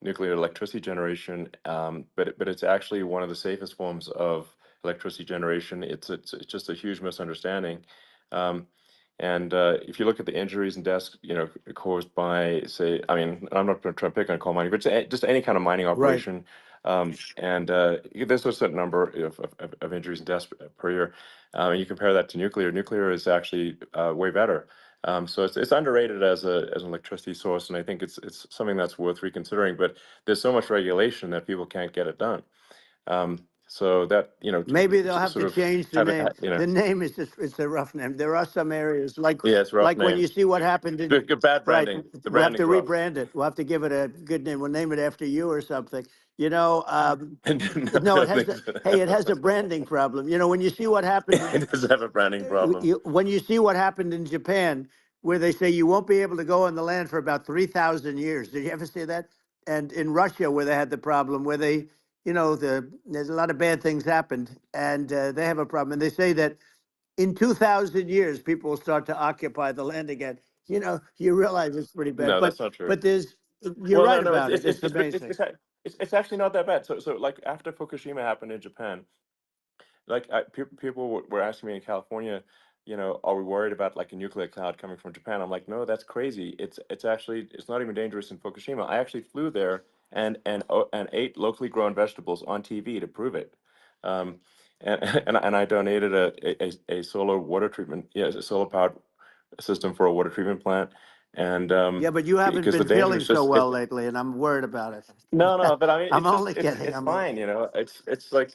electricity generation, but it's actually one of the safest forms of electricity generation. It's just a huge misunderstanding. Um, and if you look at the injuries and deaths, caused by, say, I mean, I'm not going to try and pick on coal mining, but just any kind of mining Right. operation, and there's a certain number of injuries and deaths per year. And you compare that to nuclear. Nuclear is actually way better. So it's underrated as an electricity source, and I think it's something that's worth reconsidering. But there's so much regulation that people can't get it done. So that Maybe they'll have sort to of change the have it, name. The name is it's a rough name. There are some areas yeah, it's a rough like when name. you see what happened in Good bad right. branding. The We'll have to branding's rough. rebrand it. We'll have to give it a good name. We'll name it after you or something. No, it has it has a branding problem. When you see what happened It does have a branding problem. when you see what happened in Japan, where they say you won't be able to go on the land for about 3,000 years. Did you ever see that? And in Russia, where they had the problem, where there's a lot of bad things happened, and they have a problem. And they say that in 2,000 years, people will start to occupy the land again. You realize it's pretty bad. No, But that's not true. but you're Well, no, right no, about it. It's amazing. it's actually not that bad. So like after Fukushima happened in Japan, like people were asking me in California, are we worried about like a nuclear cloud coming from Japan? I'm like, no, that's crazy. It's actually it's not even dangerous in Fukushima. I actually flew there and ate locally grown vegetables on TV to prove it. Um, and I donated a solar water treatment, a solar powered system for a water treatment plant, and Yeah, but you haven't because the been danger feeling is so just well lately, and I'm worried about it. no, but I mean I'm it's just only kidding. it's fine, it's like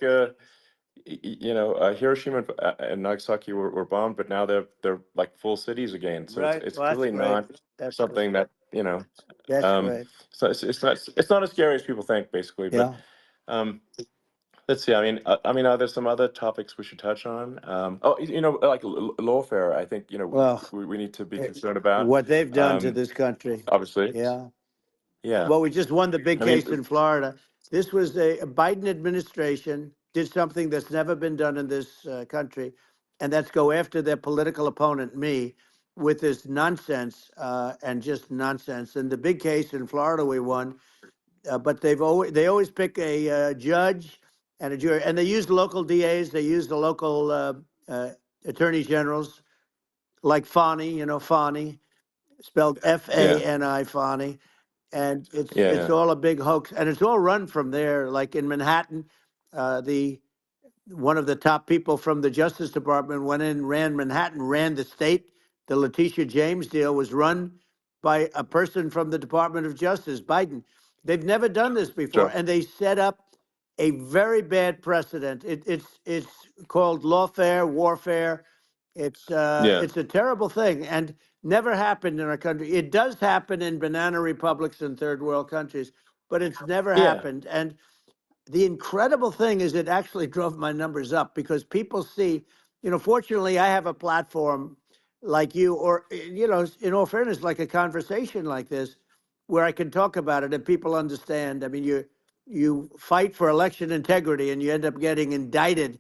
Hiroshima and Nagasaki were bombed, but now they're like full cities again. So Right. it's Well, that's really great. not That's good. something that That's um, great. so it's not as scary as people think, basically. But Yeah. um, let's see. I mean, are there some other topics we should touch on? Oh, like lawfare. I think Well, we need to be concerned about. what they've done to Um, this country. obviously, Yeah. yeah. Well, we just won the big I mean, case in Florida. This was a Biden administration did something that's never been done in this country, and that's go after their political opponent, me, with this nonsense and just nonsense. And the big case in Florida we won, but they always pick a judge and a jury, and they use local DAs, they use the local attorney generals, like Fani, spelled yeah, Fani, Fani, and yeah, it's yeah. all a big hoax, and it's all run from there. Like in Manhattan, the one of the top people from the Justice Department went in, ran Manhattan, ran the state. The Letitia James deal was run by a person from the Department of Justice, Biden. They've never done this before, Sure. and they set up a very bad precedent. It's called lawfare, warfare. Yeah. It's a terrible thing, and Never happened in our country. It does happen in banana republics and third world countries, but it's never Yeah, happened. And the incredible thing is it actually drove my numbers up because people see, fortunately I have a platform like you, or, in all fairness, like a conversation like this, where I can talk about it and people understand. I mean, you fight for election integrity and you end up getting indicted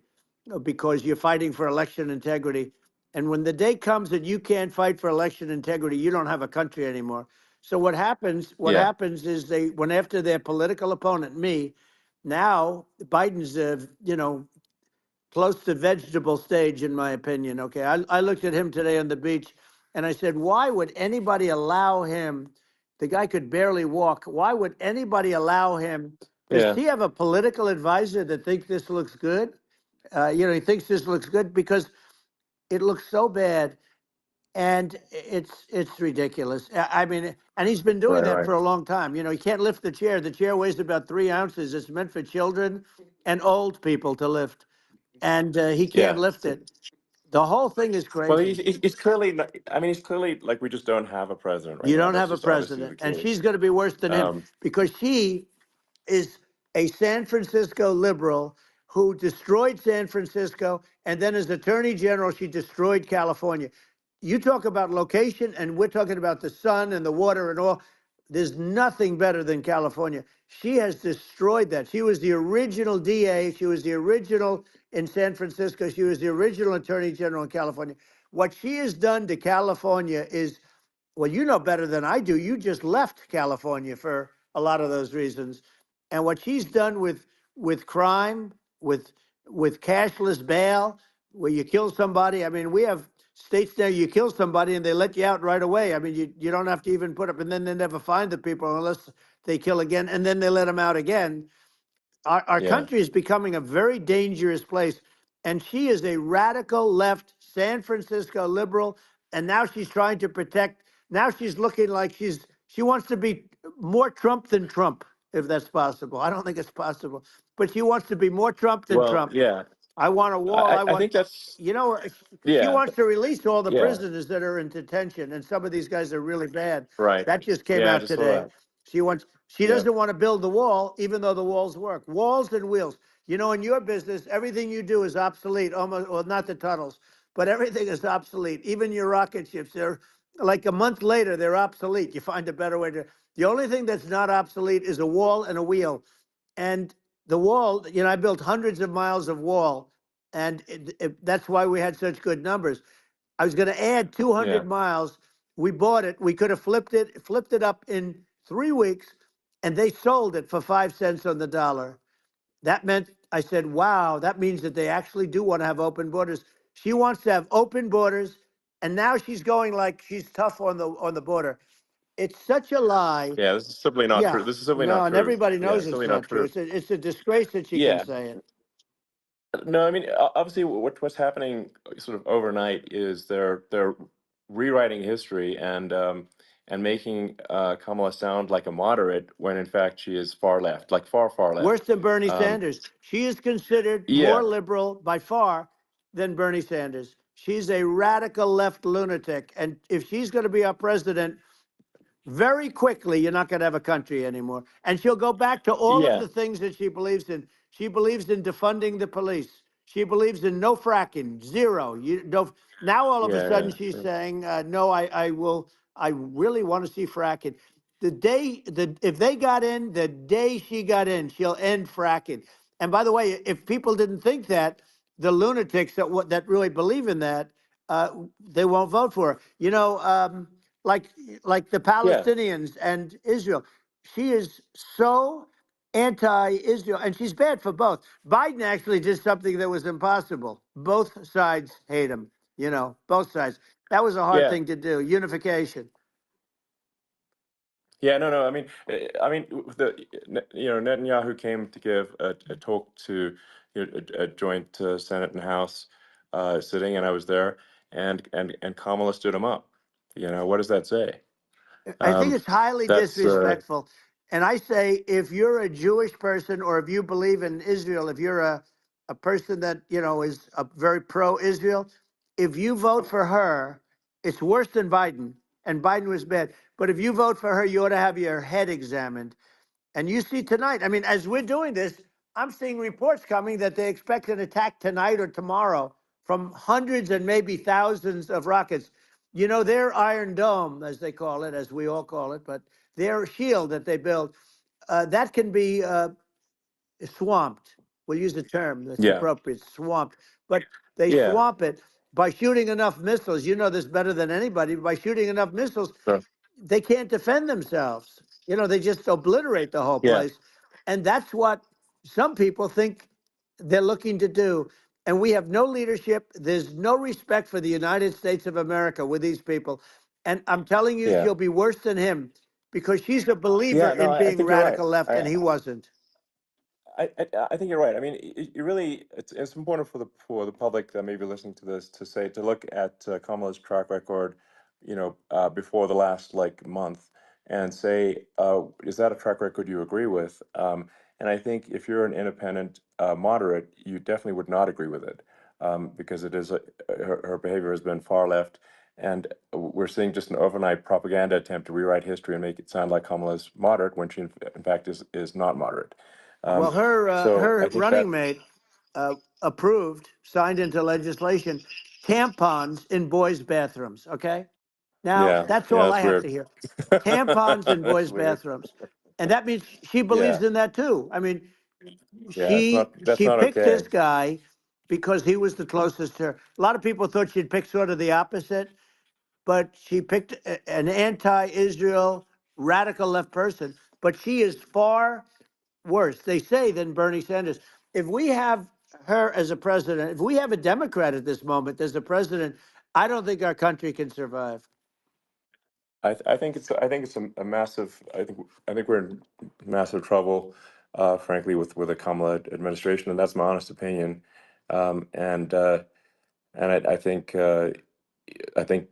because you're fighting for election integrity. And when the day comes that you can't fight for election integrity, you don't have a country anymore. So what happens? What yeah, happens is they, when after their political opponent, me, now Biden's, close to vegetable stage, in my opinion. Okay, I looked at him today on the beach, and I said, why would anybody allow him? The guy could barely walk. Why would anybody allow him? Does yeah. he have a political advisor that thinks this looks good? He thinks this looks good because it looks so bad, and it's ridiculous. I mean, and he's been doing Right, that right. for a long time. He can't lift the chair. The chair weighs about 3 ounces. It's meant for children and old people to lift, and he can't Yeah. lift it. The whole thing is Well, crazy. he's clearly not, I mean, he's clearly like we just don't have a president right You now. don't That's have a just obviously the president, and case. she's going to be worse than him Um, because she is a San Francisco liberal who destroyed San Francisco, and then as Attorney General, she destroyed California. You talk about location, and we're talking about the sun and the water and all. There's nothing better than California. She has destroyed that. She was the original DA. She was the original in San Francisco. She was the original Attorney General in California. What she has done to California is, well, you know better than I do. You just left California for a lot of those reasons. And what she's done with crime, with cashless bail, where you kill somebody. I mean, we have states now you kill somebody and they let you out right away. I mean, you don't have to even put up, and then they never find the people unless they kill again, and then they let them out again. Our yeah, country is becoming a very dangerous place. And she is a radical left San Francisco liberal. And now she's trying to protect. Now she's looking like she wants to be more Trump than Trump, if that's possible. I don't think it's possible, but she wants to be more Trump than well, Trump. yeah. I want a wall. I I want, think that's she yeah, wants to release all the yeah, prisoners that are in detention, and some of these guys are really bad. right. That just came Yeah, I out just saw today. that. She Yeah, doesn't want to build the wall, even though the walls work. Walls and wheels. In your business, everything you do is obsolete. Almost, well, not the tunnels, but everything is obsolete. Even your rocket ships, they're like a month later, they're obsolete. You find a better way to. The only thing that's not obsolete is a wall and a wheel. And the wall, I built hundreds of miles of wall, and that's why we had such good numbers. I was going to add yeah, 200 miles. We bought it. We could have flipped it up in 3 weeks, and they sold it for 5 cents on the dollar. That meant, I said, wow, that means that they actually do want to have open borders. She wants to have open borders, and now she's going like she's tough on the border. It's such a lie. yeah. This is simply not true. Yeah, This is simply no, not and true. everybody Yeah, knows it's it's simply not not true. true. It's a disgrace that she can Yeah. say it. No, I mean, obviously, what's happening sort of overnight is they're rewriting history and making Kamala sound like a moderate when in fact she is far left, like far, far Worse left. than Bernie Um, Sanders. She is considered more yeah, liberal by far than Bernie Sanders. She's a radical left lunatic. And if she's going to be our president, very quickly, you're not going to have a country anymore. And she'll go back to all of yeah, the things that she believes in. She believes in defunding the police. She believes in no fracking, zero. You don't. Now all of a yeah, sudden yeah, she's yeah. saying, no, I will. I really want to see fracking. If they got in, the day she got in, she'll end fracking. And by the way, if people didn't think that, the lunatics that really believe in that, they won't vote for her. Like like the Yeah. Palestinians and Israel. She is so anti-Israel, and she's bad for both. Biden actually did something that was impossible. Both sides hate him. Both sides. That was a hard Yeah. thing to do. Unification. Yeah, no, no. I mean, Netanyahu came to give a talk to a joint Senate and House sitting, and I was there, and Kamala stood him up. What does that say? I think Um, it's highly that's disrespectful. And I say, if you're a Jewish person or if you believe in Israel, if you're a person that, is a very pro-Israel, if you vote for her, It's worse than Biden, and Biden was bad. But if you vote for her, you ought to have your head examined. And you see tonight, I mean, as we're doing this, I'm seeing reports coming that they expect an attack tonight or tomorrow from hundreds and maybe thousands of rockets. You know, their Iron Dome, as they call it, as we all call it, but their shield that they build, that can be swamped. We'll use the term that's Yeah. appropriate, swamped. But they Yeah. swamp it by shooting enough missiles. You know this better than anybody. By shooting enough missiles, Sure. they can't defend themselves. You know, they just obliterate the whole Yeah. place. And that's what some people think they're looking to do. And we have no leadership. There's no respect for the United States of America with these people. And I'm telling you, Yeah. she'll be worse than him because she's a believer Yeah. No, in I being think you're right. radical left, and he wasn't. I think you're right. I mean, you really, it's important for the public that may be listening to this to look at Kamala's track record, before the last like month, and say, is that a track record you agree with? And I think if you're an independent moderate, you definitely would not agree with it, because it is her behavior has been far left, and we're seeing just an overnight propaganda attempt to rewrite history and make it sound like Kamala's moderate when she in fact is not moderate. Well, So I her think that, running mate approved, signed into legislation, tampons in boys' bathrooms. Okay, now yeah, that's yeah, all I that's have to weird. hear. Tampons in That's boys' weird. bathrooms, and that means she Yeah, believes in that too. I mean, yeah, that's she not picked okay. this guy because he was the closest to her. A lot of people thought she'd pick sort of the opposite, but she picked an anti-Israel radical left person. But she is far worse, they say, than Bernie Sanders. If we have her as a president, if we have a Democrat at this moment as a president, I don't think our country can survive. I think it's a massive. I think we're in massive trouble, frankly, with the Kamala administration, and that's my honest opinion. Um, and uh, and I think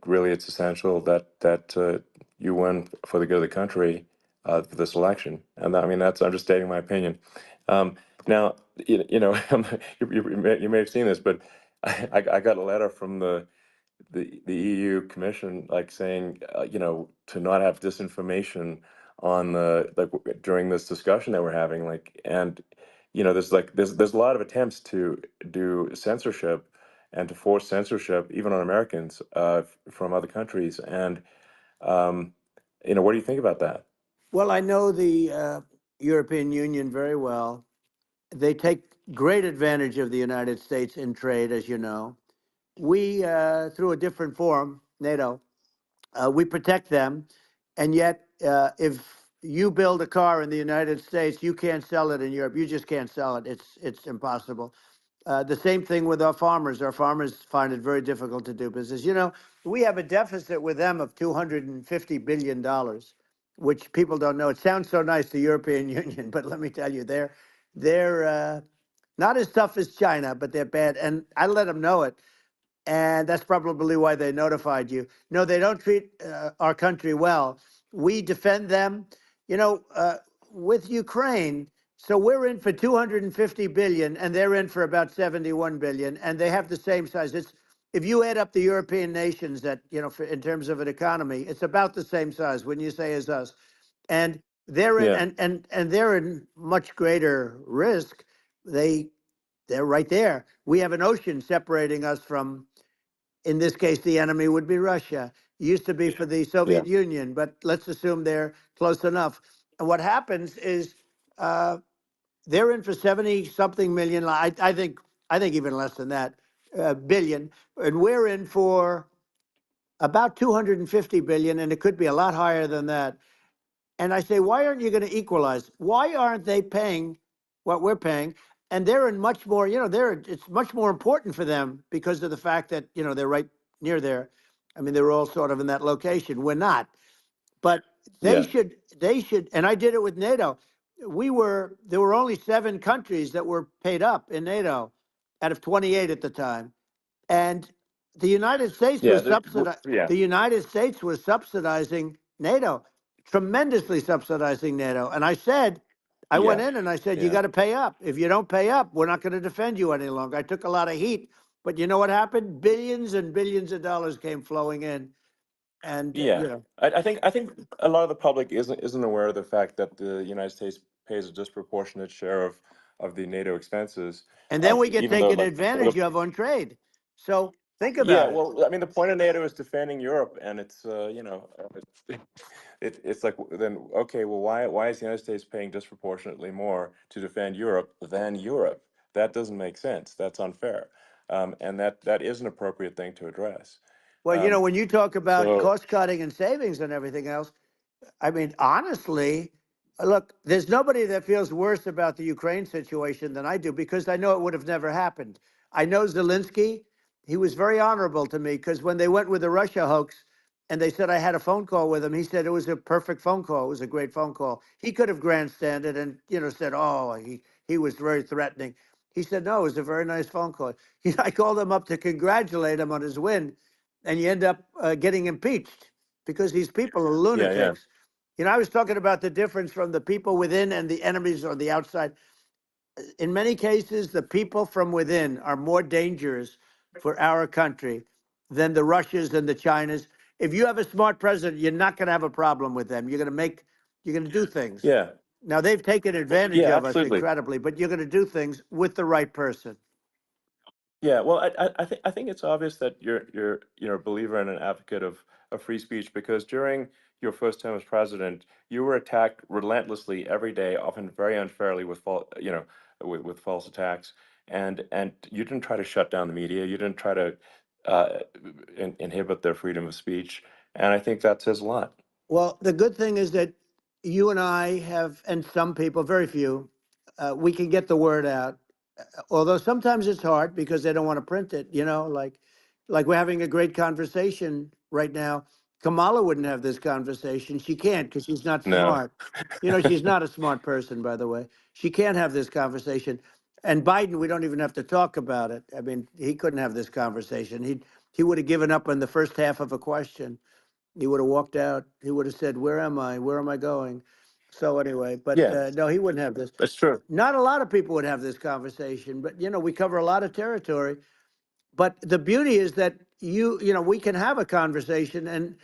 really it's essential that you win for the good of the country for this election, and I mean that's understating my opinion. Now, you may have seen this, but I got a letter from the EU Commission like saying to not have disinformation on the during this discussion that we're having, and there's a lot of attempts to do censorship and to force censorship even on Americans from other countries, and um, what do you think about that? Well, I know the European Union very well. They take great advantage of the United States in trade, as you know. We, through a different forum, NATO, we protect them. And yet, if you build a car in the United States, you can't sell it in Europe. You just can't sell it. It's impossible. The same thing with our farmers. Our farmers find it very difficult to do business. You know, we have a deficit with them of $250 billion, which people don't know. It sounds so nice, the European Union, but let me tell you, they're not as tough as China, but they're bad. And I let them know it. And that's probably why they notified you. No, they don't treat our country well. We defend them, you know, with Ukraine. So we're in for 250 billion, and they're in for about 71 billion, and they have the same size. It's if you add up the European nations that in terms of an economy, it's about the same size. When you say as us, and they're in, Yeah, and they're in much greater risk. They're right there. We have an ocean separating us from, in this case, the enemy would be Russia. It used to be for the yeah, Soviet Union, but let's assume they're close enough. And what happens is uh, they're in for 70 something million. I think even less than that, billion, and we're in for about 250 billion, and it could be a lot higher than that. And I say, why aren't you going to equalize? Why aren't they paying what we're paying? And they're in much more, it's much more important for them because of the fact that, they're right near there. I mean, they're all sort of in that location. We're not. But yeah, they should, and I did it with NATO. There were only 7 countries that were paid up in NATO out of 28 at the time. And the United States yeah, was yeah, the United States was subsidizing NATO, tremendously subsidizing NATO. And I went yeah, in and I said, you yeah, got to pay up. If you don't pay up, we're not going to defend you any longer. I took a lot of heat, But you know what happened? Billions and billions of dollars came flowing in, and Yeah, I think a lot of the public isn't aware of the fact that the United States pays a disproportionate share of the NATO expenses, and then we get even though taken like advantage of on trade. So think yeah, about it. well, I mean, the point of NATO is defending Europe, and it's it's like then okay, well, why is the United States paying disproportionately more to defend Europe than Europe? That doesn't make sense. That's unfair, and that is an appropriate thing to address. Well, Um, when you talk about so cost cutting and savings and everything else, I mean, honestly, look, there's nobody that feels worse about the Ukraine situation than I do because I know it would have never happened. I know Zelensky, he was very honorable to me because when they went with the Russia hoax and they said I had a phone call with him, he said it was a perfect phone call. It was a great phone call. He could have grandstanded and, said, oh, he was very threatening. He said, no, it was a very nice phone call. I called him up to congratulate him on his win, and you end up getting impeached because these people are yeah, yeah, lunatics. I was talking about the difference from the people within and the enemies on the outside. In many cases, the people from within are more dangerous for our country than the Russias and the Chinas. If you have a smart president, you're not going to have a problem with them. You're going to do things. yeah, Now, they've taken advantage yeah, of us absolutely. incredibly, but you're going to do things with the right person. Yeah, well, I think it's obvious that you're a believer and an advocate of free speech because during your first term as president, you were attacked relentlessly every day, often very unfairly with with false attacks, and you didn't try to shut down the media, you didn't try to uh, inhibit their freedom of speech, and I think that says a lot. Well, the good thing is that you and I have, and some people, very few, we can get the word out. Although sometimes it's hard because they don't want to print it, like we're having a great conversation right now. Kamala wouldn't have this conversation. She can't because she's not No. smart. She's not a smart person, by the way. She can't have this conversation. And Biden, we don't even have to talk about it. I mean, he couldn't have this conversation. He would have given up on the first half of a question. He would have walked out. He would have said, "Where am I? Where am I going?" So anyway, but Yeah, no, he wouldn't have this. that's true. Not a lot of people would have this conversation, but we cover a lot of territory. But the beauty is that we can have a conversation, and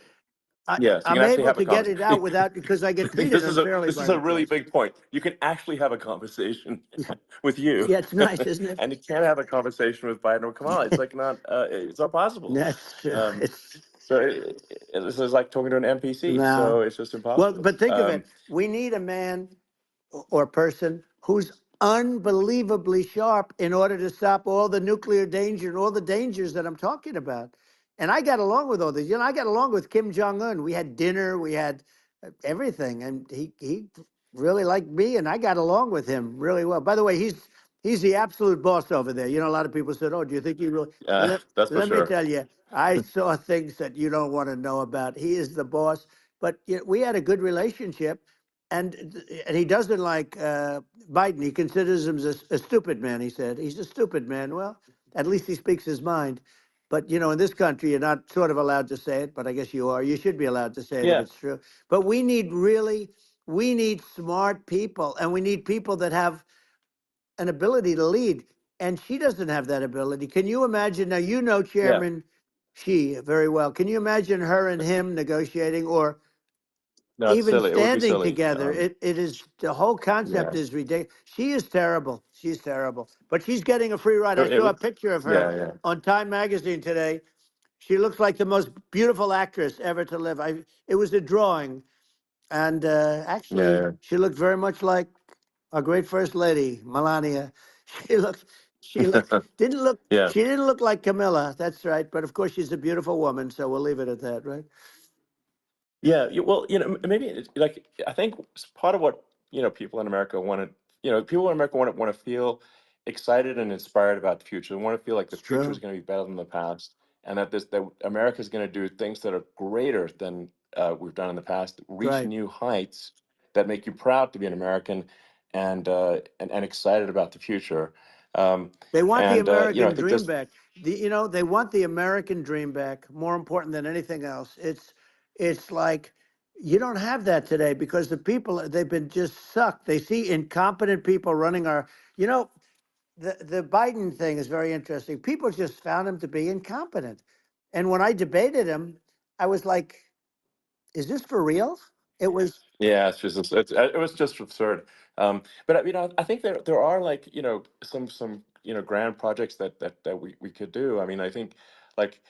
Yes, you can I'm actually able have a to get it conversation. out without because I get treated unfairly This by is a the really press. big point. You can actually have a conversation with you, Yeah, it's nice, isn't it? and you can't have a conversation with Biden or Kamala. It's like not. It's not possible. That's true. Um, It's so this is like talking to an NPC. no. So it's just Well, impossible. but think of it. We need a man or person who's unbelievably sharp in order to stop all the nuclear danger and all the dangers that I'm talking about. And I got along with all these. I got along with Kim Jong Un. We had dinner, we had everything, and he really liked me, and I got along with him really well. By the way, he's the absolute boss over there. A lot of people said, "Oh, do you think he really?" That's for Let me sure. tell you, I saw things that you don't want to know about. He is the boss. But we had a good relationship, and he doesn't like Biden. He considers him a stupid man. He said he's a stupid man. Well, at least he speaks his mind. But in this country, you're not sort of allowed to say it. But I guess you are. You should be allowed to say it if Yeah, it's true. But we need smart people, and we need people that have an ability to lead. And she doesn't have that ability. Can you imagine? Now yeah. Chairman Xi very well. Can you imagine her and him negotiating, or No, it's even silly. It would be standing silly. together? It is, the whole concept Yeah. is ridiculous. She is terrible. She's terrible. But she's getting a free ride. I It saw a would. picture of her Yeah, yeah, on Time Magazine today. She looks like the most beautiful actress ever to live. It was a drawing, and yeah, actually, yeah. she looked very much like our great first lady, Melania. She looked, Yeah. she didn't look like Camilla. That's right. But of course, she's a beautiful woman, so we'll leave it at that, right? Yeah, well, maybe like I think part of what people in America want to, people in America want to feel excited and inspired about the future. They want to feel like the It's future is true. going to be better than the past, and that America is going to do things that are greater than we've done in the past, reach Right. new heights that make you proud to be an American, and excited about the future. Um, They want the and I American think dream this, back. They want the American dream back. More important than anything else. It's like you don't have that today because the people they've been just sucked. They see incompetent people running our. You know, the Biden thing is very interesting. People just found him to be incompetent. And when I debated him, I was like, is this for real? It was Yeah, it was just absurd. But I think there are like some grand projects that we could do. I mean, I think like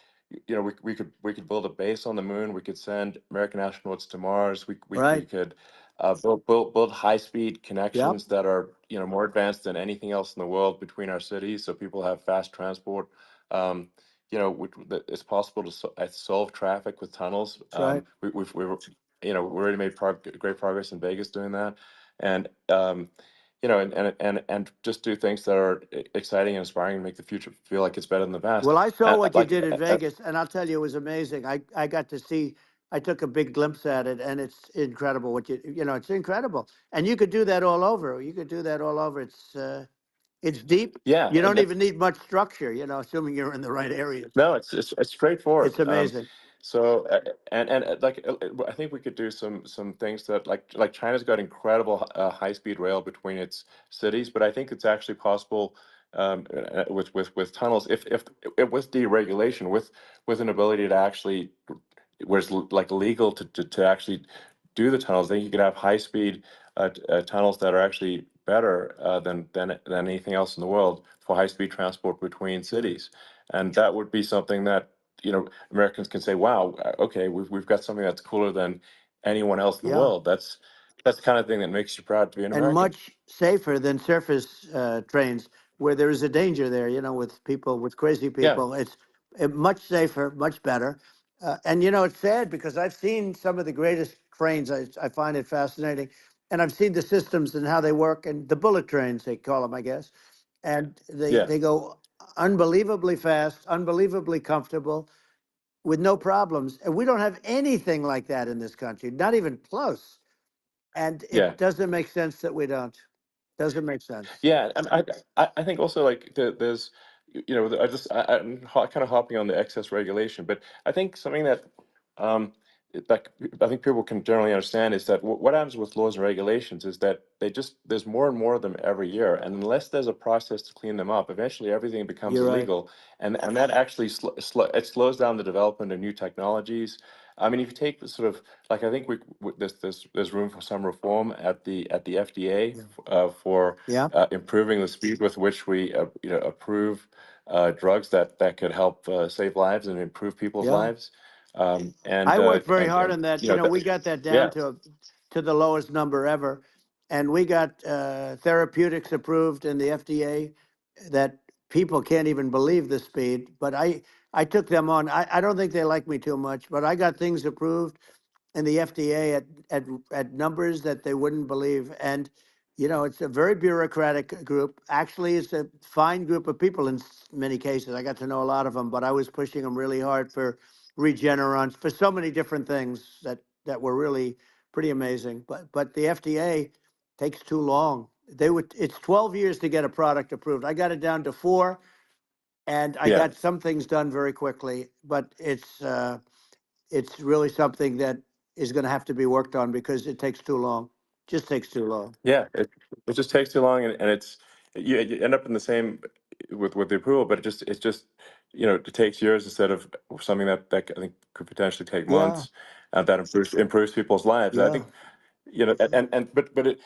we could build a base on the moon. We could send American astronauts to Mars. We right. could build high speed Yep. connections that are more advanced than anything else in the world between our cities, so people have fast transport. Um, that it's possible to solve traffic with tunnels. That's right. We already made great progress in Vegas doing that, and and just do things that are exciting and inspiring and make the future feel like it's better than the past. Well, I saw what you Like, did in Vegas, and I'll tell you, it was amazing. I got to see. I took a big glimpse at it, and it's incredible. It's incredible, and you could do that all over. You could do that all over. It's deep. yeah, You and don't even need much structure. Assuming you're in the right areas. no, it's straightforward. It's amazing. So I think we could do some things that like China's got incredible high speed rail between its cities, but I think it's actually possible with tunnels if with deregulation with an ability to actually where it's like legal to actually do the tunnels. Then you could have high speed tunnels that are actually better than anything else in the world for high speed transport between Yeah. cities, and that would be something that Americans can say, "Wow, okay, we've got something that's cooler than anyone else in the Yeah. world." That's the kind of thing that makes you proud to be an And American. much safer than surface trains where there is a danger there, with crazy Yeah, people. It's much safer, much better. And, it's sad because I've seen some of the greatest trains. I find it fascinating. And I've seen the systems and how they work, and the bullet trains, they call them, I guess. And yeah, they go unbelievably fast, unbelievably comfortable with no problems. And we don't have anything like that in this country, not even close. And yeah. it doesn't make sense that we don't. Doesn't make sense. Yeah, and I think also like there's I'm kind of hopping on the excess regulation, but I think something that like I think people can generally understand is that what happens with laws and regulations is that there's more and more of them every year, and unless there's a process to clean them up, eventually everything becomes You're right. illegal, and that actually it slows down the development of new technologies. I mean, if you take the sort of like I think there's room for some reform at the FDA Yeah. for Yeah. improving the speed with which we approve drugs that could help save lives and improve people's Yeah. lives. And I worked very hard and on that. We got that down yeah, to the lowest number ever, and we got therapeutics approved in the FDA that people can't even believe the speed. But I took them on. I don't think they like me too much, but I got things approved in the FDA at numbers that they wouldn't believe. And it's a very bureaucratic group. Actually, it's a fine group of people in many cases. I got to know a lot of them, but I was pushing them really hard for Regeneron, for so many different things that were really pretty amazing. But the FDA takes too long. It's 12 years to get a product approved. I got it down to 4, and I yeah. got some things done very quickly. But it's really something that is going to have to be worked on because it takes too long. Just takes too long. Yeah, it just takes too long, and you end up in the same with the approval, but it's just it takes years instead of something that I think could potentially take Yeah. months, that improves people's lives. I Yeah. think but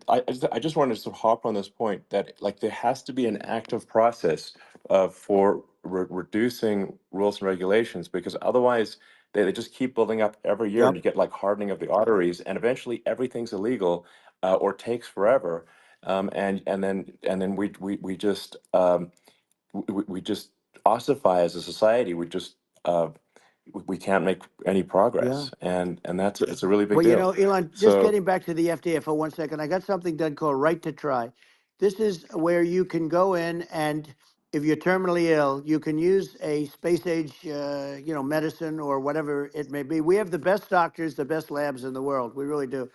I just wanted to sort of hop on this point that like there has to be an active process for reducing rules and regulations, because otherwise they just keep building up every year, and Yep. you get like hardening of the arteries, and eventually everything's illegal or takes forever, and then we just we just ossify as a society. Uh, we can't make any Yeah. progress, and that's it's a really big Well, deal. Elon, just So getting back to the FDA for 1 second, I got something done called Right to Try. This is where you can go in and if you're terminally ill, you can use a space age, medicine or whatever it may be. We have the best doctors, the best labs in the world. We really do.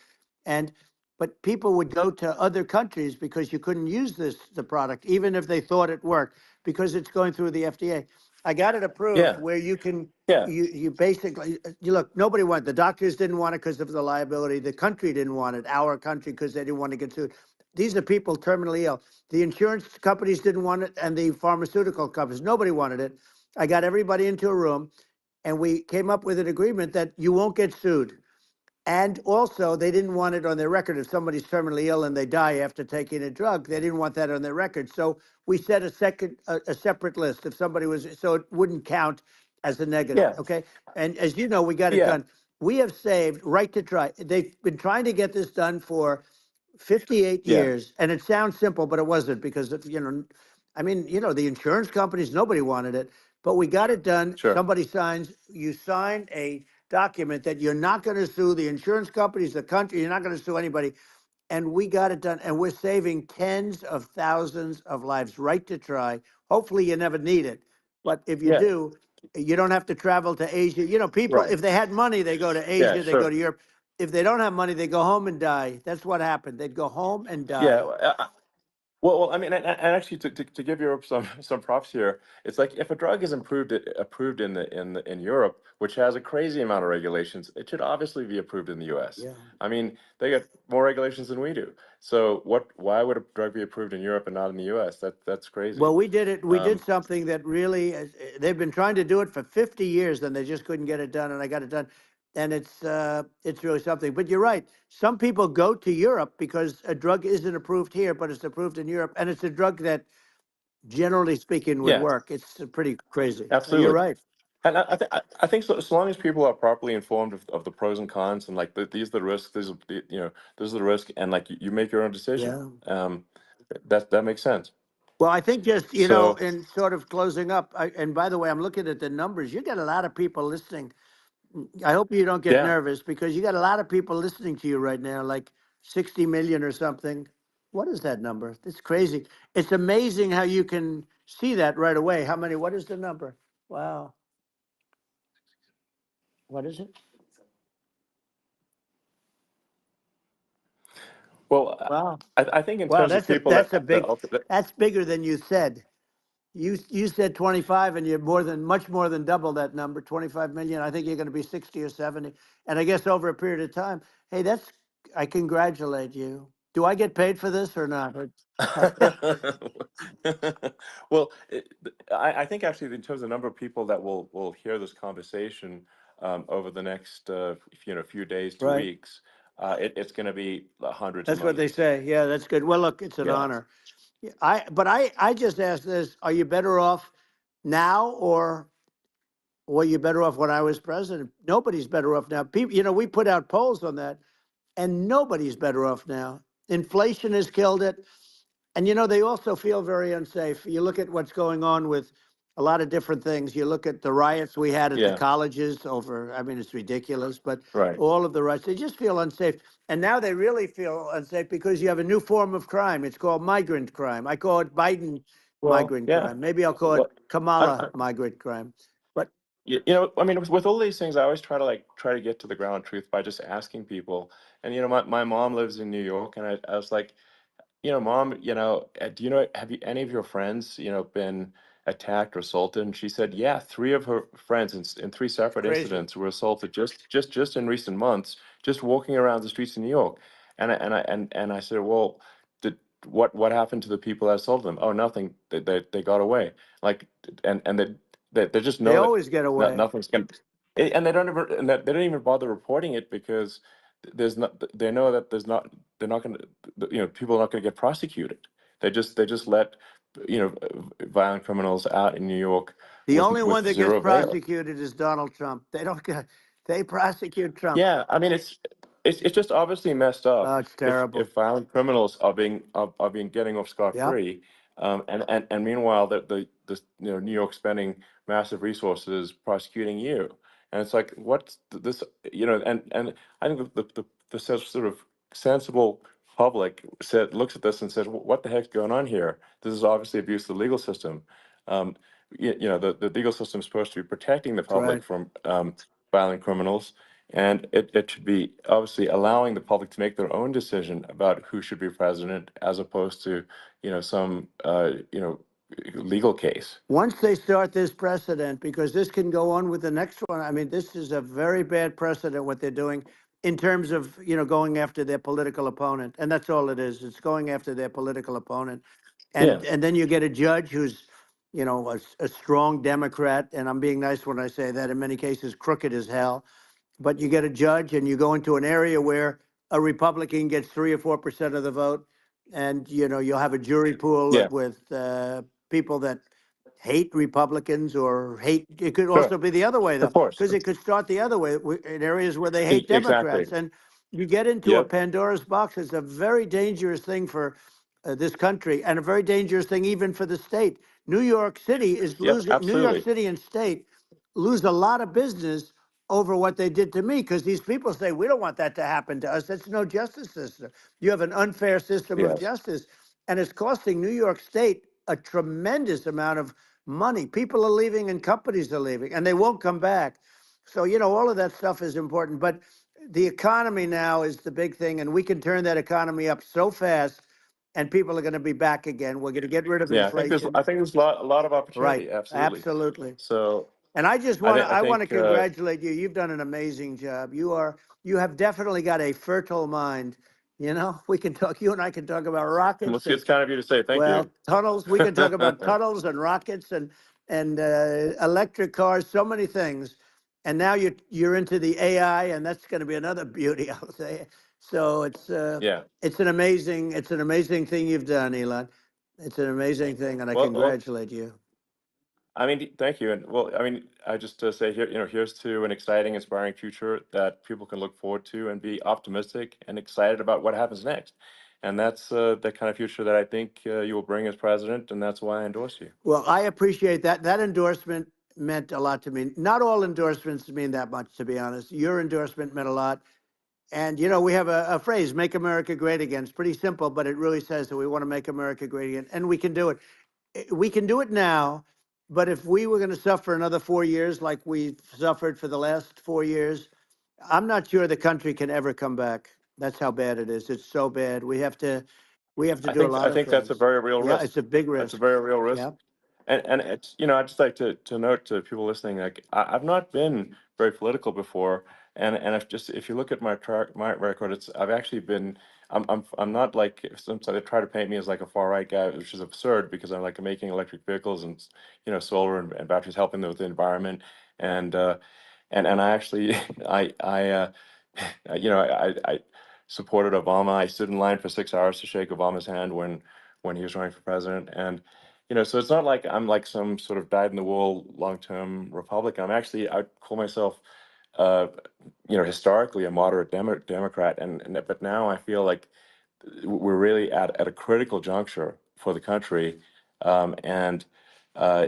And but people would go to other countries because you couldn't use the product, even if they thought it worked, because it's going through the FDA. I got it approved yeah, where you can yeah, you basically you look, nobody wanted, the doctors didn't want it because of the liability, the country didn't want it, our country, because they didn't want to get sued. these are people terminally ill. The insurance companies didn't want it, and the pharmaceutical companies, nobody wanted it. I got everybody into a room, and we came up with an agreement that you won't get sued. And also, they didn't want it on their record. If somebody's terminally ill and they die after taking a drug, they didn't want that on their record. So we set a separate list if somebody was, so it wouldn't count as a negative. Yeah. Okay. And as you know, we got it Yeah. done. We have saved right to try. They've been trying to get this done for 58 Yeah. years. And it sounds simple, but it wasn't because, you know, I mean, you know, the insurance companies, nobody wanted it, but we got it done. Sure. Somebody signs, you sign a document that you're not going to sue the insurance companies, the country, you're not going to sue anybody. And we got it done. And we're saving tens of thousands of lives. Right to try. Hopefully you never need it. But if you Yeah. do, you don't have to travel to Asia. You know, people, Right. if they had money, they go to Yeah. Asia, they go Sure. to Europe. If they don't have money, they go home and die. That's what happened. They'd go home and Yeah. die. Well, I mean, and actually, to give Europe some props here, it's like if a drug is approved in Europe, which has a crazy amount of regulations, it should obviously be approved in the U.S. Yeah. I mean, they get more regulations than we do. So why would a drug be approved in Europe and not in the U.S.? That's crazy. Well, we did it. We did Um, something that really, they've been trying to do it for 50 years and they just couldn't get it done. And I got it done. And it's really something. But you're right. Some people go to Europe because a drug isn't approved here, but it's approved in Europe. And it's a drug that, generally speaking, would yeah, work. It's pretty crazy. You're absolutely. right. And I think so, as long as people are properly informed of the pros and cons and like these are the risks, these are this is the risk, and like you make your own decision. Yeah. That makes sense. Well, I think just, you know, So in sort of closing up, and by the way, I'm looking at the numbers. You got a lot of people listening. I hope you don't get yeah. nervous because you got a lot of people listening to you right now, like 60 million or something. What is that number? It's crazy. It's amazing how you can see that right away. How many? What is the number? Wow. What is it? Well, Wow. I think in Wow. terms of people That's a that big. That's bigger than you said. You said 25, and you're much more than double that number, 25 million. I think you're going to be 60 or 70, and I guess over a period of time. Hey, I congratulate you. Do I get paid for this or not? well, I think actually in terms of the number of people that will hear this conversation over the next few days to Right. weeks, it's going to be hundreds of That's what they millions. say. Yeah, that's good. Well, look, it's an Yeah. honor. Yeah, I just asked this: are you better off now, or were you better off when I was president? Nobody's better off now. People, you know, we put out polls on that, and nobody's better off now. Inflation has killed it. And you know, they also feel very unsafe. You look at what's going on with a lot of different things. You look at the riots we had at the Yeah. colleges over, I mean, it's ridiculous, but Right. all of the riots, they just feel unsafe. And now they really feel unsafe because you have a new form of crime. It's called migrant crime. I call it Biden Well, migrant yeah. crime. Maybe I'll call it Well, Kamala I, migrant crime. But I mean, with all these things, I always try to get to the ground truth by just asking people. And my mom lives in New York, and I was like, Mom, do you know, have any of your friends, been attacked or assaulted? And she said, yeah, three of her friends in three separate crazy. incidents were assaulted just in recent months, just walking around the streets of New York. And I said, well, did what happened to the people that assaulted them? Oh, nothing. They got away. Like, and they just They know that always get away. nothing's going. And they don't even bother reporting it because there's not. They know that there's not. They're not going to. People are not going to get prosecuted. They just let violent criminals out in New York The only one with that gets zero bail. prosecuted is Donald Trump. They don't get, they prosecute Trump. Yeah, I mean it's just obviously messed Oh, up it's terrible. if violent criminals are being getting off scot Yep. free, and meanwhile New York spending massive resources prosecuting you, and it's like what's this and I think the sort of sensible public looks at this and says what the heck's going on here? This is obviously abuse of the legal system. Um, the legal system is supposed to be protecting the That's right. public from violent criminals, and it should be obviously allowing the public to make their own decision about who should be president, as opposed to some legal case. Once they start this precedent, because this can go on with the next one. I mean, this is a very bad precedent, what they're doing. in terms of, going after their political opponent. And that's all it is. It's going after their political opponent. Yeah. And then you get a judge who's, a strong Democrat. And I'm being nice when I say that, in many cases, crooked as hell. But you get a judge and you go into an area where a Republican gets 3 or 4% of the vote. And, you'll have a jury pool Yeah. with people that hate Republicans or hate. It could Sure. also be the other way, though, Of course. because it could start the other way in areas where they hate Exactly. Democrats. And you get into a Yep. Pandora's box. It's a very dangerous thing for this country, and a very dangerous thing even for the state. New York City is Yep. losing. New York Absolutely. City and state lose a lot of business over what they did to me, because these people say, we don't want that to happen to us. That's no justice system. You have an unfair system of Yes. justice, and it's costing New York State a tremendous amount of money. People are leaving and companies are leaving, and they won't come back. So, all of that stuff is important. But the economy now is the big thing, and we can turn that economy up so fast, and people are going to be back again. We're going to get rid of Yeah. I think there's inflation. a lot of Right. opportunity. Absolutely. Absolutely. So And I just I want to, think I I want to think congratulate you. You've done an amazing job. You have definitely got a fertile mind. We can talk, you and I can talk about rockets and, it's kind of you to say thank well, you. tunnels. We can talk about tunnels and rockets and electric cars, so many things. And now you're into the AI, and that's going to be another beauty, I'll say. So Yeah. it's an amazing thing you've done, Elon. It's an amazing thing, and I Well, congratulate you. I mean, thank you. And well, I mean, I just to say here, here's to an exciting, inspiring future that people can look forward to and be optimistic and excited about what happens next. And that's the kind of future that I think you will bring as president, and that's why I endorse you. Well, I appreciate that. That endorsement meant a lot to me. Not all endorsements mean that much, to be honest. Your endorsement meant a lot. And, we have a phrase, make America great again. It's pretty simple, but it really says that we want to make America great again. And we can do it. We can do it now. But if we were going to suffer another 4 years like we've suffered for the last 4 years, I'm not sure the country can ever come back. That's how bad it is. It's so bad. We have to do a I lot of think that's a things. very real Yeah, risk. it's a big That's a risk. very real risk. Yeah. And it's, I'd just like to note to people listening, like I've not been very political before, and if you look at my record, I've actually been I'm not like some they try to paint me as like a far right guy, which is absurd because I'm like making electric vehicles and solar and batteries, helping with the environment, and and I actually I supported Obama. I stood in line for 6 hours to shake Obama's hand when he was running for president, and so it's not like I'm like some sort of dyed-in-the-wool long-term Republican. I call myself, uh, historically a moderate Democrat, and but now I feel like we're really at a critical juncture for the country, and uh,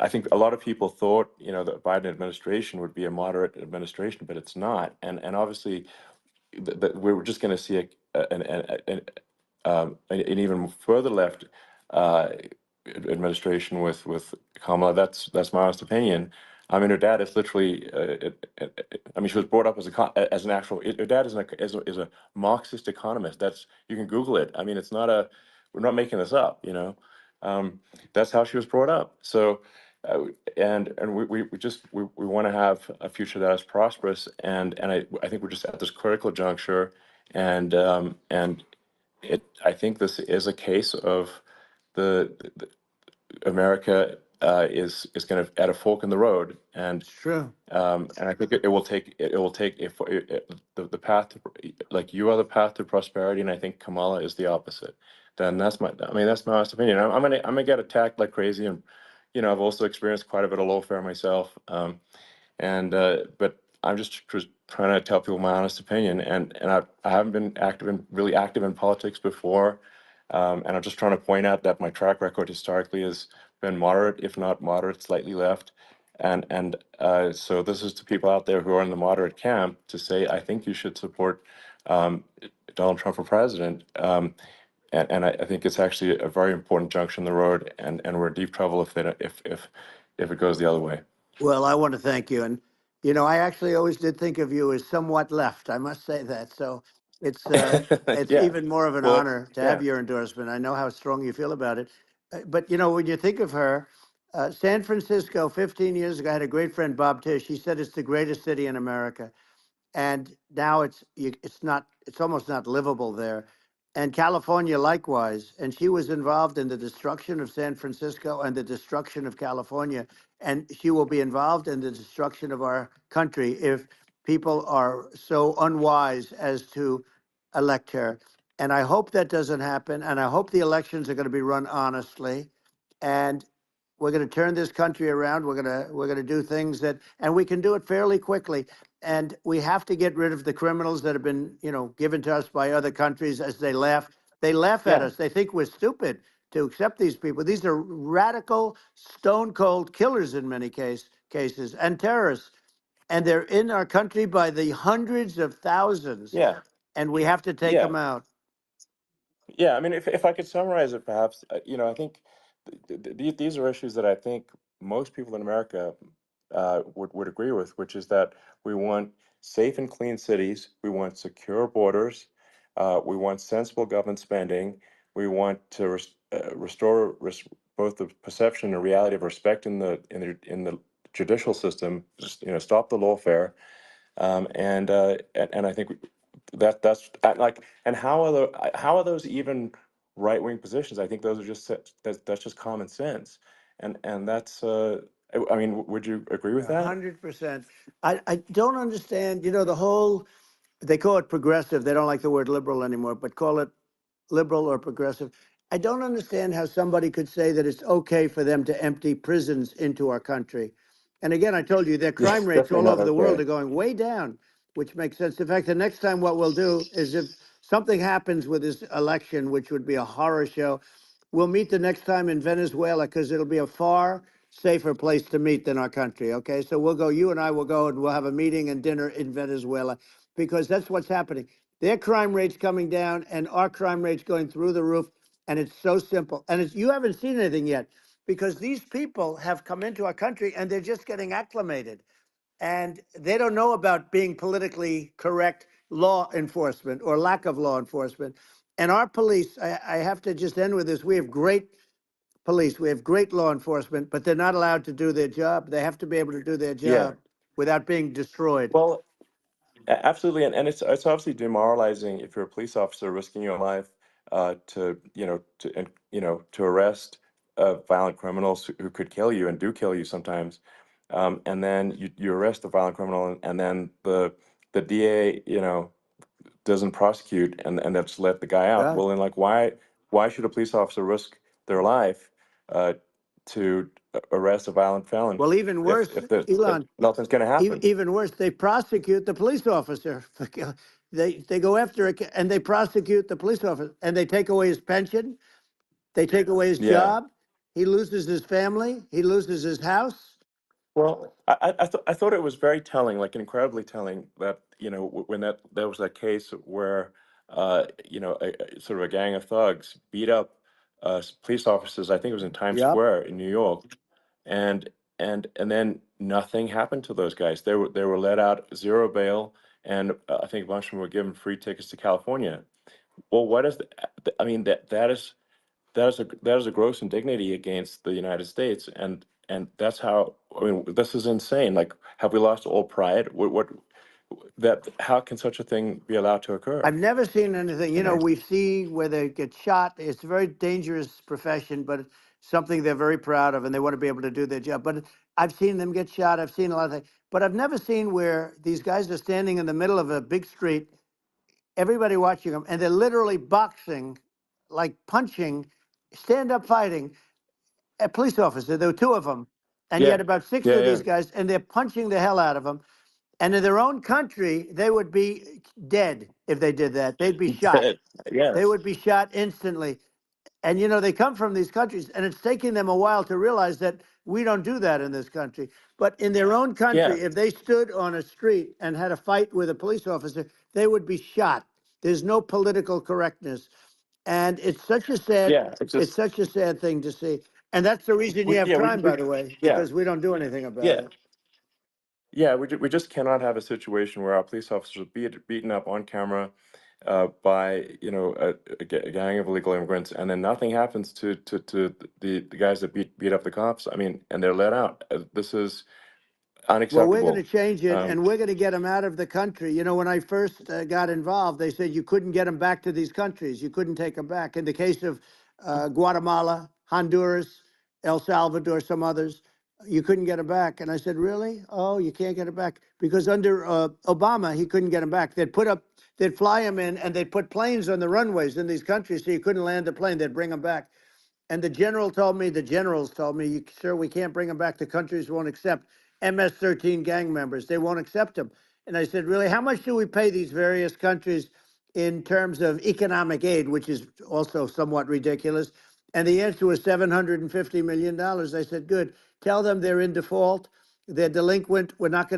I think a lot of people thought the Biden administration would be a moderate administration, but it's not, and obviously we're just going to see an even further left uh, administration with Kamala. That's my honest opinion. I mean, her dad is literally. I mean, she was brought up as an actual. Her dad is a Marxist economist. You can Google it. I mean, it's not a. We're not making this up. That's how she was brought up. So, and we want to have a future that is prosperous, and I think we're just at this critical juncture, and I think this is a case of the America is kind of at a fork in the road, It's true. and I think it will take if the path to, like you are the path to prosperity, and I think Kamala is the opposite. Then that's my honest opinion. I'm gonna get attacked like crazy, and I've also experienced quite a bit of lawfare myself, and but I'm just trying to tell people my honest opinion, and I haven't been really active in politics before, and I'm just trying to point out that my track record historically has been moderate, if not moderate, slightly left. And so this is to people out there who are in the moderate camp to say, I think you should support um, Donald Trump for president. And I think it's actually a very important junction in the road, and we're in deep trouble if it goes the other way. Well, I want to thank you. And, I actually always did think of you as somewhat left. I must say that. So it's Yeah. even more of an Well, honor to yeah. have your endorsement. I know how strong you feel about it. But, when you think of her, San Francisco, 15 years ago, I had a great friend, Bob Tish. He said it's the greatest city in America. and now it's almost not livable there. And California likewise. And she was involved in the destruction of San Francisco and the destruction of California. And she will be involved in the destruction of our country if people are so unwise as to elect her. And I hope that doesn't happen. And I hope the elections are going to be run honestly. And we're going to turn this country around. We're going to do things and we can do it fairly quickly. And we have to get rid of the criminals that have been, given to us by other countries as they laugh. They laugh at Yeah. us. They think we're stupid to accept these people. These are radical, stone cold killers in many cases and terrorists. And they're in our country by the hundreds of thousands. Yeah. And we have to take Yeah. them out. Yeah, I mean, if I could summarize it, perhaps, I think these are issues that I think most people in America would agree with, which is that we want safe and clean cities, we want secure borders, we want sensible government spending, we want to restore both the perception and reality of respect in the judicial system, stop the lawfare, and I think that's like, and how are those even right wing positions? I think those are that's just common sense, and that's I mean, would you agree with that? 100%. I don't understand, the whole, they call it progressive. They don't like the word liberal anymore, but call it liberal or progressive. I don't understand how somebody could say that it's okay for them to empty prisons into our country. And again, I told you their Yeah, crime it's rates definitely all not over the world okay. are going way down, which makes sense. In fact, the next time what we'll do is if something happens with this election, which would be a horror show, we'll meet the next time in Venezuela because it'll be a far safer place to meet than our country. Okay, so you and I will go and we'll have a meeting and dinner in Venezuela because that's what's happening. Their crime rate's coming down and our crime rate's going through the roof. And it's so simple. And you haven't seen anything yet because these people have come into our country and they're just getting acclimated. And they don't know about being politically correct law enforcement or lack of law enforcement. And our police, I have to just end with this. We have great police. We have great law enforcement, but they're not allowed to do their job. They have to be able to do their Yeah. job without being destroyed. Well, absolutely, and it's obviously demoralizing if you're a police officer risking your life to arrest violent criminals who could kill you and do kill you sometimes, and then you arrest the violent criminal, and then the DA doesn't prosecute, and they just let the guy out. Yeah. Well, then, like, why should a police officer risk their life uh, to arrest a violent felon Well, even if worse, if Elon, nothing's going to happen? even worse, they prosecute the police officer. They go after it and they prosecute the police officer and they take away his pension. They take away his Yeah. job. He loses his family. He loses his house. Well, I thought it was very telling, like incredibly telling, that when there was that case where sort of a gang of thugs beat up police officers. I think it was in Times Yep. Square in New York, and and then nothing happened to those guys. They were let out, zero bail, and I think a bunch of them were given free tickets to California. Well, what is I mean, that is a gross indignity against the United States, and that's how, I mean, this is insane. Like, have we lost all pride? What that how can such a thing be allowed to occur? I've never seen anything. You know? We see where they get shot. It's a very dangerous profession, but it's something they're very proud of and they want to be able to do their job. But I've seen them get shot. I've seen a lot of things. But I've never seen where these guys are standing in the middle of a big street, everybody watching them, and they're literally boxing, like punching, stand up fighting a police officer. There were two of them, and you Yeah, had about six yeah, of yeah. these guys, and they're punching the hell out of them. And in their own country, they would be dead if they did that. They'd be shot. They Yes. would be shot instantly. And they come from these countries, and it's taking them a while to realize that we don't do that in this country. But in their own Yeah, country, if they stood on a street and had a fight with a police officer, they would be shot. There's no political correctness, and yeah. It's it's just such a sad thing to see. And that's the reason you have crime, by the way, yeah, because we don't do anything about yeah. it. Yeah, we just cannot have a situation where our police officers are beaten up on camera by a gang of illegal immigrants, and then nothing happens to the guys that beat up the cops. I mean, and they're let out. This is Well, we're going to unacceptable. change it, and we're going to get them out of the country. You know, when I first got involved, they said you couldn't get them back to these countries. You couldn't take them back. In the case of Guatemala, Honduras, El Salvador, some others, you couldn't get them back. And I said, really? Oh, you can't get them back? Because under Obama, he couldn't get them back. They'd fly them in, and they'd put planes on the runways in these countries so you couldn't land the plane. They'd bring them back. And the generals told me, sir, we can't bring them back. The countries won't accept MS-13 gang members. They won't accept them. And I said, really, how much do we pay these various countries in terms of economic aid, which is also somewhat ridiculous? And the answer was $750 million. I said, good. Tell them they're in default. They're delinquent. We're not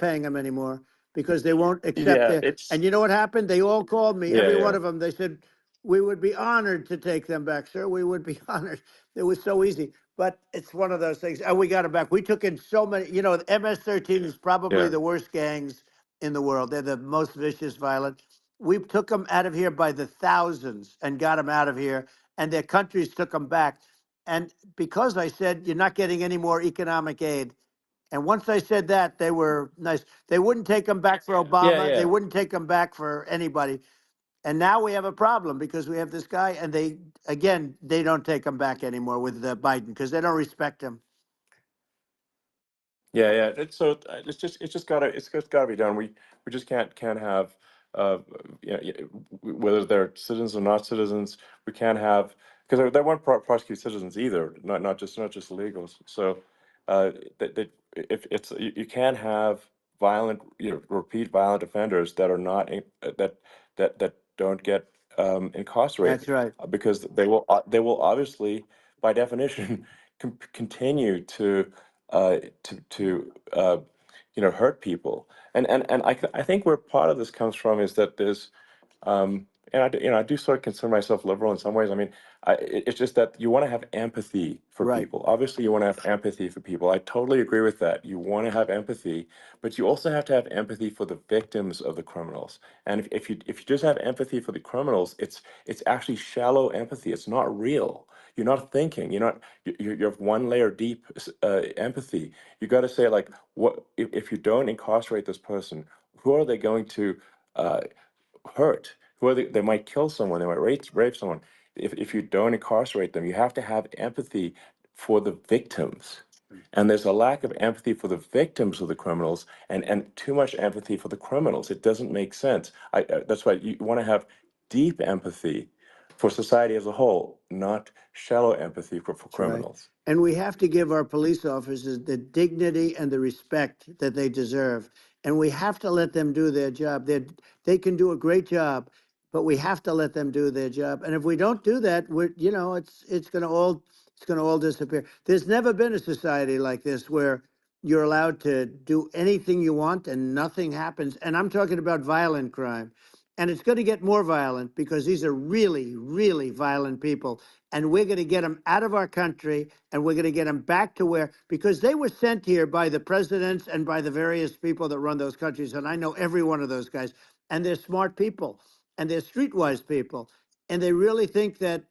paying them anymore because they won't accept Yeah, it. it's And you know what happened? They all called me, yeah, every one yeah, of them. They said, we would be honored to take them back, sir. We would be honored. It was so easy. But it's one of those things. And we got them back. We took in so many, you know, the MS-13 is probably yeah, the worst gangs in the world. They're the most vicious, violent. We took them out of here by the thousands and got them out of here. And their countries took them back. And because I said, you're not getting any more economic aid. And once I said that, they were nice. They wouldn't take them back for yeah, Obama. They yeah. wouldn't take them back for anybody. And now we have a problem because we have this guy, and they don't take him back anymore with Biden because they don't respect him. Yeah, yeah. It's just gotta be done. We just can't have whether they're citizens or not citizens. We can't have because they won't prosecute citizens either. Not just illegals. So that if it's you can't have violent repeat violent offenders that are not that don't get That's incarcerated right. because they will obviously by definition continue to hurt people. And I think where part of this comes from is that there's and I do sort of consider myself liberal in some ways. I mean, it's just that you want to have empathy for Right. people. Obviously, you want to have empathy for people. I totally agree with that. You want to have empathy, but you also have to have empathy for the victims of the criminals. And if you just have empathy for the criminals, it's actually shallow empathy. It's not real. You're not thinking. You have one layer deep empathy. You got to say like, what if you don't incarcerate this person? Who are they going to uh, hurt? Who are they might kill someone. They might rape someone. If you don't incarcerate them, you have to have empathy for the victims. And there's a lack of empathy for the victims of the criminals, and too much empathy for the criminals. It doesn't make sense. That's why you want to have deep empathy for society as a whole, not shallow empathy for That's right. criminals. And we have to give our police officers the dignity and the respect that they deserve. And we have to let them do their job. They can do a great job, but we have to let them do their job. And if we don't do that, it's going to all disappear. There's never been a society like this where you're allowed to do anything you want and nothing happens. And I'm talking about violent crime. And it's going to get more violent because these are really, really violent people. And we're going to get them out of our country, and we're going to get them back to because they were sent here by the presidents and by the various people that run those countries. And I know every one of those guys. And they're smart people, and they're streetwise people. And they really think that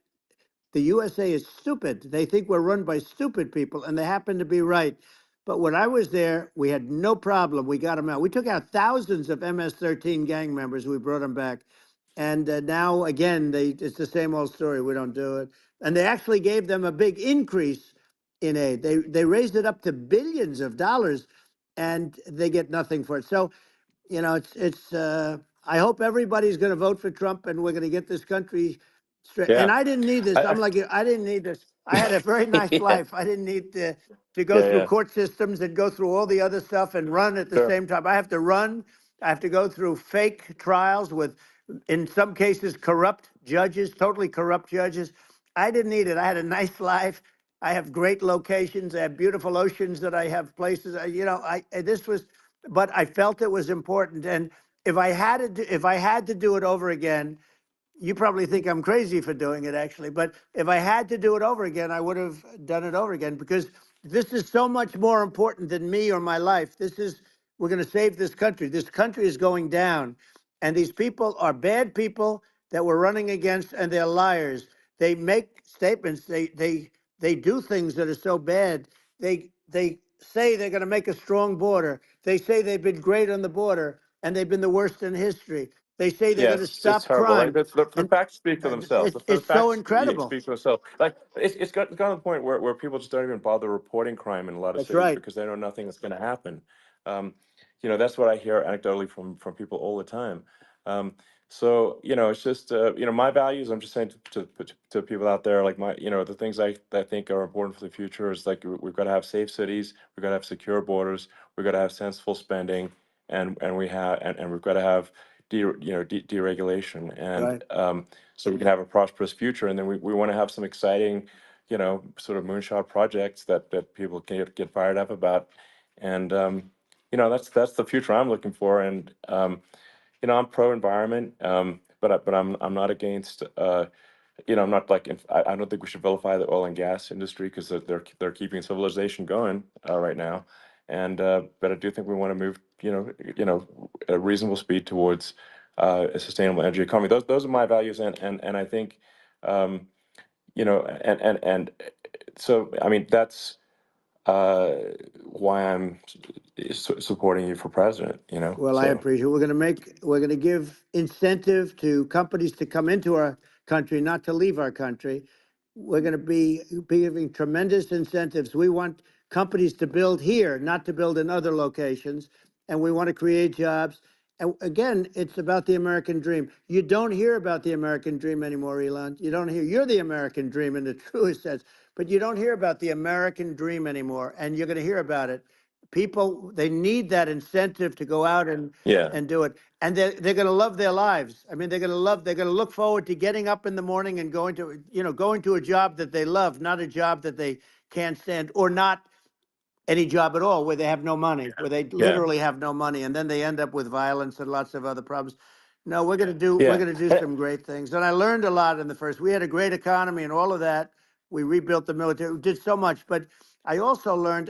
the USA is stupid. They think we're run by stupid people, and they happen to be right. But when I was there, we had no problem. We got them out. We took out thousands of MS-13 gang members. We brought them back. And now, again, it's the same old story. We don't do it. And they actually gave them a big increase in aid. They raised it up to billions of dollars, and they get nothing for it. So I hope everybody's going to vote for Trump, and we're going to get this country straight. And Yeah. I didn't need this. I'm like you. I didn't need this. I had a very nice Yeah, life. I didn't need to go yeah, through yeah. court systems and go through all the other stuff and run at the Sure. same time. I have to run. I have to go through fake trials with, in some cases, corrupt judges, totally corrupt judges. I didn't need it. I had a nice life. I have great locations. I have beautiful oceans that I have places. But I felt it was important. And if I had to do it over again, you probably think I'm crazy for doing it, actually. But if I had to do it over again, I would have done it over again because this is so much more important than me or my life. We're going to save this country. This country is going down. And these people are bad people that we're running against, and they're liars. They make statements. They do things that are so bad. They say they're going to make a strong border. They say they've been great on the border, and they've been the worst in history. They say they're Yeah, going to it's stop horrible. Like crime, the and facts speak for themselves. The it's so facts incredible. speak for themselves. Like it's gotten to the point where people just don't even bother reporting crime in a lot of That's cities right. because they know nothing is going to happen. Um, that's what I hear anecdotally from people all the time. Um, so it's just my values. I'm just saying to people out there, like the things I think are important for the future is like we've got to have safe cities, we've got to have secure borders, we've got to have sensible spending, and we've got to have deregulation, and Right. so we can have a prosperous future. And then we want to have some exciting, sort of moonshot projects that people can get fired up about. And that's the future I'm looking for. And I'm pro environment, but I'm not against. I'm not like I don't think we should vilify the oil and gas industry because they're keeping civilization going right now, and but I do think we want to move at a reasonable speed towards a sustainable energy economy. Those are my values, and I think and so I mean that's uh, why I'm supporting you for president. Well, I So appreciate it. We're going to give incentive to companies to come into our country, not to leave our country. We're going to be giving tremendous incentives. We want companies to build here, not to build in other locations. And we want to create jobs. And again, it's about the American dream. You don't hear about the American dream anymore, Elon. You don't hear, you're the American dream in the truest sense, but you don't hear about the American dream anymore. And you're going to hear about it. People, they need that incentive to go out yeah, and do it. And they're going to love their lives. I mean, they're going to look forward to getting up in the morning and going to a job that they love, not a job that they can't stand, or not any job at all, where they have no money, where they yeah, literally have no money, and then they end up with violence and lots of other problems. No, we're yeah. going to do some great things. And I learned a lot in the first. We had a great economy and all of that. We rebuilt the military. We did so much, but I also learned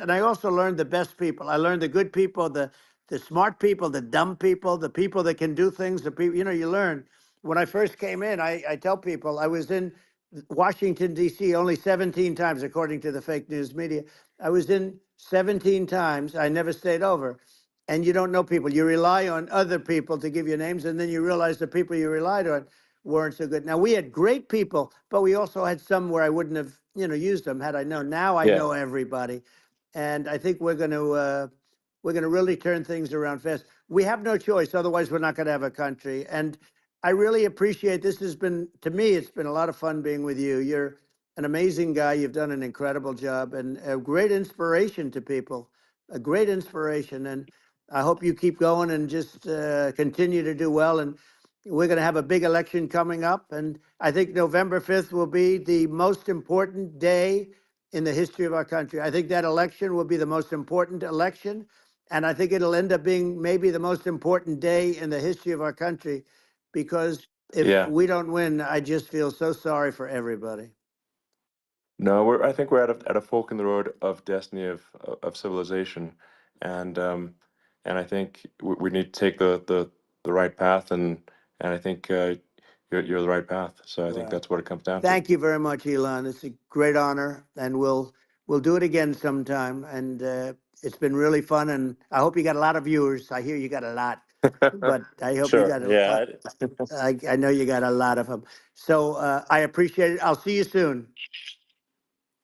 the best people. I learned the good people, the smart people, the dumb people, the people that can do things. The people, you learn. When I first came in, I tell people I was in Washington D.C. only 17 times, according to the fake news media. I was in 17 times. I never stayed over. And you don't know people. You rely on other people to give you names, and then you realize the people you relied on weren't so good. Now, we had great people, but we also had some where I wouldn't have, used them had I known. Now I Yeah. know everybody. And I think we're going to really turn things around fast. We have no choice. Otherwise, we're not going to have a country. And I really appreciate this. Has been, to me, it's been a lot of fun being with you. You're an amazing guy. You've done an incredible job and a great inspiration to people, a great inspiration. And I hope you keep going and just continue to do well. And we're going to have a big election coming up. And I think November 5th will be the most important day in the history of our country. I think that election will be the most important election. And I think it'll end up being maybe the most important day in the history of our country, because if Yeah. we don't win, I just feel so sorry for everybody. No, I think we're at a fork in the road of destiny of civilization, and I think we need to take the right path, and I think you're the right path. So I think Well, that's what it comes down to. thank you very much, Elon. It's a great honor, and we'll do it again sometime. And it's been really fun, and I hope you got a lot of viewers. I hear you got a lot, but I hope you Sure. got Yeah. I know you got a lot of them. So I appreciate it. I'll see you soon.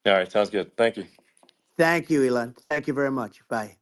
All right. Sounds good. Thank you. Thank you, Elon. Thank you very much. Bye.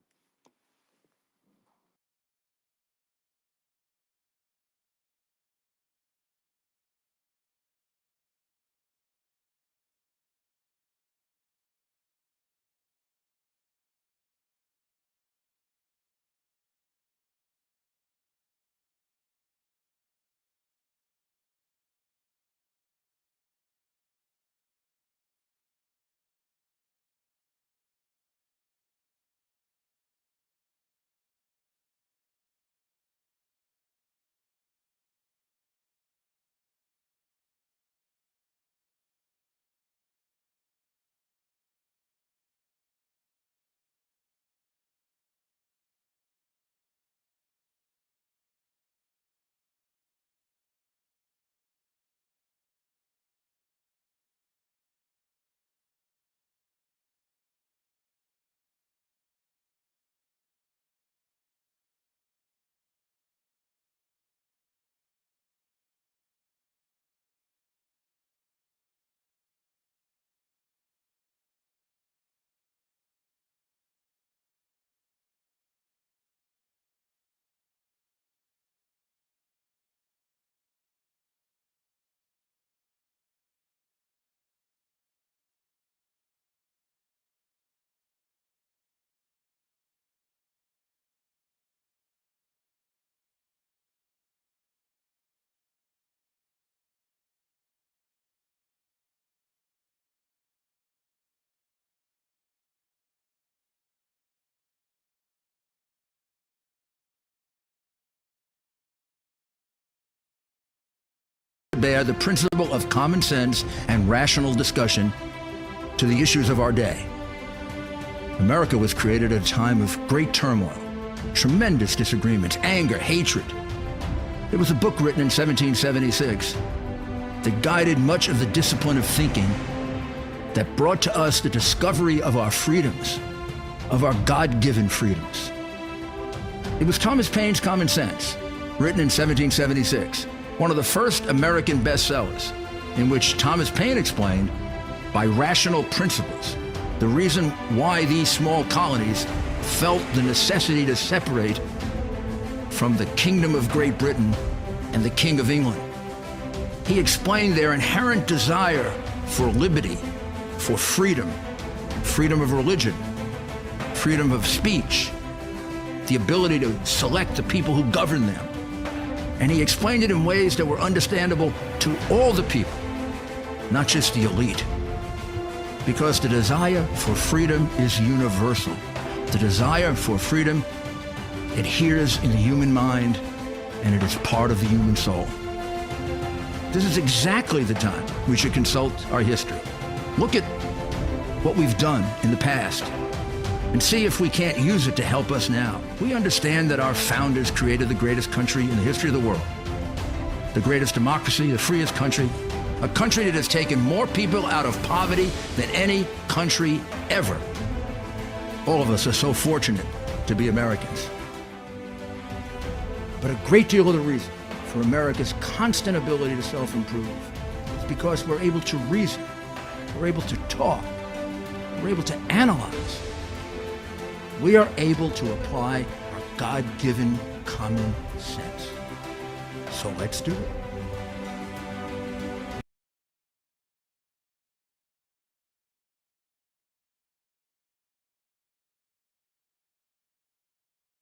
bear the principle of common sense and rational discussion to the issues of our day. America was created at a time of great turmoil, tremendous disagreements, anger, hatred. There was a book written in 1776 that guided much of the discipline of thinking that brought to us the discovery of our freedoms, of our God-given freedoms. It was Thomas Paine's Common Sense, written in 1776, one of the first American bestsellers, in which Thomas Paine explained, by rational principles, the reason why these small colonies felt the necessity to separate from the Kingdom of Great Britain and the King of England. He explained their inherent desire for liberty, for freedom, freedom of religion, freedom of speech, the ability to select the people who govern them. And he explained it in ways that were understandable to all the people, not just the elite. Because the desire for freedom is universal. The desire for freedom adheres in the human mind, and it is part of the human soul. This is exactly the time we should consult our history. Look at what we've done in the past and see if we can't use it to help us now. We understand that our founders created the greatest country in the history of the world, the greatest democracy, the freest country, a country that has taken more people out of poverty than any country ever. All of us are so fortunate to be Americans. But a great deal of the reason for America's constant ability to self-improve is because we're able to reason, we're able to talk, we're able to analyze. We are able to apply our God-given common sense. So let's do it.